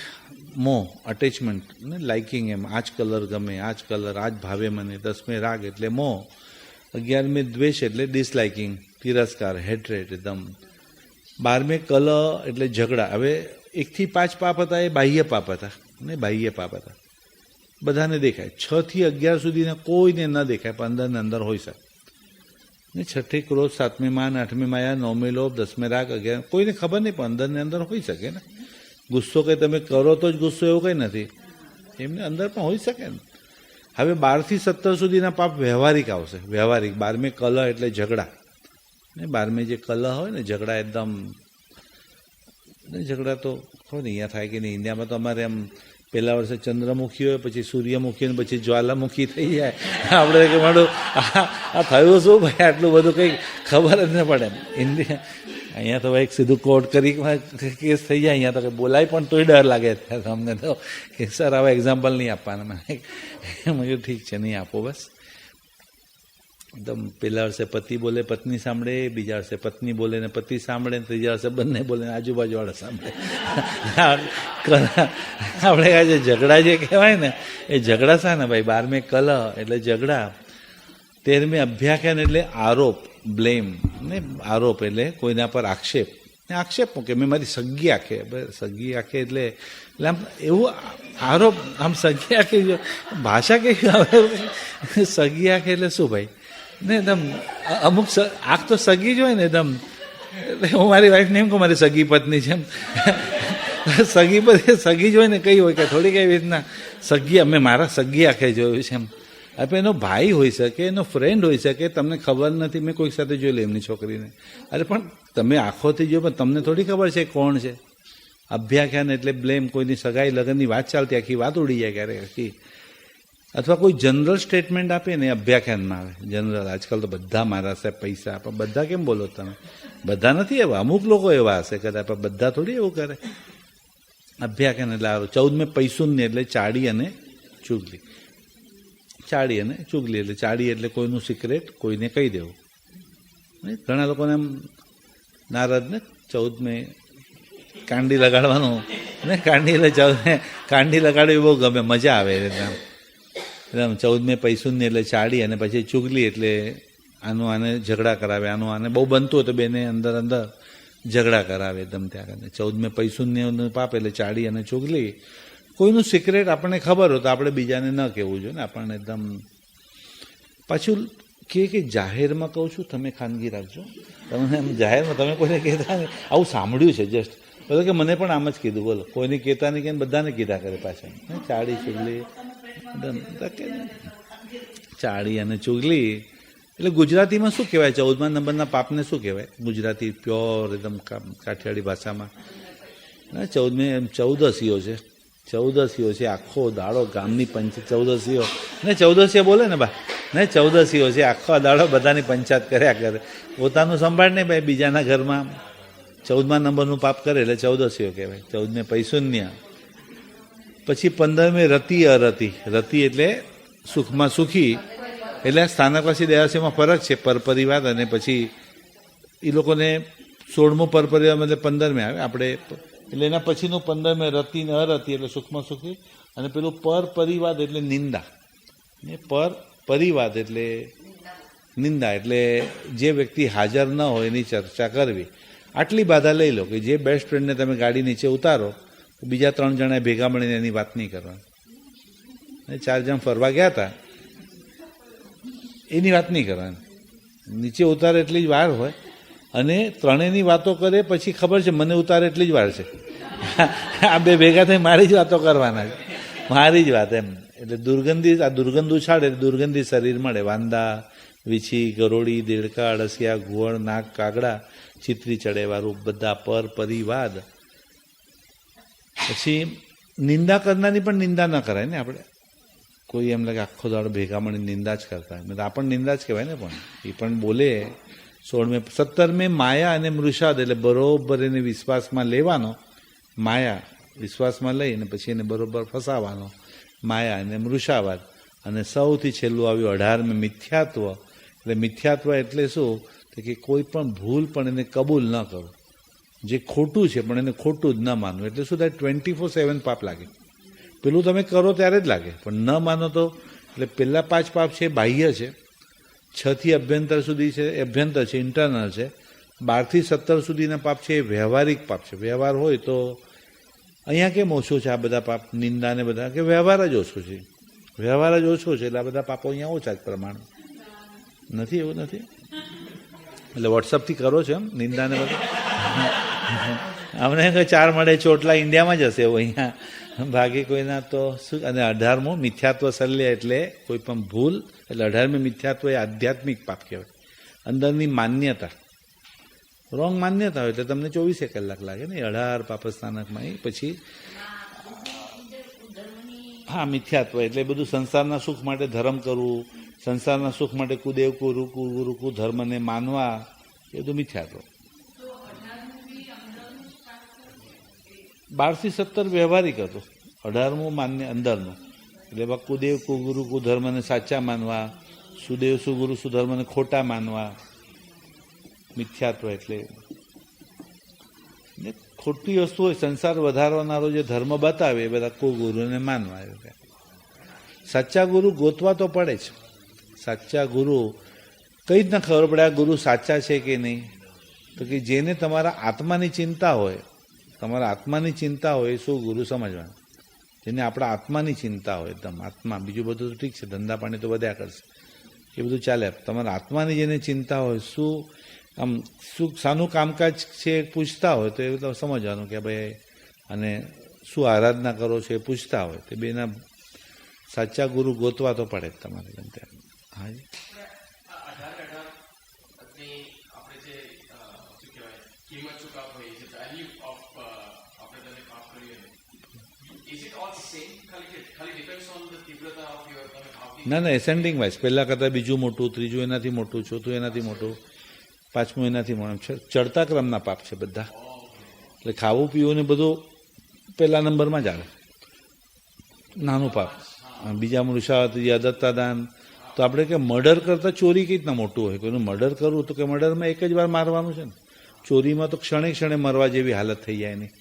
મોહ, અટેચમેન્ટ ને, લાઇકિંગ, એમ આ જ કલર ગમે, આ જ કલર, આ જ ભાવે મને. 10મે રાગ એટલે મોહ. 11મે દ્વેષ એટલે ડિસલાઇકિંગ, તિરસ્કાર, હેટ્રેટ એકદમ. 12મે કલહ એટલે ઝઘડા. હવે 1 થી 5 પાપ હતા એ બાહ્ય પાપ હતા ને, બાહ્ય પાપ હતા, બધાને દેખાય. 6 થી 11 સુધીના કોઈને ન દેખાય, પણ અંદર ને અંદર હોય શકે ને. છઠ્ઠે ક્રોધ, 7મે માન, 8મે માયા, 9મે લોભ, 10મે રાગ, 11 કોઈને ખબર નહીં, પણ અંદર ને અંદર હોઈ શકે ને. ગુસ્સો કંઈ તમે કરો તો જ ગુસ્સો એવું કંઈ નથી, એમને અંદર પણ હોઈ શકે ને. હવે 12 થી 17 સુધીના પાપ વ્યવહારિક આવશે. વ્યવહારિક. 12મે કલહ એટલે ઝઘડા ને. 12મે જે કલહ હોય ને, ઝઘડા એકદમ, ઝઘડા તો ખબર ને અહીંયા થાય કે નહીં. ઇન્ડિયામાં તો અમારે આમ પહેલા વર્ષે ચંદ્રમુખી હોય, પછી સૂર્યમુખી ને પછી જ્વાલામુખી થઈ જાય. આપણે કે મારું આ થયું શું ભાઈ, આટલું બધું કંઈ ખબર જ ન પડે. ઇન્ડિયા અહીંયા તો ભાઈ સીધું કોર્ટ કરી કેસ થઈ જાય. અહીંયા તો કંઈ બોલાય પણ તોય ડર લાગે અમને તો, કે સર આવા એક્ઝામ્પલ નહીં આપવાના. મને ઠીક છે, નહીં આપો બસ. એકદમ પહેલા વર્ષે પતિ બોલે પત્ની સાંભળે, બીજા વર્ષે પત્ની બોલે ને પતિ સાંભળે, ત્રીજા વર્ષે બંને બોલે ને આજુબાજુવાળા સાંભળે. આપણે આ જે ઝઘડા જે કહેવાય ને, એ ઝઘડા છે ને ભાઈ. 12મે કલહ એટલે ઝઘડા. 13મે અભ્યાખ્યાન એટલે આરોપ, બ્લેમ ને. આરોપ એટલે કોઈના પર આક્ષેપ ને. આક્ષેપ મૂકે, મેં મારી સગી આંખે. સગી આંખે એટલે આમ એવું આરોપ, આમ સગી આંખે ભાષા કેવી આવે, સગી આંખે એટલે શું ભાઈ ને. એકદમ અમુક આંખ તો સગી જ હોય ને એકદમ. હું મારી વાઈફને એમ કહું મારી સગી પત્ની છે એમ. સગી બધી સગી જ હોય ને, કઈ હોય કે થોડી કઈ રીતના સગી, અમે મારા સગી આંખે જોયું છે એમ. આપણે એનો ભાઈ હોઈ શકે, એનો ફ્રેન્ડ હોઈ શકે, તમને ખબર નથી. મેં કોઈક સાથે જોઈ લે એમની છોકરીને, અરે પણ તમે આંખોથી જો, પણ તમને થોડી ખબર છે કોણ છે. અભ્યાખ્યાન એટલે બ્લેમ, કોઈની સગાઈ લગ્નની વાત ચાલતી આખી વાત ઉડી જાય ક્યારેક આખી. અથવા કોઈ જનરલ સ્ટેટમેન્ટ આપે ને અભ્યાખ્યાનમાં આવે. જનરલ આજકાલ તો બધા મારા સાહેબ પૈસા, પણ બધા કેમ બોલો તમે? બધા નથી એવા, અમુક લોકો એવા હશે કદાચ, પણ બધા થોડી એવું કરે. અભ્યાખ્યાન એટલે સારું. 14 પૈસુન્ય એટલે ચાડી અને ચુગલી. ચાડી અને ચુગલી એટલે ચાડી એટલે કોઈનું સિક્રેટ કોઈને કહી દેવું. ઘણા લોકોને એમ નારદને 14 કાંડી લગાડવાનું ને, કાંડી એટલે 14 કાંડી લગાડવી બહુ ગમે, મજા આવે. એટલે 14 પૈસુન્ય એટલે ચાડી, અને પછી ચુગલી એટલે આનું આને ઝઘડા કરાવે, આનું આને બહુ બનતું હોય તો બેને અંદર અંદર ઝઘડા કરાવે એકદમ ત્યાં. 14 પૈસુન્યનું પાપ એટલે ચાડી અને ચુગલી. કોઈનું સિક્રેટ આપણને ખબર હોય તો આપણે બીજાને ન કહેવું જોઈએ ને, આપણને એકદમ. પાછું કે જાહેરમાં કહું છું તમે ખાનગી રાખજો, તમે એમ જાહેરમાં તમે કોઈને કહેતા નહીં. આવું સાંભળ્યું છે જસ્ટ, બોલો કે મને પણ આમ જ કીધું, બોલો કોઈને કહેતા નહીં કે બધાને કીધા કરે પાછા. ચાડી ચુગલી, ચાડી અને ચુગલી એટલે ગુજરાતીમાં શું કહેવાય? 14મા નંબરના પાપને શું કહેવાય ગુજરાતી પ્યોર એકદમ કાઠિયાવાડી ભાષામાં? 14 છે. 14 છે. આખો દાડો ગામની 14 ને 14 બોલે ને બા ને, 14 છે. આખો દાડો બધાની પંચાયત કર્યા કરે, પોતાનું સંભાળ નહીં ભાઈ, બીજાના ઘરમાં. 14મા નંબરનું પાપ કરે એટલે 14 કહેવાય. 14 પૈશુન્ય. પછી 15 રતિ અરતિ. રતિ એટલે સુખમાં સુખી, એટલે સ્થાનકવાસી દેવાસીમાં ફરક છે, પરપરિવાદ અને પછી એ લોકોને 16મો પરપરિવાદ એટલે 15 આવે આપણે, એટલે એના પછીનું 15 રતિ ને અરતિ એટલે સુખમાં સુખી. અને પેલું પરપરિવાદ એટલે નિંદા, ને પરપરિવાદ એટલે નિંદા, એટલે જે વ્યક્તિ હાજર ન હોય એની ચર્ચા કરવી. આટલી બાધા લઈ લો કે જે બેસ્ટ ફ્રેન્ડને તમે ગાડી નીચે ઉતારો, બીજા 3 જણા ભેગા મળીને એની વાત નહીં કરવાની. 4 જણ ફરવા ગયા હતા, એની વાત નહીં કરવાની. નીચે ઉતારે એટલી જ વાર હોય, અને ત્રણેયની વાતો કરે પછી ખબર છે મને ઉતારે એટલી જ વાર છે. આ બે ભેગા થઈ મારી જ વાતો કરવાના છે, મારી જ વાત એમ. એટલે દુર્ગંધી, આ દુર્ગંધ ઉછાળે દુર્ગંધી શરીર મળે. વાંદા, વીછી, ગરોળી, દેડકા, અળસિયા, ઘુવડ, નાગ, કાગડા, ચિત્રી ચડેવાળું બધા પરપરિવાદ. પછી નિંદા કરનારની પણ નિંદા ન કરાય ને આપણે. કોઈ એમ લાગે આખો દાડો ભેગા મળીને નિંદા જ કરતા હોય, આપણને નિંદા જ કહેવાય ને. પણ એ પણ બોલે. 17 માયા અને મૃષાદ એટલે બરોબર એને વિશ્વાસમાં લેવાનો. માયા વિશ્વાસમાં લઈ અને પછી એને બરોબર ફસાવાનો, માયા અને મૃષાવાદ. અને સૌથી છેલ્લું આવ્યું 18 મિથ્યાત્વ. એટલે મિથ્યાત્વ એટલે શું? તો કે કોઈ પણ ભૂલ પણ એને કબૂલ ન કરો, જે ખોટું છે પણ એને ખોટું જ ન માનવું. એટલે શું થાય? 24/7 પાપ લાગે. પેલું તમે કરો ત્યારે જ લાગે, પણ ન માનો તો. એટલે પહેલા 5 પાપ છે બાહ્ય છે, 6 થી અભ્યંતર સુધી છે, અભ્યંતર છે, ઇન્ટરનલ છે. 12 થી 17 સુધીના પાપ છે એ વ્યવહારિક પાપ છે. વ્યવહાર હોય તો અહીંયા કેમ ઓછું છે આ બધા પાપ, નિંદા ને બધા? કે વ્યવહાર જ ઓછો છે, વ્યવહાર જ ઓછો છે એટલે આ બધા પાપો અહીંયા ઓછા જ પ્રમાણ નથી. એવું નથી. એટલે વોટ્સઅપથી કરો છો એમ નિંદા ને બધું? અમને 4 મળે ચોટલા ઇન્ડિયામાં જ હશે એવું, અહીંયા ભાગી કોઈના તો શું. અને 18મું મિથ્યાત્વ શલ્ય એટલે કોઈ પણ ભૂલ. એટલે 18મી મિથ્યાત્વ એ આધ્યાત્મિક પાપ કહેવાય. અંદરની માન્યતા, રોંગ માન્યતા હોય એટલે તમને 24 કલાક લાગે ને. 18 પાપસ્થાનકમાં પછી હા મિથ્યાત્વ એટલે બધું સંસારના સુખ માટે ધર્મ કરવું, સંસારના સુખ માટે કુદેવ કુરુકુ ધર્મને માનવા, એ બધું મિથ્યાત્વ. 12 થી 17 વ્યવહારિક હતું. 18મું માન્ય અંદરનું. એટલે કુદેવ કુગુરુ કુધર્મને સાચા માનવા, સુદેવ સુગુરુ સુધર્મને ખોટા માનવા. મિથ્યાત્વ એટલે ખોટી વસ્તુ હોય, સંસાર વધારવાનારો જે ધર્મ બતાવે એ બધા કુગુરુને માનવા. સાચા ગુરુ ગોતવા તો પડે જ. સાચા ગુરુ કઈ જ ના ખબર પડે આ ગુરુ સાચા છે કે નહીં? તો કે જેને તમારા આત્માની ચિંતા હોય, તમારા આત્માની ચિંતા હોય શું ગુરુ સમજવાનું. જેને આપણા આત્માની ચિંતા હોય, એકદમ આત્મા, બીજું બધું તો ઠીક છે, ધંધા પાણી તો બધા કરશે, એ બધું ચાલે. તમારા આત્માની જેને ચિંતા હોય, શું આમ શું શાનું કામકાજ છે પૂછતા હોય તો એ તો સમજવાનું કે ભાઈ, અને શું આરાધના કરો છો એ પૂછતા હોય તો બેના સાચા ગુરુ ગોતવા તો પડે જ તમારે. હા જી. ના ના, એસેન્ડિંગ વાઇઝ, પહેલાં કરતાં બીજું મોટું, ત્રીજું એનાથી મોટું, ચોથું એનાથી મોટું, પાંચમું એનાથી મોટું, ચડતા ક્રમના પાપ છે બધા. એટલે ખાવું પીવું ને બધું પહેલા નંબરમાં જ આવે, નાનું પાપ. બીજા મૃષાવતી, અદત્તાદાન. તો આપણે કે મર્ડર કરતાં ચોરી કઈ રીતના મોટું હોય? કોઈનું મર્ડર કરવું તો કે મર્ડરમાં એક જ વાર મારવાનું છે ને. ચોરીમાં તો ક્ષણે ક્ષણે મરવા જેવી હાલત થઈ જાય એની.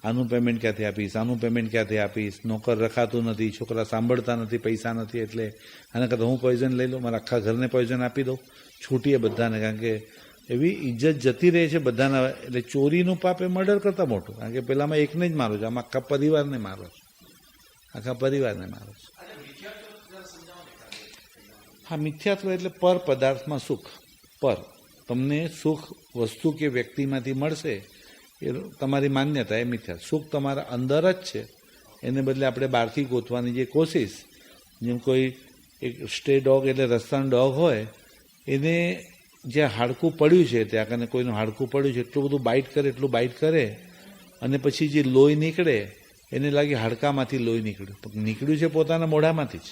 આનું પેમેન્ટ ક્યાંથી આપીશ, આનું પેમેન્ટ ક્યાંથી આપીશ, નોકર રખાતું નથી, છોકરા સાંભળતા નથી, પૈસા નથી, એટલે આના કરતાં હું પોઈઝન લઈ લઉં, મારા આખા ઘરને પોઈઝન આપી દઉં, છૂટીએ બધાને. કારણ કે એવી ઇજ્જત જતી રહે છે બધાના. એટલે ચોરીનું પાપ એ મર્ડર કરતાં મોટું, કારણ કે પેલામાં એકને જ મારો છો, આમાં આખા પરિવારને મારો છો, આખા પરિવારને મારો છો. હા, મિથ્યાત્વ એટલે પર પદાર્થમાં સુખ. પર તમને સુખ વસ્તુ કે વ્યક્તિમાંથી મળશે એ તમારી માન્યતા, એ મિથ્યા. સુખ તમારા અંદર જ છે, એને બદલે આપણે બહારથી ગોતવાની જે કોશિશ. જેમ કોઈ એક સ્ટે ડોગ એટલે રસ્તાનો ડોગ હોય, એને જ્યાં હાડકું પડ્યું છે ત્યાં કને કોઈનું હાડકું પડ્યું છે એટલું બધું બાઇટ કરે, એટલું બાઇટ કરે, અને પછી જે લોહી નીકળે એને લાગે હાડકામાંથી લોહી નીકળ્યું છે પોતાના મોઢામાંથી જ,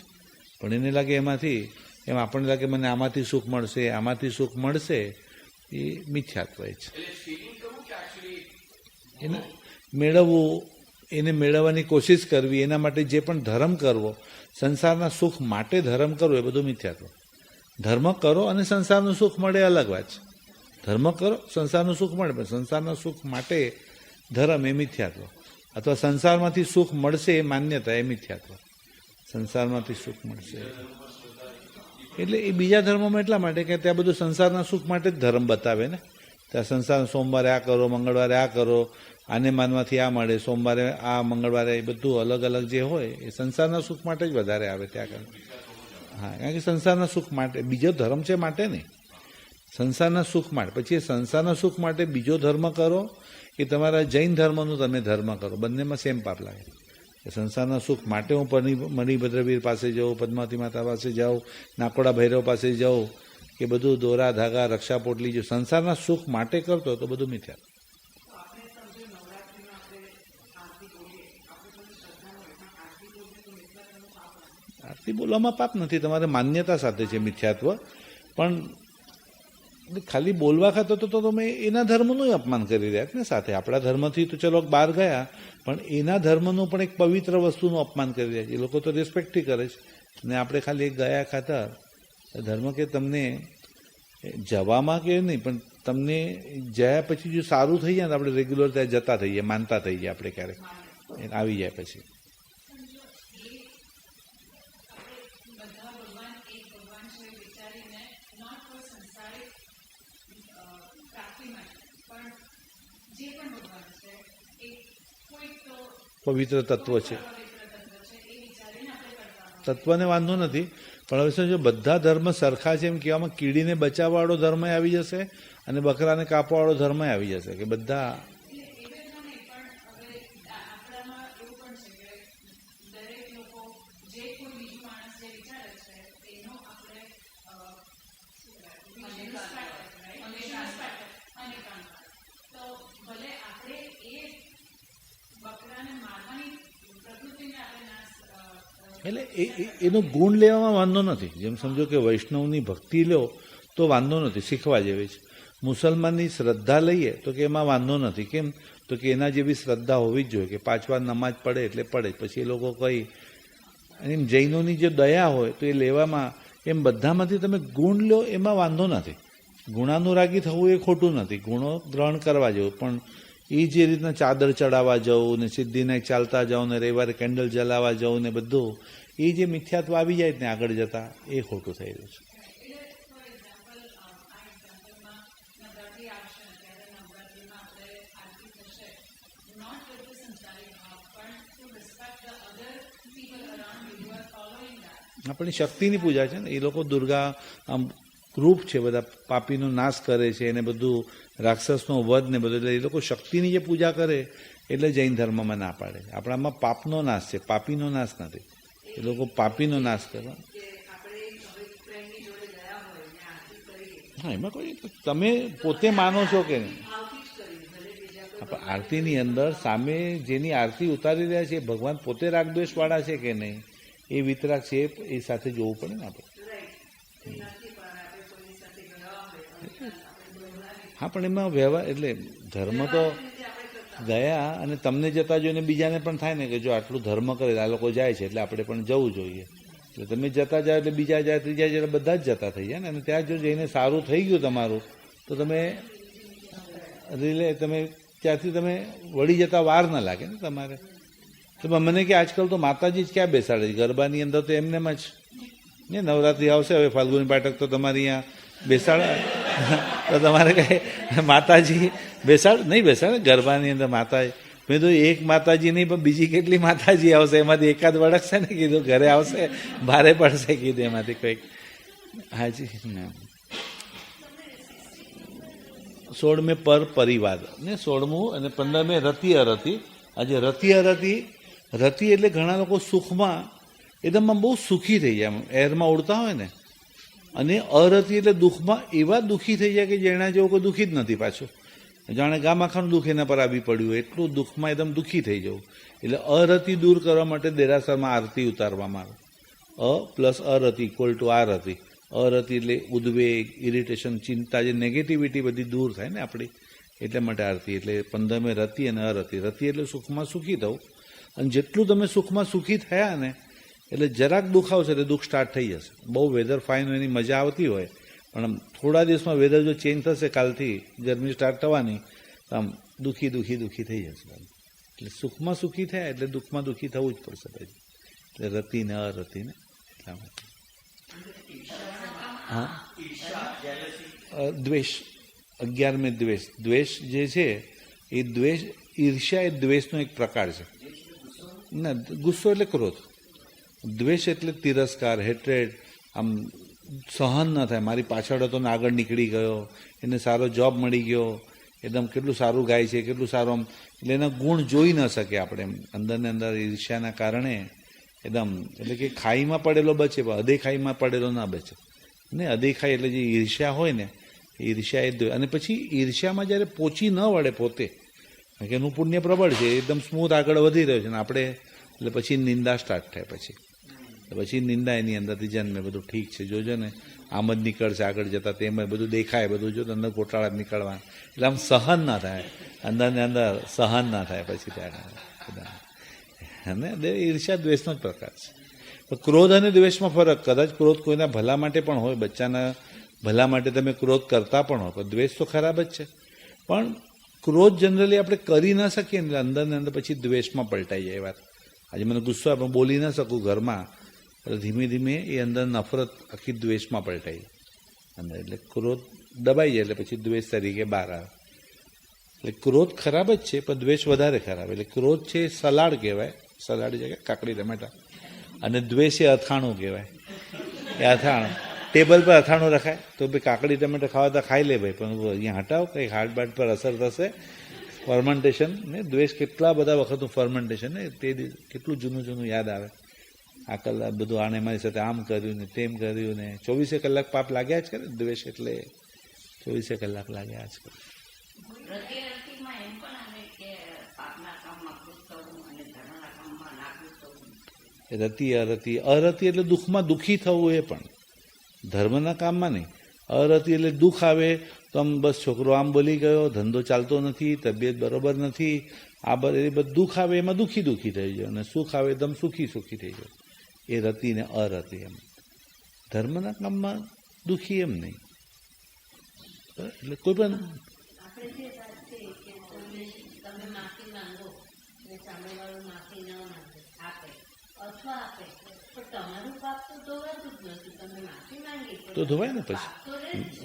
પણ એને લાગે એમાંથી, એમ આપણને લાગે મને આમાંથી સુખ મળશે, આમાંથી સુખ મળશે. એ મિથ્યાત્વ છે. એને મેળવવું, એને મેળવવાની કોશિશ કરવી, એના માટે જે પણ ધર્મ કરવો, સંસારના સુખ માટે ધર્મ કરવો, એ બધું મિથ્યાત્વ. ધર્મ કરો અને સંસારનું સુખ મળે અલગ વાત છે. ધર્મ કરો, સંસારનું સુખ મળે, પણ સંસારના સુખ માટે ધર્મ એ મિથ્યાત્વ. અથવા સંસારમાંથી સુખ મળશે એ માન્યતા, એ મિથ્યાત્વ. સંસારમાંથી સુખ મળશે એટલે એ બીજા ધર્મોમાં એટલા માટે કે ત્યાં બધું સંસારના સુખ માટે જ ધર્મ બતાવે ને. ત્યાં સંસાર સોમવારે આ કરો, મંગળવારે આ કરો, આને માનવાથી આ મળે, સોમવારે આ, મંગળવારે, એ બધું અલગ અલગ જે હોય એ સંસારના સુખ માટે જ વધારે આવે ત્યાં આગળ. હા, કારણ કે સંસારના સુખ માટે બીજો ધર્મ છે માટે નહીં, સંસારના સુખ માટે. પછી એ સંસારના સુખ માટે બીજો ધર્મ કરો કે તમારા જૈન ધર્મનું તમે ધર્મ કરો, બંનેમાં સેમ પાપ લાગે. સંસારના સુખ માટે હું મણિભદ્રવીર પાસે જાઉં, પદ્માવતી માતા પાસે જાઉં, નાકોડા ભૈરવ પાસે જાઉં, કે બધું દોરા ધાગા રક્ષા પોટલી જો સંસારના સુખ માટે કરતો તો બધું મિથ્યા. આરતી બોલવામાં પાપ નથી, તમારે માન્યતા સાથે છે મિથ્યાત્વ. પણ ખાલી બોલવા ખાતો તો તમે એના ધર્મનું અપમાન કરી રહ્યા ને સાથે. આપણા ધર્મથી તો ચલો બહાર ગયા, પણ એના ધર્મનું પણ એક પવિત્ર વસ્તુનું અપમાન કરી રહ્યા છે. એ લોકો તો રિસ્પેક્ટથી કરે છે, ને આપણે ખાલી એક ગયા ખાતર ધર્મ કે તમને જવામાં કે નહીં, પણ તમને જયા પછી જો સારું થઈ જાય ને આપણે રેગ્યુલર ત્યાં જતા થઈએ, માનતા થઈ જાય આપણે, ક્યારેક આવી જાય પછી. પવિત્ર તત્વ છે, તત્વને વાંધો નથી, પણ હવે સમજો બધા ધર્મ સરખા છે એમ કહેવામાં કીડીને બચાવવાવાળો ધર્મ આવી જશે અને બકરાને કાપવાવાળો ધર્મ આવી જશે, કે બધા એટલે એનો ગુણ લેવામાં વાંધો નથી. જેમ સમજો કે વૈષ્ણવની ભક્તિ લો તો વાંધો નથી, શીખવા જેવી છે. મુસલમાનની શ્રદ્ધા લઈએ તો કે એમાં વાંધો નથી. કેમ તો કે એના જેવી શ્રદ્ધા હોવી જ જોઈએ કે 5 વાર નમાજ પડે એટલે પડે. પછી એ લોકો કંઈ એમ જૈનોની જે દયા હોય તો એ લેવામાં, એમ બધામાંથી તમે ગુણ લો એમાં વાંધો નથી. ગુણાનુરાગી થવું એ ખોટું નથી, ગુણો ગ્રહણ કરવા જેવું. પણ એ જે રીતના ચાદર ચડાવવા જવું ને સિદ્ધિનાયક ચાલતા જાઉં ને રવિવારે કેન્ડલ જલાવવા જવું ને બધું, એ જે મિથ્યાત્વ આવી જાય ને આગળ જતા, એ ખોટું થઈ રહ્યું છે. આપણી શક્તિની પૂજા છે ને. એ લોકો દુર્ગા આમ રૂપ છે, બધા પાપીનો નાશ કરે છે એને બધું, રાક્ષસનો વધ ને બધું. એટલે એ લોકો શક્તિની જે પૂજા કરે એટલે જૈન ધર્મમાં ના પાડે. આપણામાં પાપનો નાશ છે, પાપીનો નાશ નથી. એ લોકો પાપીનો નાશ કરે. હા, એમાં કોઈ તમે પોતે માનો છો કે નહીં? આપણે આરતીની અંદર સામે જેની આરતી ઉતારી રહ્યા છે એ ભગવાન પોતે રાગદ્વેષવાળા છે કે નહીં એ વિતરાગ છે એ સાથે જોવું પડે ને આપણે. હા, પણ એમાં વ્યવહાર એટલે ધર્મ તો ગયા અને તમને જતા જોઈને બીજાને પણ થાય ને કે જો આટલું ધર્મ કરે આ લોકો જાય છે એટલે આપણે પણ જવું જોઈએ. એટલે તમે જતા જાઓ એટલે બીજા જાય, ત્રીજા જાય, એટલે બધા જ જતા થઈ જાય ને. અને ત્યાં જો જઈને સારું થઈ ગયું તમારું તો તમે તમે ત્યાંથી તમે વળી જતા વાર ન લાગે ને તમારે. તો મને કે આજકાલ તો માતાજી જ ક્યાં બેસાડે છે ગરબાની અંદર, તો એમનેમ જ ને નવરાત્રિ આવશે હવે ફાલ્ગુની પાઠક તો તમારી અહીંયા બેસાડે તો તમારે કઈ માતાજી નહીં બેસાડે ગરબાની અંદર માતાજી. મેં તો એક માતાજી નહીં પણ બીજી કેટલી માતાજી આવશે, એમાંથી એકાદ વળગશે ને કીધું ઘરે આવશે, ભારે પડશે કીધું એમાંથી કંઈક. હાજી. 16 પર પરિવાદ ને 16મું અને 15 રતિ અરતિ. આજે રતિ અરતિ, રતિ એટલે ઘણા લોકો સુખમાં એકદમ બહુ સુખી થઈ જાય, એરમાં ઉડતા હોય ને. અને અરતિ એટલે દુઃખમાં એવા દુઃખી થઈ જાય કે જેના જેવો કોઈ દુઃખી જ નથી પાછું. જાણે ગામ આખાનું દુઃખ એના પર આવી પડ્યું હોય એટલું દુઃખમાં એકદમ દુઃખી થઈ જવું. એટલે અરતિ દૂર કરવા માટે દેરાસરમાં આરતી ઉતારવામાં આવે. +અરતિ = આરતી. અરતિ એટલે ઉદ્વેગ, ઇરિટેશન, ચિંતા, જે નેગેટિવિટી બધી દૂર થાય ને આપણી, એટલા માટે આરતી. એટલે 15 રતિ અને અરતિ. રતિ એટલે સુખમાં સુખી થવું. અને જેટલું તમે સુખમાં સુખી થયા ને એટલે જરાક દુઃખ આવશે એટલે દુઃખ સ્ટાર્ટ થઈ જશે. બહુ વેધર ફાઇન હોય, એની મજા આવતી હોય, પણ થોડા દિવસમાં વેધર જો ચેન્જ થશે, કાલથી ગરમી સ્ટાર્ટ થવાની, તો આમ દુઃખી દુઃખી દુઃખી થઈ જશે. એટલે સુખમાં સુખી થયા એટલે દુઃખમાં દુઃખી થવું જ પડશે પછી. એટલે રતિ ને અરતિ ને એટલા માટે. હા, દ્વેષ 11મે દ્વેષ. દ્વેષ જે છે એ દ્વેષ, ઈર્ષ્યા એ દ્વેષનો એક પ્રકાર છે. ના, ગુસ્સો એટલે ક્રોધ. દ્વેષ એટલે તિરસ્કાર, હેટ્રેડ. આમ સહન ન થાય, મારી પાછળ હતો ને આગળ નીકળી ગયો, એને સારો જોબ મળી ગયો, એકદમ કેટલું સારું ગાય છે, કેટલું સારું આમ. એટલે એના ગુણ જોઈ ન શકે આપણે એમ. અંદર ને અંદર ઈર્ષ્યાના કારણે એકદમ, એટલે કે ખાઈમાં પડેલો બચે પણ અદેખાઈમાં પડેલો ના બચે ને. અદેખાઈ એટલે જે ઈર્ષ્યા હોય ને, ઈર્ષ્યા એ. અને પછી ઈર્ષ્યામાં જ્યારે પહોંચી ન વળે પોતે, કે એનું પુણ્ય પ્રબળ છે, એકદમ સ્મૂથ આગળ વધી રહ્યો છે ને આપણે, એટલે પછી નિંદા સ્ટાર્ટ થાય. પછી નિંદા એની અંદરથી જન્મે. બધું ઠીક છે, જોજો ને આમ જ નીકળશે આગળ જતા, તેમ બધું દેખાય, બધું જો અંદર ગોટાળા જ નીકળવા. એટલે આમ સહન ના થાય, અંદર ને અંદર સહન ના થાય પછી ત્યાં. અને ઈર્ષ્યા દ્વેષનો જ પ્રકાર છે. ક્રોધ અને દ્વેષમાં ફરક. કદાચ ક્રોધ કોઈના ભલા માટે પણ હોય, બચ્ચાના ભલા માટે તમે ક્રોધ કરતા પણ હોય, પણ દ્વેષ તો ખરાબ જ છે. પણ ક્રોધ જનરલી આપણે કરી ન શકીએ ને, અંદર ને અંદર પછી દ્વેષમાં પલટાઈ જાય વાત. આજે મને ગુસ્સો આપણે બોલી ન શકું ઘરમાં, એટલે ધીમે ધીમે એ અંદર નફરત આખી દ્વેષમાં પલટાઈ અંદર. એટલે ક્રોધ દબાઈ જાય એટલે પછી દ્વેષ તરીકે બહાર આવે. એટલે ક્રોધ ખરાબ જ છે, પણ દ્વેષ વધારે ખરાબ. એટલે ક્રોધ છે સલાડ કહેવાય, સલાડ જગ્યાએ કાકડી ટમેટા. અને દ્વેષ એ અથાણું કહેવાય. એ અથાણું ટેબલ પર અથાણું રખાય તો ભાઈ કાકડી ટમેટા ખાવા તો ખાઈ લે ભાઈ, પણ અહીંયા હટાવો, કંઈ હાર્ટ બાર્ટ પર અસર થશે. ફર્મેન્ટેશન ને દ્વેષ, કેટલા બધા વખતનું ફર્મેન્ટેશન ને, તે કેટલું જૂનું જૂનું યાદ આવે. આ કલાક બધું આને મારી સાથે આમ કર્યું ને તેમ કર્યું ને. 24 કલાક પાપ લાગ્યા જ કરે દ્વેષ, એટલે 24 કલાક લાગ્યા જ કરે. રતિ અરતિ. અરતિ એટલે દુઃખમાં દુઃખી થવું, એ પણ ધર્મના કામમાં નહીં. અરતિ એટલે દુઃખ આવે તો આમ બસ છોકરો આમ બોલી ગયો, ધંધો ચાલતો નથી, તબિયત બરોબર નથી, આ બધું દુઃખ આવે એમાં દુઃખી દુઃખી થઈ જાય. અને સુખ આવે એકદમ સુખી સુખી થઈ જાય. એ રતિ ને અરતિ એમ. ધર્મના કામમાં દુઃખી એમ નહીં. એટલે કોઈ પણ તો ધોવાય ને પછી.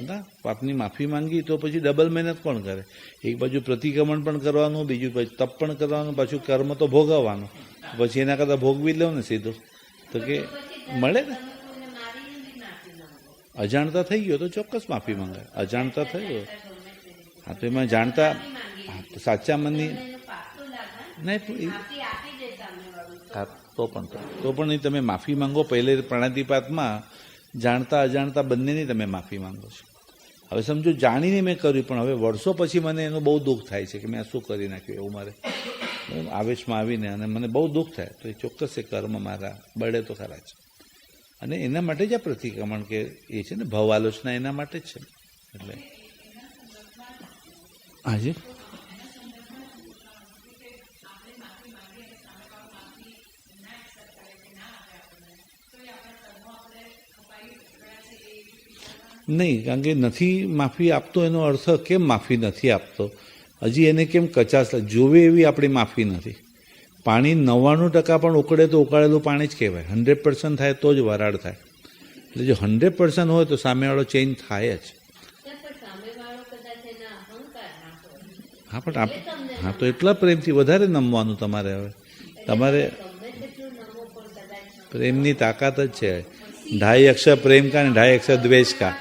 ના, પાપની માફી માંગી તો પછી ડબલ મહેનત કોણ કરે? એક બાજુ પ્રતિક્રમણ પણ કરવાનું, બીજું પછી તપ પણ કરવાનું, પાછું કર્મ તો ભોગવવાનું. પછી એના કરતાં ભોગવી લો ને સીધું, તો કે મળે ને. અજાણતા થઈ ગયો તો ચોક્કસ માફી માંગે. અજાણતા થઈ ગયો હા તો એમાં જાણતા સાચા મનની નહીં. હા તો પણ નહીં, તમે માફી માંગો પહેલે પ્રણાતિપાતમાં. જાણતા અજાણતા બંનેની તમે માફી માંગો છો. હવે સમજો જાણીને મેં કર્યું, પણ હવે વર્ષો પછી મને એનું બહુ દુઃખ થાય છે કે મેં આ શું કરી નાખ્યું, એવું મારે આવેશમાં આવીને અને મને બહુ દુઃખ થાય. તો એ ચોક્કસ એ કર્મ મારા બળે તો ખરા જ. અને એના માટે જ આ પ્રતિક્રમણ કે એ છે ને ભવ આલોચના એના માટે જ છે. એટલે હાજી નહીં, કારણ કે નથી માફી આપતો એનો અર્થ કેમ માફી નથી આપતો, હજી એને કેમ કચાશ જોવે એવી આપણી માફી નથી. પાણી 99% પણ ઉકળે તો ઉકાળેલું પાણી જ કહેવાય. 100% થાય તો જ વરાળ થાય. એટલે જો 100% હોય તો સામેવાળો ચેન્જ થાય જ. હા પણ હા તો એટલા પ્રેમથી વધારે નમવાનું તમારે. હવે તમારે પ્રેમની તાકાત જ છે. 2.5 અક્ષર પ્રેમ કા ને 2.5 અક્ષર દ્વેષ કા.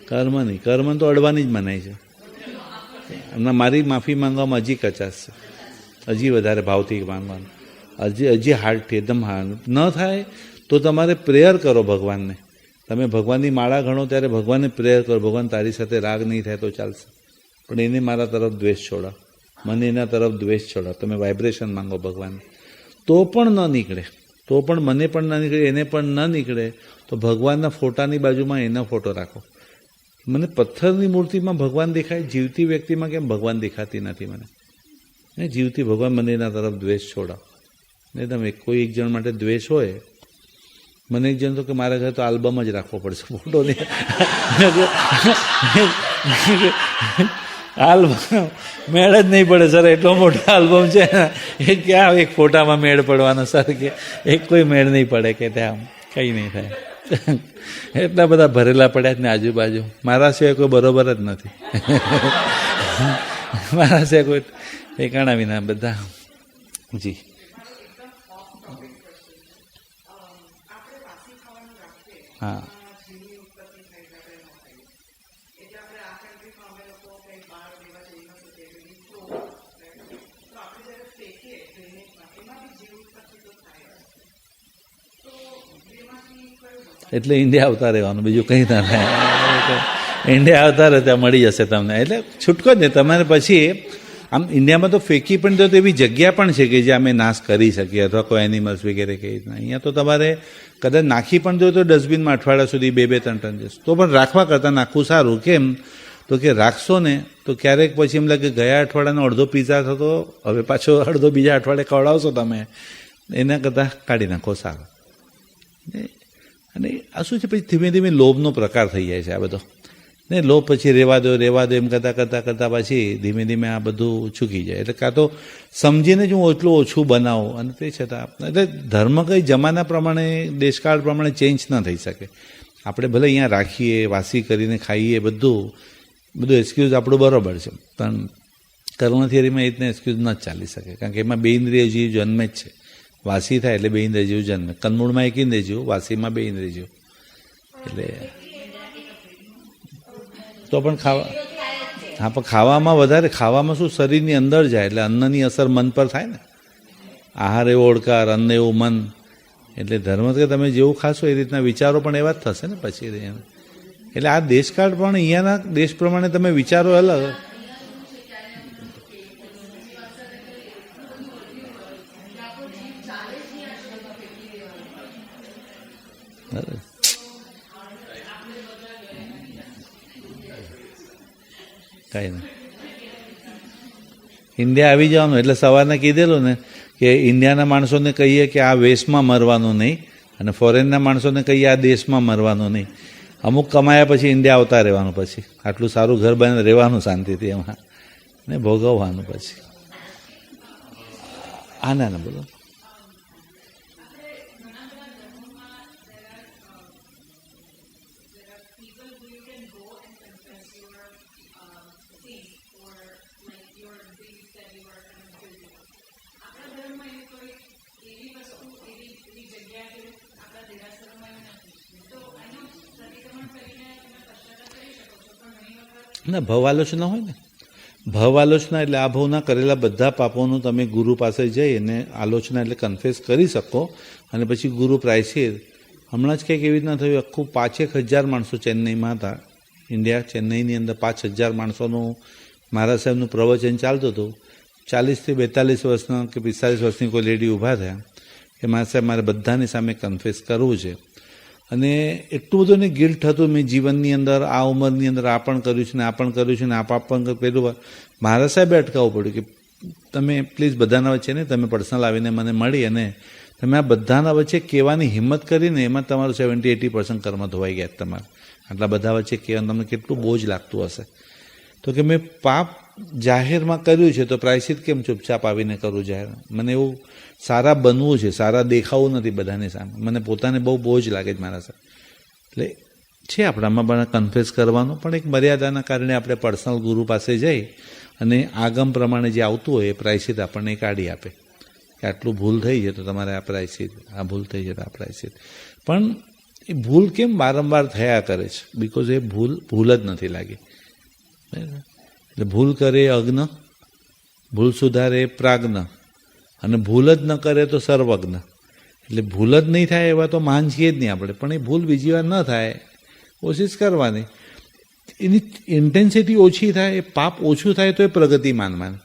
કર્મ તો અડવાની જ મનાય છે. એમના મારી માફી માંગવામાં હજી કચાશ છે, હજી વધારે ભાવથી માંગવાનું, હજી હાર્ડથી એકદમ હાર્ડ ન થાય તો તમારે પ્રેયર કરો ભગવાનને. તમે ભગવાનની માળા ગણો ત્યારે ભગવાનને પ્રેયર કરો, ભગવાન તારી સાથે રાગ નહીં થાય તો ચાલશે, પણ એને મારા તરફ દ્વેષ છોડાવ, મને એના તરફ દ્વેષ છોડાવ. તમે વાઇબ્રેશન માંગો ભગવાનને તો પણ ન નીકળે, તો પણ મને પણ ન નીકળે, એને પણ ન નીકળે તો ભગવાનના ફોટાની બાજુમાં એનો ફોટો રાખો. મને પથ્થરની મૂર્તિમાં ભગવાન દેખાય, જીવતી વ્યક્તિમાં કેમ ભગવાન દેખાતી નથી મને? જીવતી ભગવાન મને એના તરફ દ્વેષ છોડાવ. નહીં તમે કોઈ એક જણ માટે દ્વેષ હોય, મને એક જણ તો કે મારા ઘરે તો આલ્બમ જ રાખવો પડશે, ફોટો નહીં. આલ્બમ મેળ જ નહીં પડે સર, એટલો મોટો આલ્બમ છે એ ક્યાં એક ફોટામાં મેળ પડવાનો સર, કે એક કોઈ મેળ નહીં પડે કે ત્યાં કંઈ નહીં થાય. એટલા બધા ભરેલા પડ્યા જ ને આજુબાજુ, મારા સિવાય કોઈ બરોબર જ નથી. મારા સિવાય કોઈ ઠેકાણા વિના બધા. જી હા એટલે ઇન્ડિયા આવતા રહેવાનું, બીજું કંઈ ના થાય. ઇન્ડિયા આવતા રહે ત્યાં મળી જશે તમને, એટલે છૂટકો જ નહીં તમારે. પછી આમ ઇન્ડિયામાં તો ફેંકી પણ દો તો એવી જગ્યા પણ છે કે જે અમે નાશ કરી શકીએ, અથવા કોઈ એનિમલ્સ વગેરે કઈ રીતના. અહીંયા તો તમારે કદાચ નાખી પણ દો તો ડસ્ટબિનમાં અઠવાડિયા સુધી 2-3 ટન જશે, તો પણ રાખવા કરતાં નાખવું સારું. કેમ તો કે રાખશો ને તો ક્યારેક પછી એમ લાગે ગયા અઠવાડિયાનો અડધો પીઝા થતો, હવે પાછો અડધો બીજા અઠવાડિયે ખવડાવશો તમે, એના કરતાં કાઢી નાખો સારું. અને આ શું છે, પછી ધીમે ધીમે લોભનો પ્રકાર થઈ જાય છે આ બધો ને. લોભ પછી રહેવા દો એમ કરતાં પછી ધીમે ધીમે આ બધું ચૂકી જાય. એટલે કાં તો સમજીને જ હું એટલું ઓછું બનાવું, અને તે છતાં એટલે ધર્મ કંઈ જમાના પ્રમાણે દેશકાળ પ્રમાણે ચેન્જ ન થઈ શકે. આપણે ભલે અહીંયા રાખીએ, વાસી કરીને ખાઈએ, બધું એક્સક્યુઝ આપણું બરાબર છે, પણ કર્મ થિયરીમાં એ રીતના એક્સક્યુઝ ન ચાલી શકે, કારણ કે એમાં 2 ઇન્દ્રિય જીવ જન્મે જ છે. વાસી થાય એટલે 2 ઇન્દ્રિય જીવ જન્મે, કન્મૂળમાં 1 ઇન્દ્રિય જીવ, વાસીમાં 2 ઇન્દ્રિય જીવ. એટલે તો પણ હા પણ ખાવામાં વધારે, ખાવામાં શું શરીરની અંદર જાય એટલે અન્નની અસર મન પર થાય ને. આહાર એવો ઓળકાર, અન્ન એવું મન. એટલે ધર્મ કે તમે જેવું ખાશો એ રીતના વિચારો પણ એવા જ થશે ને પછી. એટલે આ દેશકાળ પણ અહીંયાના દેશ પ્રમાણે તમે વિચારો અલગ. કાંઈ નહીં, ઇન્ડિયા આવી જવાનું. એટલે સવારને કીધેલું ને કે ઇન્ડિયાના માણસોને કહીએ કે આ વેશમાં મરવાનું નહીં, અને ફોરેનના માણસોને કહીએ આ દેશમાં મરવાનું નહીં. અમુક કમાયા પછી ઇન્ડિયા આવતા રહેવાનું, પછી આટલું સારું ઘર બને રહેવાનું શાંતિથી એમાં ને ભોગવવાનું પછી. હા ના બોલો. ના ભવ આલોચના હોય ને, ભવ આલોચના એટલે આ ભવના કરેલા બધા પાપોનું તમે ગુરુ પાસે જઈ અને આલોચના એટલે કન્ફેસ કરી શકો, અને પછી ગુરુ પ્રાયશ્ચિત. હમણાં જ કંઈક એવી રીતના થયું, આખું 5,000 માણસો ચેન્નઈમાં હતા, ઇન્ડિયા ચેન્નઈની અંદર 5,000 માણસોનું મહારાજ સાહેબનું પ્રવચન ચાલતું હતું. 40 થી 42 વર્ષના કે 45 વર્ષની કોઈ લેડી ઊભા થયા કે મહારાજ સાહેબ મારે બધાની સામે કન્ફેસ કરવું છે. અને એટલું બધું ને ગિલ્ટ હતું, મેં જીવનની અંદર આ ઉંમરની અંદર આ પણ કર્યું છે ને આ પણ કર્યું છે ને આ પાપ પણ પેલું. મહારાજ સાહેબે અટકાવવું પડ્યું કે તમે પ્લીઝ બધાના વચ્ચે ને તમે પર્સનલ આવીને મને મળી અને તમે આ બધાના વચ્ચે કહેવાની હિંમત કરીને એમાં તમારું 70-80% કર્મ ધોવાઈ ગયા તમારે. આટલા બધા વચ્ચે કહેવાનું તમને કેટલું બોજ લાગતું હશે. તો કે મેં પાપ જાહેરમાં કર્યું છે તો પ્રાયશ્ચિત કેમ ચૂપચાપ આવીને કરું જાહેર? મને એવું સારા બનવું છે, સારા દેખાવું નથી બધાની સામે, મને પોતાને બહુ બોજ લાગે છે મારા સાથે. એટલે છે આપણામાં પણ કન્ફેસ કરવાનું, પણ એક મર્યાદાના કારણે આપણે પર્સનલ ગુરુ પાસે જઈ અને આગમ પ્રમાણે જે આવતું હોય એ પ્રાયશ્ચિત આપણને કાઢી આપે કે આટલું ભૂલ થઈ છે તો તમારે આ પ્રાયશ્ચિત, આ ભૂલ થઈ છે તો આ પ્રાયશ્ચિત. પણ એ ભૂલ કેમ વારંવાર થયા કરે છે? બિકોઝ એ ભૂલ જ નથી લાગી. એટલે ભૂલ કરે અગ્ન, ભૂલ સુધારે પ્રાજ્ઞ, અને ભૂલ જ ન કરે તો સર્વજ્ઞ. એટલે ભૂલ જ નહીં થાય એવા તો મહાન છીએ જ નહીં આપણે, પણ એ ભૂલ બીજી વાર ન થાય કોશિશ કરવાની. એની ઇન્ટેન્સિટી ઓછી થાય, એ પાપ ઓછું થાય તો એ પ્રગતિ માનવાની.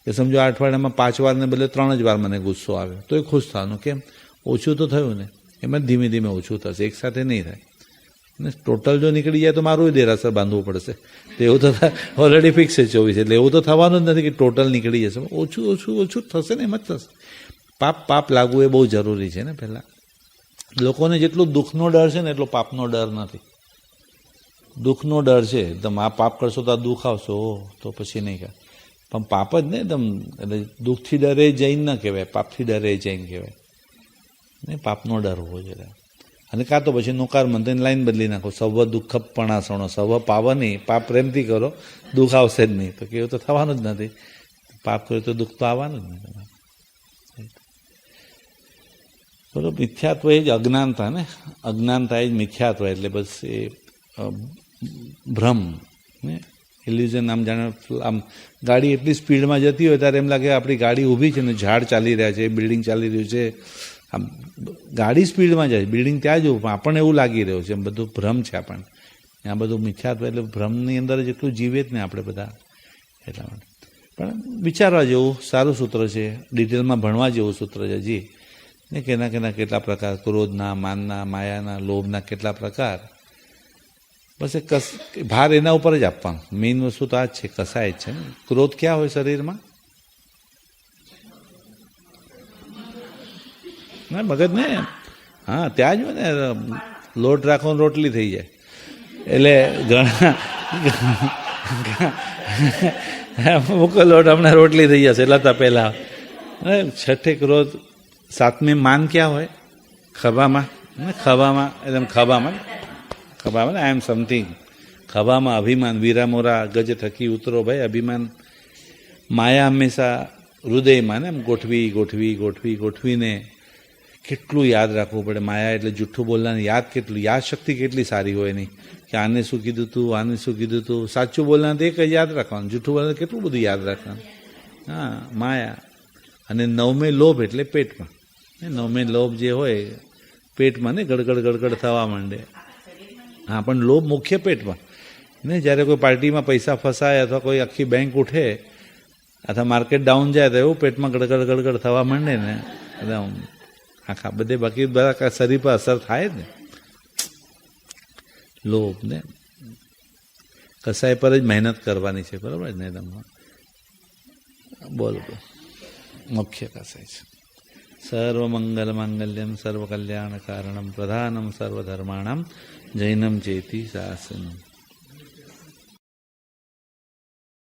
કે સમજો આ અઠવાડિયામાં 5 વારને બદલે 3 જ વાર મને ગુસ્સો આવ્યો તો એ ખુશ થવાનું. કેમ? ઓછું તો થયું ને. એમાં ધીમે ધીમે ઓછું થશે, એકસાથે નહીં થાય. અને ટોટલ જો નીકળી જાય તો મારું દેરાસર બાંધવું પડશે. તો એવું તો ઓલરેડી ફિક્સ છે 24, એટલે એવું તો થવાનું જ નથી કે ટોટલ નીકળી જશે. ઓછું ઓછું ઓછું થશે ને, એમ જ થશે. પાપ લાગવું એ બહુ જરૂરી છે ને. પહેલાં લોકોને જેટલું દુઃખનો ડર છે ને એટલો પાપનો ડર નથી. દુઃખનો ડર છે, તમે આ પાપ કરશો તો આ દુઃખ આવશો તો પછી નહીં કર. પણ પાપ જ ને એકદમ, એટલે દુઃખથી ડરે જૈન ન કહેવાય, પાપથી ડરે જૈન કહેવાય. ને પાપનો ડર હોવો જોઈએ. અને કાં તો પછી નોકાર મંત્રીને લાઈન બદલી નાખો, સર્વ દુઃખ પણાસણો સર્વ પાવની, પાપ પ્રેમથી કરો, દુઃખ આવશે જ નહીં. તો કે એવું તો થવાનું જ નથી. પાપ કર્યું તો દુઃખ તો આવવાનું જ નહીં તમારે. બરોબર. મિથ્યાત્વ એ જ અજ્ઞાનતા ને, અજ્ઞાનતા એ જ મિથ્યાત્વ. એટલે બસ એ ભ્રમ ને ઇલ્યુઝન. આમ જાણે આમ ગાડી એટલી સ્પીડમાં જતી હોય ત્યારે એમ લાગે આપણી ગાડી ઊભી છે ને ઝાડ ચાલી રહ્યા છે, બિલ્ડિંગ ચાલી રહ્યું છે. આમ ગાડી સ્પીડમાં જાય, બિલ્ડિંગ ત્યાં જ ઊભું, આપણને એવું લાગી રહ્યું છે. એમ બધું ભ્રમ છે આપણને. આ બધું મિથ્યાત્વ એટલે ભ્રમની અંદર જેટલું જીવે જ ને આપણે બધા, એટલા માટે. પણ વિચારવા જેવું સારું સૂત્ર છે, ડિટેલમાં ભણવા જેવું સૂત્ર છે જી. ને કેના કેટલા પ્રકાર, ક્રોધના, માનના, માયાના, લોભના કેટલા પ્રકાર. બસ એ ભાર એના ઉપર જ આપવાનો. મેઇન વસ્તુ તો આ જ છે, કસાય જ છે ને. ક્રોધ ક્યાં હોય શરીરમાં? ના મગજ ને, હા ત્યાં જ હોય ને. લોટ રાખો રોટલી થઈ જાય. એટલે ઘણા મૂકો લોટ હમણાં રોટલી થઈ જશે એટલે તો પહેલાં. છઠ્ઠે ક્રોધ. 7મે માન ક્યાં હોય? ખભામાં. ખભામાં એકદમ ખભામાં આઈ એમ સમથિંગ. ખભામાં અભિમાન, વીરા મોરા ગજ થકી ઉતરો ભાઈ અભિમાન. માયા હંમેશા હૃદયમાં ને એમ ગોઠવીને કેટલું યાદ રાખવું પડે. માયા એટલે જુઠ્ઠું બોલવાની યાદ શક્તિ કેટલી સારી હોય એની, કે આને શું કીધું તું, આને શું કીધું તું. સાચું બોલવાનું એક જ યાદ રાખવાનું, જુઠ્ઠું બોલવાનું કેટલું બધું યાદ રાખવાનું. હા, માયા. અને 9મે લોભ એટલે પેટમાં. 9મે લોભ જે હોય પેટમાં ને ગડગડ થવા માંડે. હા, પણ લોભ મુખ્ય પેટમાં ને. જ્યારે કોઈ પાર્ટીમાં પૈસા ફસાય અથવા કોઈ આખી બેંક ઉઠે અથવા માર્કેટ ડાઉન જાય તો એવું પેટમાં ગડગડ થવા માંડે ને એકદમ આખા બધે. બાકી બધા શરીર પર અસર થાય જ ને લોભ ને. કસાય પર જ મહેનત કરવાની છે, બરાબર જ ને? તમે બોલો મુખ્ય કસાય છે. સર્વ મંગલ માંગલ્યમ સર્વ કલ્યાણ કારણમ પ્રધાનમ સર્વધર્માણમ જૈનમ ચેતિ શાસનમ.